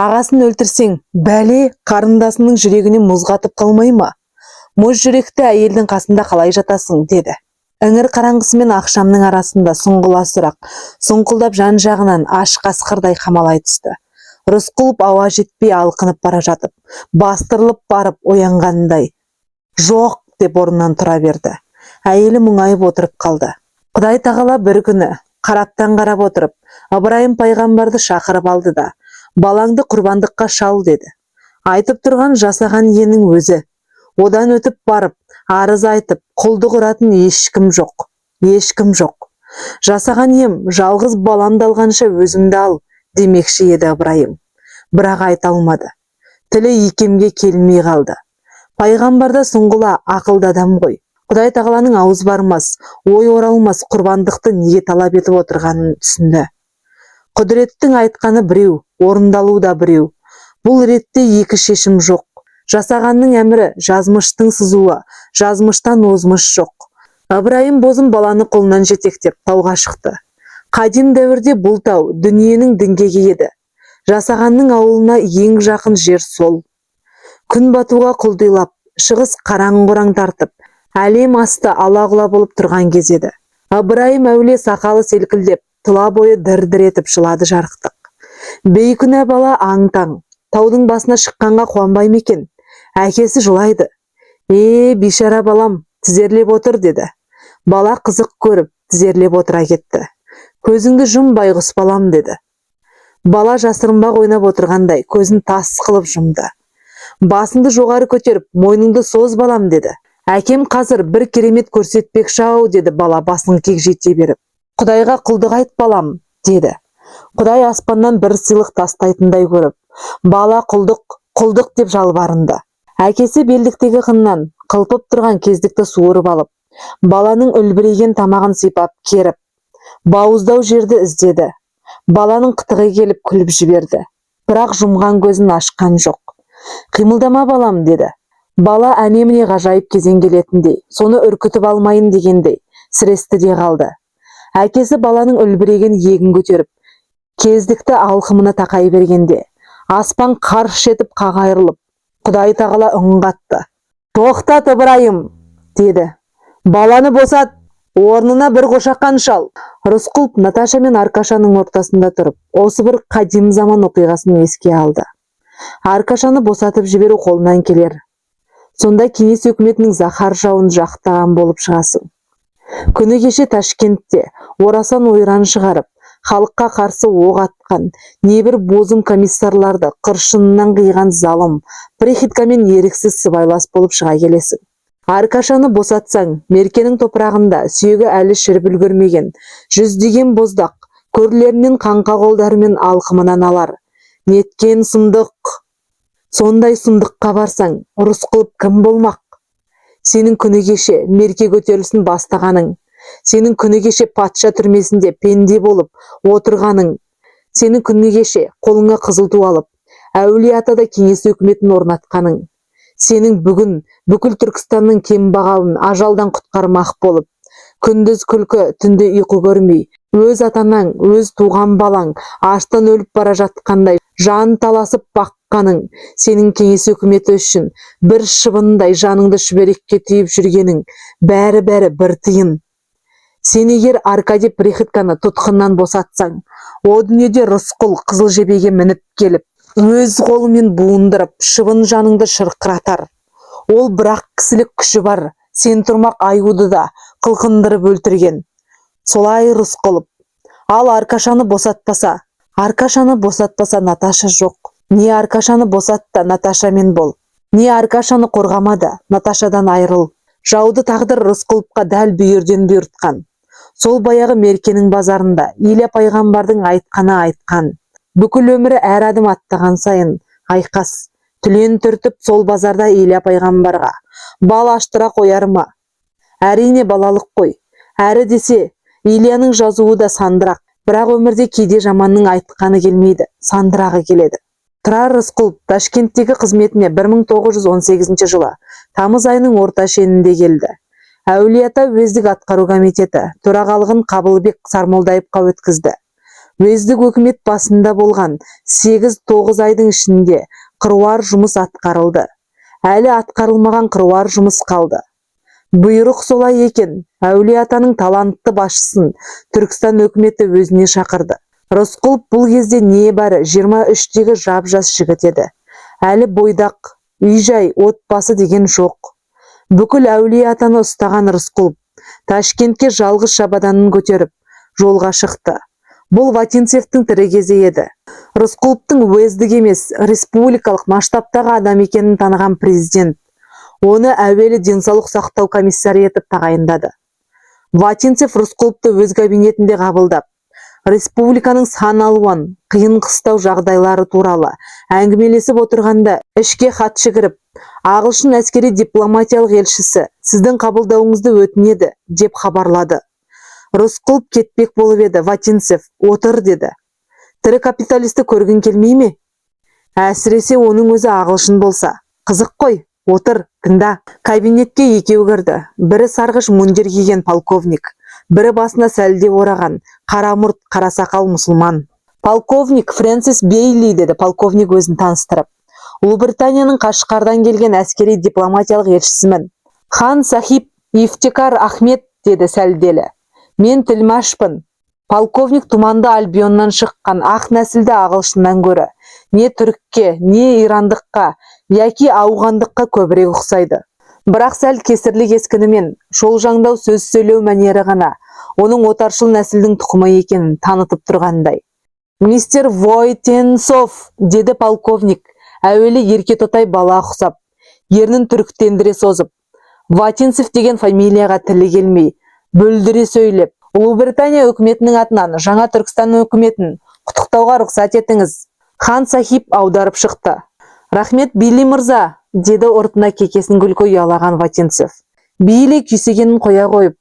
Ағасын өлтірсең, бәле қарындасының жүрегіне мұз қатып қалмай ма? Мұз жүректі әйелдің қасында қалай жатасың, деді. Іңір қараңғысы мен ақшамның арасында сұңғыла сұрақ, сұңқылдап жан жағынан аш қасқырдай қамалай түсті. Рысқұлов ауа жетпей алқынып бара жатып, бастырылып барып оянғандай. Жоқ, деп орнынан тұра берді. Әйелі мұңайып отырып қалды. Құдай тағала бір күні қараптан қарап отырып, Ыбырайым пайғамбарды шақырып алды да, балаңды құрбандыққа шал, деді. Айтып тұрған жасаған енің өзі. Одан өтіп барып, арыз айтып, құлдық ұратын ешкім жоқ. Ешкім жоқ. Жасаған ем, жалғыз баламды алғанша өзімді ал, демекші еді Ыбырайым. Бірақ айта алмады. Тілі икемге келмей қалды. Пайғамбарда сұңғыла ақылды адам ғой. Құдай тағаланың ауыз бармас, ой оралмас құрбандықты неге талап етіп отырғанын түсінді. Құдіреттің айтқаны біреу, орындалу да біреу. Бұл ретте екі шешім жоқ. Жасағанның әмірі, жазмыштың сызуы, жазмыштан озмыш жоқ. Ыбырайым бозым баланы қолынан жетектеп тауға шықты. Қадим дәуірде бұл тау дүниенің діңгегі еді. Жасағанның ауылына ең жақын жер сол. Күн батуға құлдилап, шығыс қараң-құраң тартып, әлем асты ала-құла болып тұрған кез еді. Ыбырайым әуле сақалы селкілдеп, тұла бойы дір-дір етіп жылады жарықтық. Бейкүнә бала аң-таң, таудың басына шыққанға қуанбай ма екен? Әкесі жылайды. Бейшара балам, тізерлеп отыр, деді. Бала қызық көріп, тізерлеп отыра кетті. Көзіңді жұм байғұс балам, деді. Бала жасырынбақ ойнап отырғандай, көзін тас қылып жұмды. Басыңды жоғары көтеріп, мойныңды соз балам, деді. Әкем қазір бір керемет көрсетпекші-ау, деді бала басын кегжете беріп. Құдайға құлдық айт балам, деді. Құдай аспаннан бір сыйлық тастайтындай көріп, бала құлдық деп жалбарынды. Әкесі белдіктегі қыннан қылпып тұрған кездікті суырып алып, баланың үлбіреген тамағын сипап керіп, бауыздау жерді іздеді. Баланың қытығы келіп күліп жіберді. Бірақ жұмған көзін ашқан жоқ. Қимылдама балам, деді. Бала әне-міне ғажайып кезең келетіндей, соны үркітіп алмайын дегендей, сіресті де қалды. Әкесі баланың үлбіреген егін көтеріп, кездікті алқымына тақай бергенде, Аспан қарш етіп қағайырылып, Құдай тағала үн қатты. «Тоқтат, Ыбырайым!» деді. «Баланы босат, орнына бір қошақан шал». Рысқұлов Наташа мен Аркашаның ортасында тұрып, осы бір қадим заман оқиғасын еске алды. Аркашаны босатып жіберу қолынан келер. Сонда кеңес өкіметінің заһар жауын жақтаған болып шығасың. Күні кеше Ташкентте орасан ойран шығарып, халыққа қарсы оқ атқан, небір бозым комиссарларды қыршынынан қиған залым, приходькомен еріксіз сыбайлас болып шыға келесің. Аркашаны босатсаң, меркенің топырағында сүйегі әлі шіріп үлгермеген жүздеген боздақ көрлерінен қаңқа қолдарымен алқымынан алар. Неткен сұмдық! Сондай сұмдыққа барсаң, Рысқұлов кім болмақ? Сенің күні кеше мерке көтерілісін бастағаның, сенің күні кеше патша түрмесінде пенде болып отырғаның, сенің күні кеше қолыңа қызыл ту алып, Әулие-Атада кеңес өкіметін орнатқаның, сенің бүгін бүкіл Түркістанның кембағалын ажалдан құтқармақ болып, күндіз күлкі, түнде ұйқы көрмей, өз атанаң, өз туған балаң аштан өліп бара жатқандай жан таласып баққаның, сенің кеңес өкіметі үшін бір шыбындай жаныңды шүберекке түйіп жүргенің, бәрі бір тиын. Сен егер Аркадий Приходьконы тұтқыннан босатсаң, о дүниеде Рысқұл қызыл жебеге мініп келіп, өз қолымен буындырып, шыбын жаныңды шырқыратар. Ол бірақ кісілік күші бар, сен тұрмақ аюды да қылқындырып өлтірген. Солай Рысқұлов. Ал Аркашаны босатпаса Наташа жоқ. Не Аркашаны босатта, Наташамен бол. Не Аркашаны қорғамада, Наташадан айырыл. Жауды тағдыр Рысқұловқа дәл бүйірден бұйыртқан. Сол баяғы меркенің базарында Илья пайғамбардың айтқаны айтқан. Бүкіл өмірі әр адым аттаған сайын айқас. Түлен түртіп сол базарда Илья пайғамбарға бал аштыра қояр ма? Әрине балалық қой. Әрі десе, Ильяның жазуы да сандырақ. Бірақ өмірде кейде жаманның айтқаны келмейді, сандырағы келеді. Тұрар Рысқұлов Ташкенттегі қызметіне 1918 жылы тамыз айының орта шенінде келді. Әулие-Ата уездік атқару комитеті төрағалығын Қабылбек Сармолдаевқа өткізді. Уездік өкімет басында болған 8-9 айдың ішінде қыруар жұмыс атқарылды. Әлі атқарылмаған қыруар жұмыс қалды. Бұйрық солай екен, Әулие-Атаның талантты басшысын Түркістан өкіметі өзіне шақырды. Рысқұлов бұл кезде небәрі 23-тегі жап-жас жігіт еді. Әлі бойдақ, үй-жай, отбасы деген жоқ. Бүкіл Әулие-Атаны ұстаған Рысқұлов Ташкентке жалғыз шабаданын көтеріп жолға шықты. Бұл Вотинцевтің тірі кезі еді. Рысқұловтың уездік емес, республикалық масштабтағы адам екенін таныған президент оны әуелі денсаулық сақтау комиссары етіп тағайындады. Вотинцев Рысқұловты өз кабинетінде қабылдап, республиканың сан алуан, қиын қыстау жағдайлары туралы әңгімелесіп отырғанда ішке хатшы кіріп, ағылшын әскери дипломатиялық елшісі сіздің қабылдауыңызды өтінеді деп хабарлады. Рысқұлов кетпек болып еді. Вотинцев отыр деді. Тірі капиталисті көргің келмей ме? Әсіресе оның өзі ағылшын болса. Қызық қой. Отыр, тыңда. Кабинетке екеу кірді. Бірі сарғыш мундир киген полковник, бірі басына сәлде ораған, қара мұрт, қара сақал мұсылман. Полковник Фрэнсис Бейли деді полковник өзін таныстырып. Ұлыбританияның Қашқардан келген әскери дипломатиялық елшісімін. Хан Сахиб Ифтекар Ахмет деді сәлделі. Мен тілмашпын. Полковник Туманды Альбионнан шыққан ақ нәсілді ағылшыннан гөрі не түрікке, не ирандыққа, яки ауғандыққа көбірек ұқсайды. Бірақ сәл кесірлі кескінімен шолжаңдау сөз сөйлеу мәнері ғана оның отаршыл нәсілдің тұқымы екенін танытып тұрғандай. Мистер Войтенцов, деді полковник, әуелі ерке тотай бала ұқсап, ернін түріктендіре созып. Вотинцев деген фамилияға тілі келмей, бөлдіре сөйлеп, Ұлыбритания өкіметінің атынан жаңа Түркістан өкіметін құттықтауға рұқсат етіңіз. Хан Сахиб аударып шықты. Рахмет, Бейли мырза, деді ортына кекесін күлкі ұялаған Вотинцев. Бейли күйсегенін қоя қойып,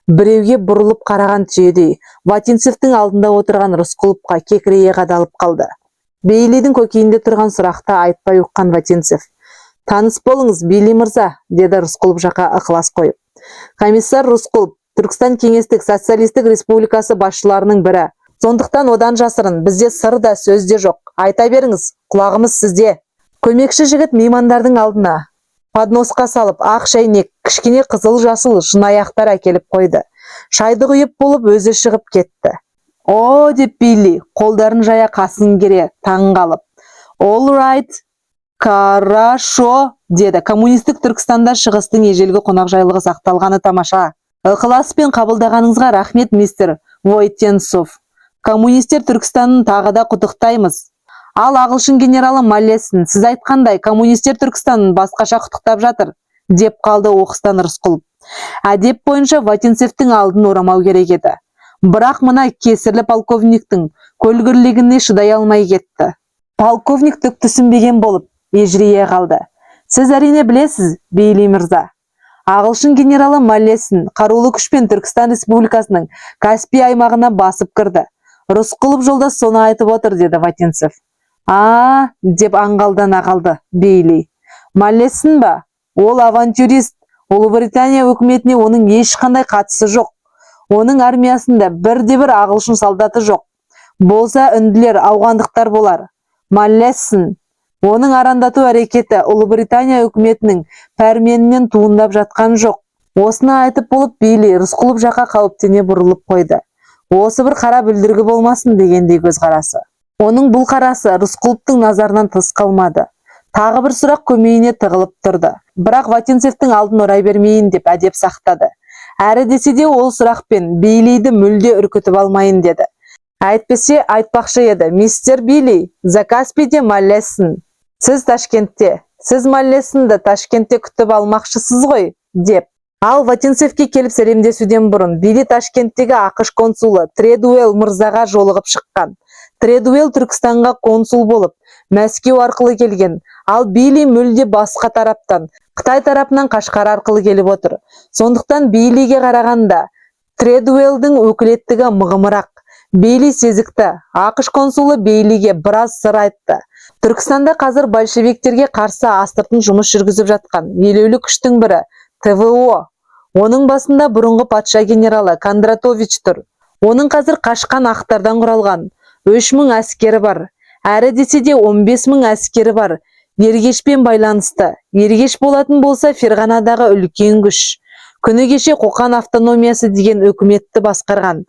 біреуге бұрылып қараған түйедей, Вотинцевтің алдында отырған Рысқұловқа кекірейе қадалып қалды. Бейлидің көкейінде тұрған сұрақты айтпай ұққан Вотинцев. Таныс болыңыз, Бейли мырза, деді Рысқұлов жаққа ықылас қойып. Комиссар Рысқұлов, Түркістан кеңестік социалистік республикасы басшыларының бірі. Сондықтан одан жасырын, бізде сыр да сөз де жоқ. Айта беріңіз, құлағымыз сізде. Көмекші жігіт меймандардың алдына подносқа салып ақ шәйнек, кішкене қызыл жасыл шынаяқтар әкеліп қойды. Шайды құйып болып өзі шығып кетті. О, деп Билли қолдарын жая қасын кере таң қалып. All right, хорошо, деді. Коммунистік Түркістанда шығыстың ежелгі қонақжайлығы сақталғаны тамаша. Ықыласпен қабылдағаныңызға рахмет, мистер Войтенцов. Коммунистер Түркістанын тағы да құттықтаймыз. Ал ағылшын генералы Маллесін, сіз айтқандай, коммунистер Түркістанын басқаша құттықтап жатыр, деп қалды оқыстан Рысқұлов. Әдеп бойынша Вотинцевтің алдын орамау керек еді. Бірақ мына кесірлі полковниктің көлгірлігіне шыдай алмай кетті. Полковник түк түсінбеген болып, ежірейе қалды. Сіз әрине білесіз, Бейли мырза. Ағылшын генералы Маллесін қарулы күшпен Түркістан Республикасының Каспий аймағына басып кірді. Рысқұлов жолдас соны айтып отыр, деді Вотинцев. Деп аңғалдана қалды Бейли. Маллесін ба? Ол авантюрист. Ұлыбритания үкіметіне оның ешқандай қатысы жоқ. Оның армиясында бірде-бір ағылшын солдаты жоқ. Болса үнділер, ауғандықтар болар. Маллесін. Оның арандату әрекеті Ұлыбритания үкіметінің пәрменінен туындап жатқан жоқ. Осыны айтып болып Бейли Рысқұлов жаққа қауіптене бұрылып қойды. Осы бір қара бүлдіргі болмасын дегендей көзқарасы. Оның бұл қарасы Рысқұловтың назарынан тыс қалмады. Тағы бір сұрақ көмейіне тығылып тұрды. Бірақ Вотинцевтің алдын орай бермейін деп әдеп сақтады. Әрі десе де ол сұрақпен Бейлиді мүлде үркітіп алмайын деді. Әйтпесе айтпақшы еді, мистер Бейли, Закаспийде Маллесін. Сіз Ташкентте, сіз Маллесінді Ташкентте күтіп алмақшысыз ғой, деп. Ал Вотинцевке келіп сәлемдесуден бұрын Бейли Ташкенттегі ақш консулы Тредуэлл мырзаға жолығып шыққан. Тредуэлл Түркістанға консул болып, Мәскеу арқылы келген, ал Бейли мүлде басқа тараптан, Қытай тарапынан Қашқар арқылы келіп отыр. Сондықтан Бейлиге қарағанда Тредуэллдің өкілеттігі мығымырақ. Бейли сезікті. ақш консулы Бейлиге біраз сыр айтты. Түркістанда қазір большевиктерге қарсы астыртын жұмыс жүргізіп жатқан елеулі күштің бірі ТВО. Оның басында бұрынғы патша генералы Кондратович тұр. Оның қазір қашқан ақтардан құралған 3000 әскері бар. Әрі десе де 15000 әскері бар. Ергешпен байланысты. Ергеш болатын болса Ферғанадағы үлкен күш. Күні кеше Қоқан автономиясы деген үкіметті басқарған.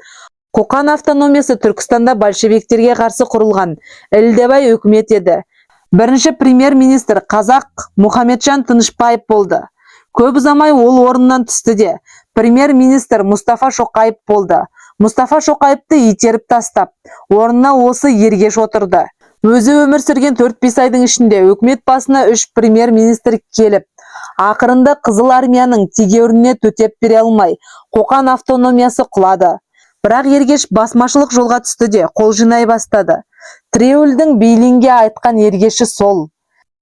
Қоқан автономиясы Түркістанда большевиктерге қарсы құрылған Ілдебай үкімет еді. Бірінші премьер-министр қазақ Мұхамеджан Тынышпаев болды. Көп ұзамай ол орнынан түсті де. Премьер-министр Мұстафа Шоқайып болды. Мұстафа Шоқайыпты итеріп тастап, орнына осы Ергеш отырды. Өзі өмір сүрген 4-5 айдың ішінде үкімет басына 3 премьер-министр келіп, ақырында Қызыл армияның тегеурініне төтеп бере алмай, Қоқан автономиясы құлады. Бірақ Ергеш басмашылық жолға түсті де қол жинай бастады. Тредуэллдің Бейлиге айтқан Ергеші сол.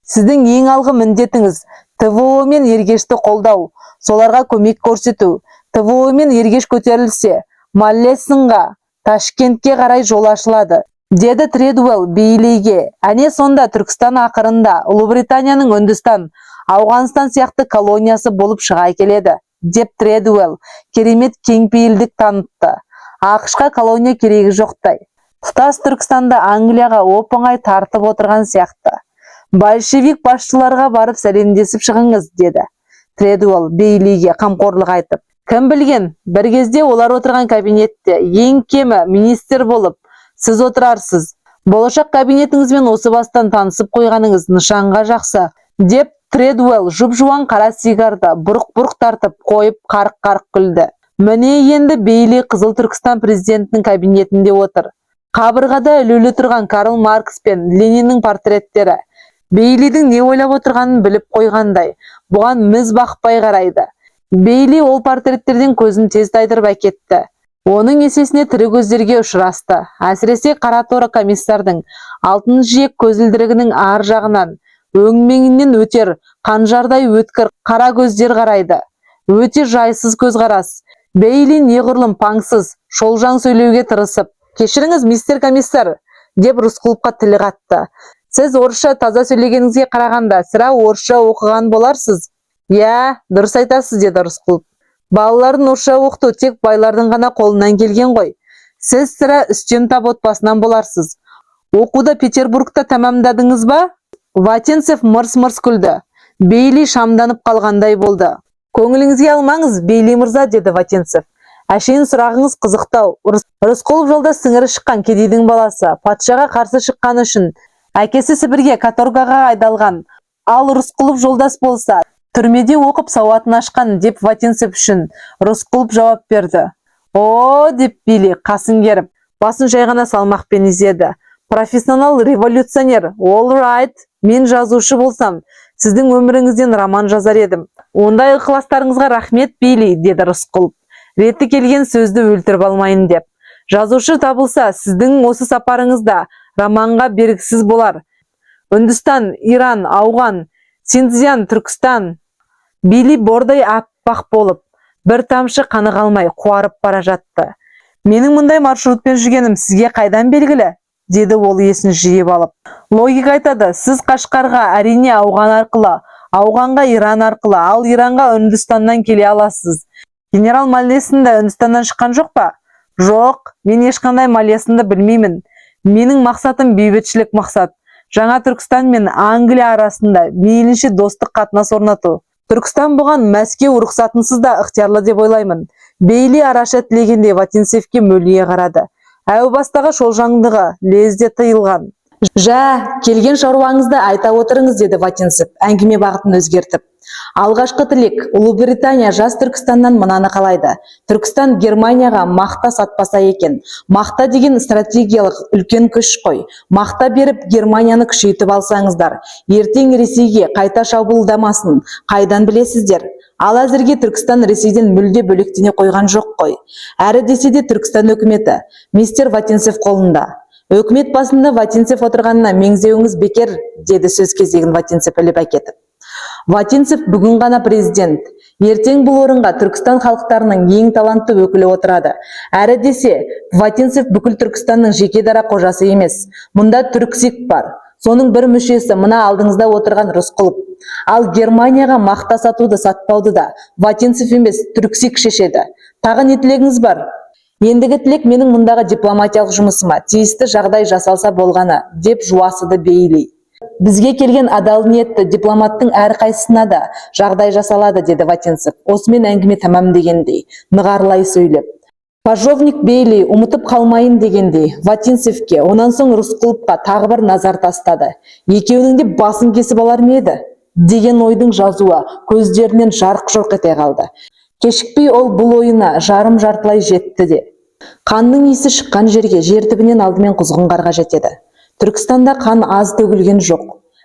Сіздің ең алғы міндетіңіз ТВО мен Ергешті қолдау, соларға көмек көрсету. ТВО мен Ергеш көтерілсе, Маллесінға, Ташкентке қарай жол ашылады, деді Тредуэлл Бейлиге. Әне сонда Түркістан ақырында Ұлыбританияның Үндістан, Ауғанстан сияқты колониясы болып шыға келеді, деп Тредуэлл керемет кеңпейілдік танытты. ақш-қа колония керегі жоқтай. Тұтас Түркістанды Англияға оп-оңай тартып отырған сияқты. Большевик басшыларға барып сәлемдесіп шығыңыз, деді Тредуэлл Бейлиге қамқорлық айтып. Кім білген, бір кезде олар отырған кабинетте ең кемі министр болып, сіз отырарсыз. Болашақ кабинетіңізбен осы бастан танысып қойғаныңыз нышанға жақсы, деп Тредуэлл жұп-жуан қара сигарды бұрқ-бұрқ тартып қойып қарқ-қарқ күлді. Міне енді Бейли Қызыл Түркістан президентінің кабинетінде отыр. Қабырғада ілулі тұрған Карл Маркс пен Лениннің портреттері. Бейлидің не ойлап отырғанын біліп қойғандай, бұған міз бақпай қарайды. Бейли ол портреттерден көзін тез тайдырып әкетті. Оның есесіне тірі көздерге ұшырасты. Әсіресе Қараторы комиссардың алтын жиек көзілдірігінің ар жағынан, өңменінен өтер, қанжардай өткір қара көздер қарайды. Өте жайсыз көзқарас. Бейли неғұрлым паңсыз, шолжаң сөйлеуге тырысып, кешіріңіз, мистер комиссар, деп Рысқұловқа тілі қатты. Сіз орысша таза сөйлегеніңізге қарағанда, сірә орысша оқыған боларсыз. Дұрыс айтасыз, деді Рысқұлов. Балалардың орысша оқыту тек байлардың ғана қолынан келген ғой. Сіз сірә үстем-тап отбасынан боларсыз. Оқуды Петербургта тәмамдадыңыз ба? Вотинцев мырс-мырс күлді. Бейли шамданып қалғандай болды. Көңіліңізге алмаңыз, Бейли мырза, деді Вотинцев. Әшейін сұрағыңыз қызықтау. Рысқұлов жолда сіңірі шыққан кедейдің баласы, патшаға қарсы шыққаны үшін әкесі Сібірге каторгаға айдалған. Ал Рысқұлов жолдас болса, түрмеде оқып сауатын ашқан, деп Вотинцев үшін Рысқұлов жауап берді. О, деп Бейли қасын керіп, басын жай ғана салмақпен изеді. Профессионал революционер, all right, мен жазушы болсам, сіздің өміріңізден роман жазар едім. Ондай ықыластарыңызға рахмет, Бейли, деді Рысқұлов. Реті келген сөзді өлтіріп алмайын деп. Жазушы табылса, сіздің осы сапарыңызда романға бергісіз болар. Үндістан, Иран, Ауған, Синцзян, Түркістан. Бейли бордай аппақ болып, бір тамшы қаны қалмай қуарып бара жатты. Менің мұндай маршрутпен жүргенім сізге қайдан белгілі? Деді ол есін жиып алып. Логика айтады, сіз Қашқарға әрине Ауған арқылы, Ауғанға Иран арқылы, ал Иранға Үндістаннан келе аласыз. Генерал Маллесін де Үндістаннан шыққан жоқ па? Жоқ, мен ешқандай Маллесінді білмеймін. Менің мақсатым бейбітшілік мақсат. Жаңа Түркістан мен Англия арасында мейлінше достық қатынас орнату. Түркістан бұған Мәскеу рұқсатынсыз да ықтиярлы деп ойлаймын. Бейли араша тілегенде Вотинцевке мөлие қарады. Әу бастағы шолжаңдығы лезде тыйылған. Жә, келген шаруаңызды айта отырыңыз, деді Вотинцев, әңгіме бағытын өзгертіп. Алғашқы тілек, Ұлыбритания жас Түркістаннан мынаны қалайды. Түркістан Германияға мақта сатпаса екен. Мақта деген стратегиялық үлкен күш қой. Мақта беріп Германияны күшейтіп алсаңыздар, ертең Ресейге қайта шабуылдамасын, қайдан білесіздер? Ал әзірге Түркістан Ресейден мүлде бөлектене қойған жоқ қой. Әрі десе де Түркістан өкіметі мистер Вотинцев қолында. Өкімет басында Вотинцев отырғанына меңзеуіңіз бекер, деді сөз кезегін Вотинцев іліп әкетіп. Вотинцев бүгін ғана президент. Ертең бұл орынға Түркістан халықтарының ең талантты өкілі отырады. Әрі десе, Вотинцев бүкіл Түркістанның жеке дара қожасы емес. Мұнда түрксик бар. Соның бір мүшесі мына алдыңызда отырған Рысқұлов. Ал Германияға мақта сатуды сатпауды да Вотинцев емес, түрксик шешеді. Тағы не тілегіңіз бар? Ендігі тілек менің мұндағы дипломатиялық жұмысыма тиісті жағдай жасалса болғаны, деп жуасыды Бейли. Бізге келген адал ниетті дипломаттың әрқайсысына да жағдай жасалады, деді Вотинцев, осымен әңгіме тамам дегендей, нығарлай сөйлеп. Пажовник Бейли ұмытып қалмайын дегендей, Вотинцевке, онан соң Рысқұловқа тағы бір назар тастады. Екеуінің де басын кесіп алар ма еді? Деген ойдың жазуы көздерінен жарқ-жұрқ ете қалды. Кешікпей ол бұл ойына жарым-жартылай жетті де. Қанның иісі шыққан жерге жер түбінен алдымен құзғын қарға жетеді. Түркістанда қан аз төгілген жоқ,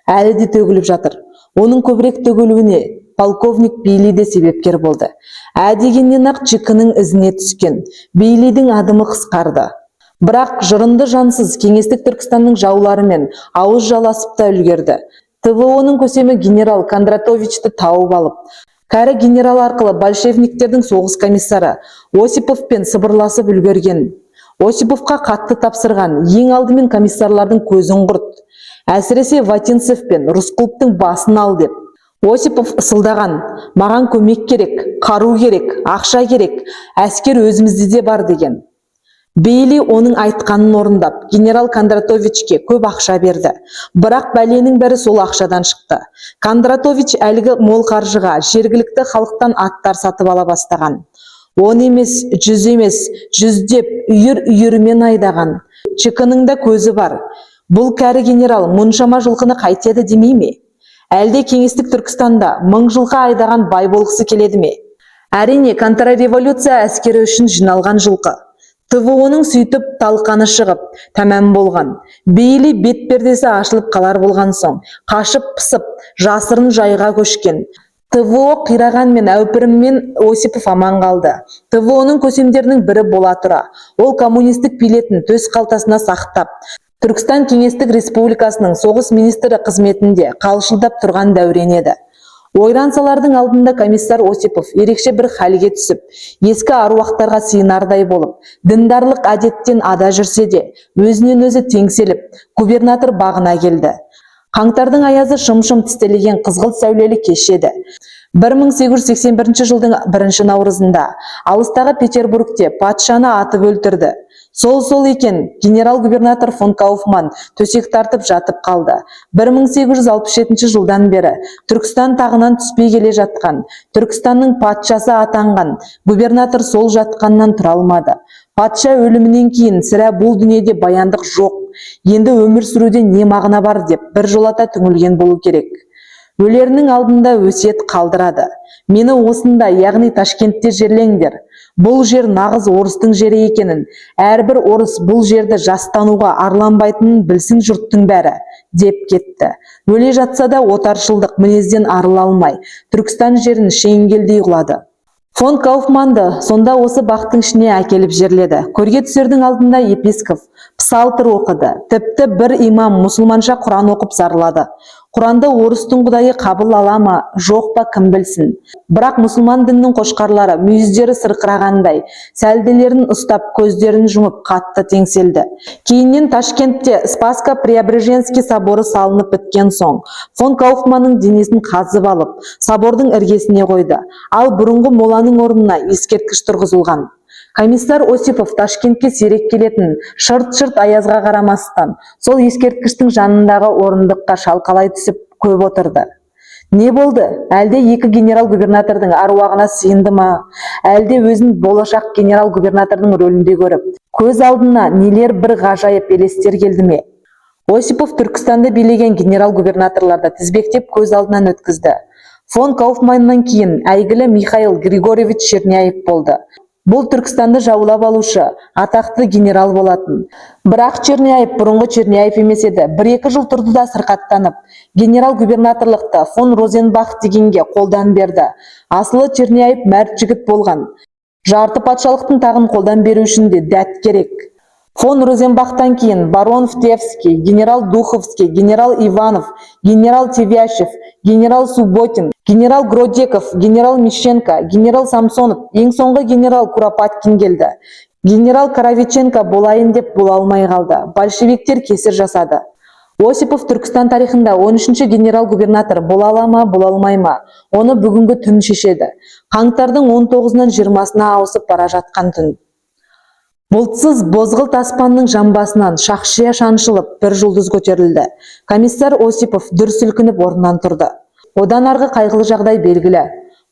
әлі де төгіліп жатыр. Оның көбірек төгілуіне полковник Бейли де себепкер болды. Дегеннен ақ Чикінің ізіне түскен. Бейлидің адымы қысқарды. Бірақ жырынды жансыз кеңестік Түркістанның жауларымен ауыз жаласып та үлгерді. ТВО-ның көсемі генерал Кондратовичті тауып алып, кәрі генерал арқылы большевиктердің соғыс комиссары Осиповпен сыбырласып үлгерген. Осиповқа қатты тапсырған, ең алдымен комиссарлардың көзін құрт. Әсіресе Вотинцев пен Рысқұловтың басын ал деп. Осипов ысылдаған, маған көмек керек, қару керек, ақша керек, әскер өзімізде де бар деген. Бейли оның айтқанын орындап, генерал Кондратовичке көп ақша берді. Бірақ бәленің бәрі сол ақшадан шықты. Кондратович әлгі мол қаржыға жергілікті халықтан аттар сатып ала бастаған. 10 емес, 100 емес, 100-деп үйір-үйірімен айдаған. Чикінің да көзі бар. Бұл кәрі генерал мұншама жылқыны қайтеді демей ме? Әлде кеңестік Түркістанда 1000 жылқы айдаған бай болғысы келеді ме? Әрине, контрреволюция әскері үшін жиналған жылқы. ТВО-ның сөйтіп талқаны шығып, тәмам болған. Бейли бет-пердесі ашылып қалар болған соң, қашып-пысып, жасырын жайға көшкен. ТВО қираған мен әупіріммен Осипов аман қалды. ТВО-ның көсемдерінің бірі бола тұра. Ол коммунистік билетін төс қалтасына сақтап, Түркістан Кеңестік Республикасының соғыс министрі қызметінде қалшылдап тұрған дәурен еді. Ойрансалардың алдында комиссар Осипов ерекше бір халге түсіп, ескі аруақтарға сыйынардай болып, діндарлық әдеттен ада жүрсе де, өзінен өзі теңселіп, губернатор бағына келді. Қаңтардың аязы шым-шым тістелеген қызғылт сәулелі кешеді. 1881 жылдың 1 наурызында алыстағы Петербургте патшаны атып өлтірді. Сол екен, генерал-губернатор фон Кауфман төсек тартып жатып қалды. 1867 жылдан бері Түркістан тағынан түспей келе жатқан, Түркістанның патшасы атанған губернатор сол жатқаннан тұра алмады. Патша өлімінен кейін сірә бұл дүниеде баяндық жоқ, енді өмір сүруде не мағына бар деп бір жолата түңілген болу керек. Өлерінің алдында өсиет қалдырады. Мені осында, яғни Ташкентте жерлеңдер. Бұл жер нағыз орыстың жері екенін, әрбір орыс бұл жерді жастануға арланбайтынын білсін жұрттың бәрі, деп кетті. Өле жатса да отаршылдық мінезден арыла алмай, Түркістан жерін шеңгелдей құлады. Фон Кауфманды сонда осы бақтың ішіне әкеліп жерледі. Көрге түсердің алдында епископ псалтыр оқыды. Тіпті бір имам мұсылманша Құран оқып зарлады. Құранды орыстың құдайы қабыл ала ма, жоқ па кім білсін. Бірақ мұсылман діннің қошқарлары мүйіздері сырқырағандай, сәлделерін ұстап, көздерін жұмып қатты теңселді. Кейіннен Ташкентте Спасско-Преображенский соборы салынып біткен соң, фон Кауфманның денесін қазып алып, собордың іргесіне қойды. Ал бұрынғы моланың орнына ескерткіш тұрғызылған. Комиссар Осипов Ташкентке сирек келетін, шырт-шырт аязға қарамастан, сол ескерткіштің жанындағы орындыққа шалқалай түсіп көп отырды. Не болды? Әлде екі генерал-губернатордың аруағына сыйынды ма? Әлде өзін болашақ генерал-губернатордың рөлінде көріп, көз алдына нелер бір ғажайып елестер келді ме? Осипов Түркістанды билеген генерал-губернаторларды тізбектеп көз алдынан өткізді. Фон Кауфманнан кейін әйгілі Михаил Григорьевич Черняев болды. Бұл Түркістанды жаулап алушы, атақты генерал болатын. Бірақ Черняев бұрынғы Черняев емес еді. 1-2 жыл тұрды да сырқаттанып, генерал-губернаторлықты фон Розенбах дегенге қолдан берді. Асылы Черняев мәрт жігіт болған. Жарты патшалықтың тағын қолдан беру үшін де дәт керек. Фон Розенбахтан кейін барон Втевский, генерал Духовский, генерал Иванов, генерал Тевящев, генерал Субботин, генерал Гродеков, генерал Мищенко, генерал Самсонов, ең соңғы генерал Куропаткин келді. Генерал Коровиченко болайын деп бола алмай қалды. Большевиктер кесір жасады. Осипов Түркістан тарихында 13-ші генерал-губернатор бола ала ма, бола алмай ма? Оны бүгінгі түн шешеді. Қаңтардың 19-нан 20-сына ауысып бара жатқан түн. Бұлтсыз бозғылт аспанның жамбасынан шақшия шаншылып бір жұлдыз көтерілді. Комиссар Осипов дүр сілкініп орнынан тұрды. Одан арғы қайғылы жағдай белгілі.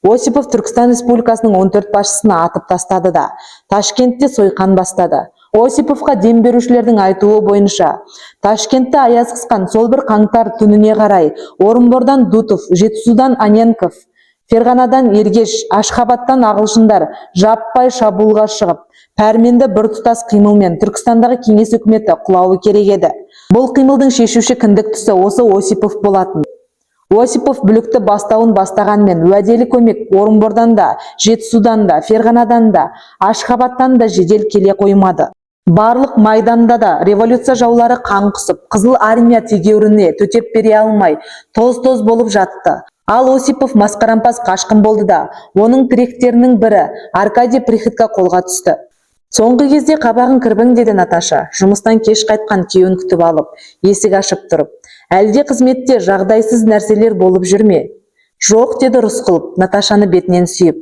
Осипов Түркістан Республикасының 14 басшысына атып тастады да, Ташкентте сойқан бастады. Осиповқа дем берушілердің айтуы бойынша, Ташкентте аяз қысқан сол бір қаңтар түніне қарай, Орынбордан Дутов, Жетісудан Аненков, Ферғанадан Ергеш, Ашхабадтан ағылшындар жаппай шабуылға шығып, пәрменді бір тұтас қимылмен Түркістандағы кеңес үкіметі құлауы керек еді. Бұл қимылдың шешуші кіндік тұсы осы Осипов болатын. Осипов бүлікті бастауын бастағанмен уәделі көмек Орынбордан да, Жетісудан да, Ферғанадан да, Ашхабадтан да жедел келе қоймады. Барлық майданда да революция жаулары қан құсып, қызыл армия тегеуріне төтеп бере алмай, тоз-тоз болып жатты. Ал Осипов масқарампаз қашқын болды да, оның тіректерінің бірі Аркадий Приходько қолға түсті. Соңғы кезде қабағын кірбің деді Наташа, жұмыстан кеш қайтқан күйеуін күтіп алып, есік ашып тұрып. Әлде қызметте жағдайсыз нәрселер болып жүрме? Жоқ, деді Рысқұлов, Наташаны бетінен сүйіп.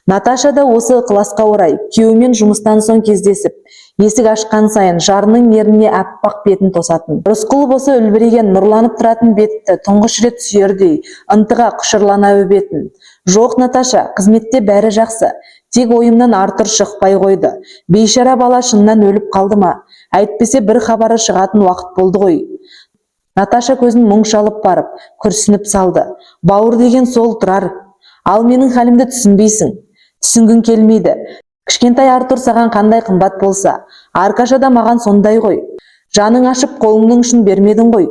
Наташа да осы ықыласқа орай күйеуімен жұмыстан соң кездесіп, есік ашқан сайын жарының ерніне аппақ бетін тосатын. Рысқұлов осы үлбіреген, нұрланып тұратын бетті тұңғыш рет сүйердей, ынтыға құшырлана өбетін. Жоқ, Наташа, қызметте бәрі жақсы. Тек ойымнан Артур шықпай қойды. Бейшара бала шыннан өліп қалды ма? Әйтпесе бір хабары шығатын уақыт болды ғой. Наташа көзін мұң шалып барып, күрсініп салды. Бауыр деген сол тұрар. Ал менің халімді түсінбейсің. Түсінгің келмейді. Кішкентай Артур саған қандай қымбат болса, Аркаша да маған сондай ғой. Жаның ашып қолыңның ұшын бермедің ғой.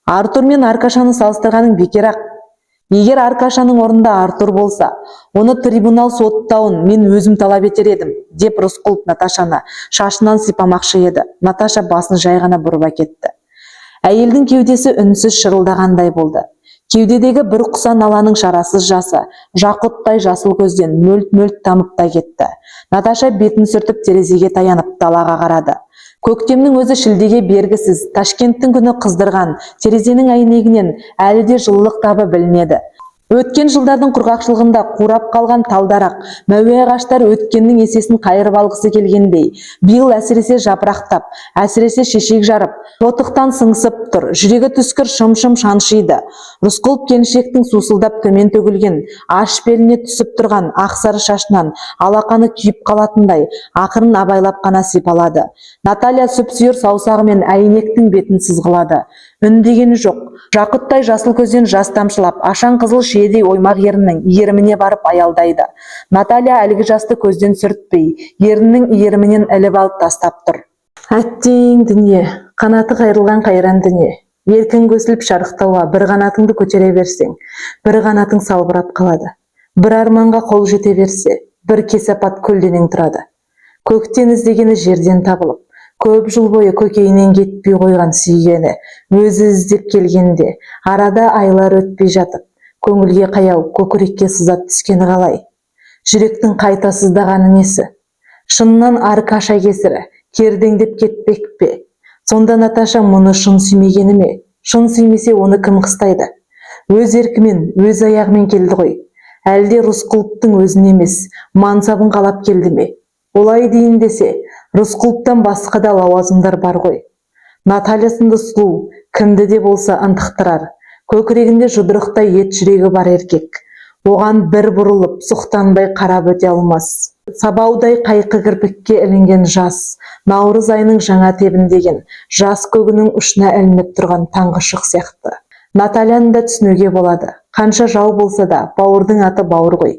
Артур мен Аркашаны салыстырғаның бекер-ақ. Егер Аркашаның орнында Артур болса, оны трибунал соттауын мен өзім талап етер едім, деп Рысқұлов Наташаны шашынан сипамақшы еді. Наташа басын жай ғана бұрып әкетті. Әйелдің кеудесі үнсіз шырылдағандай болды. Кеудедегі бір құсан аланың шарасыз жасы, жақұттай жасыл көзден мөлт-мөлт тамып та кетті. Наташа бетін сүртіп терезеге таянып далаға қарады. Көктемнің өзі шілдеге бергісіз, Ташкенттің күні қыздырған, терезенің әйнегінен әлі де жылылық табы білінеді. Өткен жылдардың құрғақшылығында қурап қалған талдарақ, мәуе ағаштар өткеннің есесін қайырып алғысы келгендей, биыл әсіресе жапырақтап, әсіресе шешек жарып, тотықтан сыңсып тұр, жүрегі түскір шым-шым шаншиды. Рысқұлов келіншектің сусылдап төмен төгілген, аш беліне түсіп тұрған ақсары шашынан алақаны күйіп қалатындай, ақырын абайлап қана сипалады. Наталья сүп-сүйір саусағымен әйнектің бетін сызғылады. Үндегені жоқ. Жақұттай жасыл көзден жас тамшылап, ашаң қызыл шиедей оймақ еріннің иіріміне барып аялдайды. Наталья әлгі жасты көзден сүртпей, еріннің иірімінен іліп алып тастап тұр. Әттең дүние, қанаты қайрылған қайран дүние. Еркін көсіліп шарықтауға бір қанатыңды көтере берсең, бір қанатың салбырап қалады. Бір арманға қол жете берсе, бір кесапат көлденең тұрады. Көктен іздегені жерден табылып, көп жыл бойы көкейінен кетпей қойған сүйгені өзі іздеп келгенде, арада айлар өтпей жатып, көңілге қаяу, көкірекке сызат түскені қалай? Жүректің қайта сыздағаны несі? Шыннан аркаша кесірі, кердеңдеп кетпек пе? Сонда Наташа мұны шын сүймегені ме? Шын сүймесе оны кім қыстайды? Өз еркімен, өз аяғымен келді ғой. Әлде Рысқұловтың өзін емес, мансабын қалап келді ме? Олай дейін десе, Рысқұловтан басқа да лауазымдар бар ғой. Наталья сынды сұлу, кімді де болса ынтықтырар. Көкірегінде жұдырықтай ет жүрегі бар еркек. Оған бір бұрылып, сұқтанбай қарап өте алмас. Сабаудай қайқы кірпікке ілінген жас, наурыз айының жаңа тебіндеген, жас көгінің ұшына ілініп тұрған таңғы шық сияқты. Натальяны да түсінуге болады. Қанша жау болса да, бауырдың аты бауыр ғой.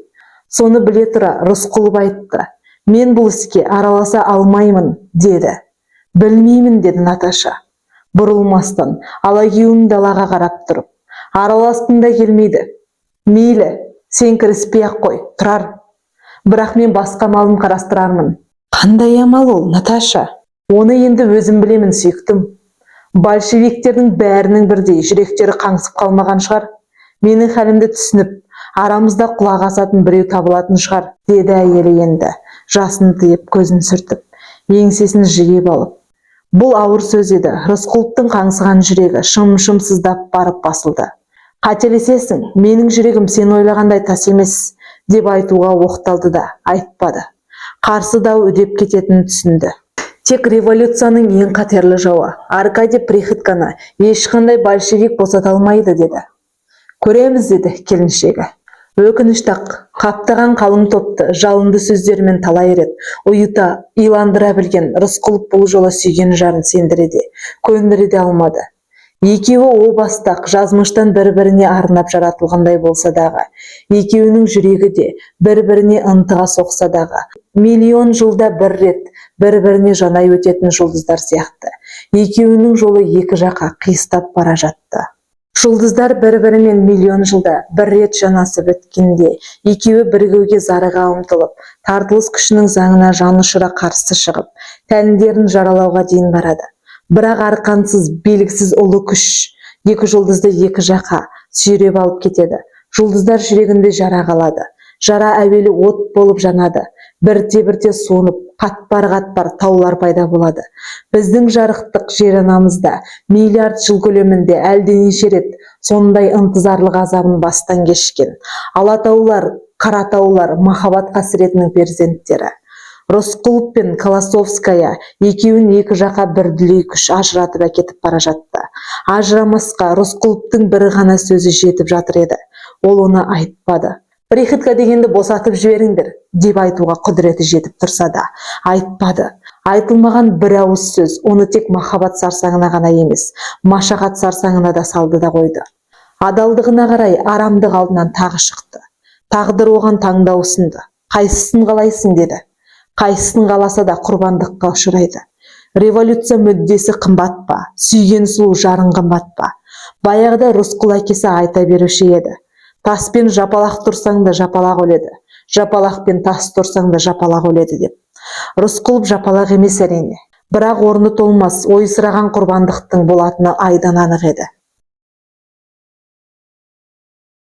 Соны біле тұра Рысқұлов айтты. Мен бұл іске араласа алмаймын, деді. Білмеймін, деді Наташа. Бұрылмастан, алагеуім далаға қарап тұрып. Араласқың да келмейді. Мейлі, сен кіріспей-ақ қой, тұрар. Бірақ мен басқа малын қарастырармын. Қандай амал ол, Наташа? Оны енді өзім білемін, сүйіктім. Большевиктердің бәрінің бірдей жүректері қаңсып қалмаған шығар. Менің хәлімді түсініп, арамызда құлақ асатын біреу табылатын шығар, деді әйелі енді, жасын тыйып, көзін сүртіп, еңсесін жиып алып. Бұл ауыр сөз еді. Рысқұловтың қаңсыған жүрегі шым-шым сыздап барып басылды. Қателесесің, менің жүрегім сен ойлағандай тас емес, деп айтуға оқталды да, айтпады. Қарсы дау үдеп кететінін түсінді. Тек революцияның ең қатерлі жауы, Аркадий Приходьконы ешқандай большевик босата алмайды, деді. Көреміз, деді келіншегі. Өкінішті-ақ, қаптаған қалың топты жалынды сөздерімен талай рет ұйыта, иландыра білген Рысқұлов бұл жолы сүйген жарын сендіре де, көндіре де алмады. Екеуі о бастақ жазмыштан бір-біріне арнап жаратылғандай болса дағы, екеуінің жүрегі де бір-біріне ынтыға соқса дағы, миллион жылда бір рет бір-біріне жанай өтетін жұлдыздар сияқты, екеуінің жолы екі жаққа қиыстап бара жатты. Жұлдыздар бір-бірімен миллион жылда бір рет жанасып өткенде, екеуі бірігуге зарыға ұмтылып, тартылыс күшінің заңына жанұшыра қарсы шығып, тәндерін жаралауға дейін барады. Бірақ арқансыз, белгісіз ұлы күш екі жұлдызды екі жаққа сүйреп алып кетеді. Жұлдыздар жүрегінде жара қалады. Жара әуелі от болып жанады. Бірте-бірте суынып, қатпар-қатпар таулар пайда болады. Біздің жарықтық жер анамызда миллиард жыл көлемінде әлденеше рет сондай ынтызарлық азабын бастан кешкен. Алатаулар, қаратаулар махаббат қасіретінің перзенттері. Рысқұлов пен Колосовская екеуін екі жаққа бір дүлей күш ажыратып әкетіп бара жатты. Ажырамасқа Рысқұловтың бір ғана сөзі жетіп жатыр еді. Ол оны айтпады. Приходько дегенді босатып жіберіңдер, деп айтуға құдіреті жетіп тұрса да, айтпады. Айтылмаған бір ауыз сөз оны тек махаббат сарсаңына ғана емес, машақат сарсаңына да салды да қойды. Адалдығына қарай арамдық алдынан тағы шықты. Тағдыр оған таңдау ұсынды. Қайсысын қалайсың, деді. Қайсысын қаласа да құрбандыққа ұшырайды. Революция мүддесі қымбат па, сүйген сұлу жарын қымбат па? Баяғыда Рысқұл әкесі айта беруші еді. Таспен жапалақ тұрсаң да жапалақ өледі, жапалақпен тас тұрсаң да жапалақ өледі деп. Рысқұлов жапалақ емес әрине, бірақ орны толмас ойсыраған құрбандықтың болатыны айдан анық еді.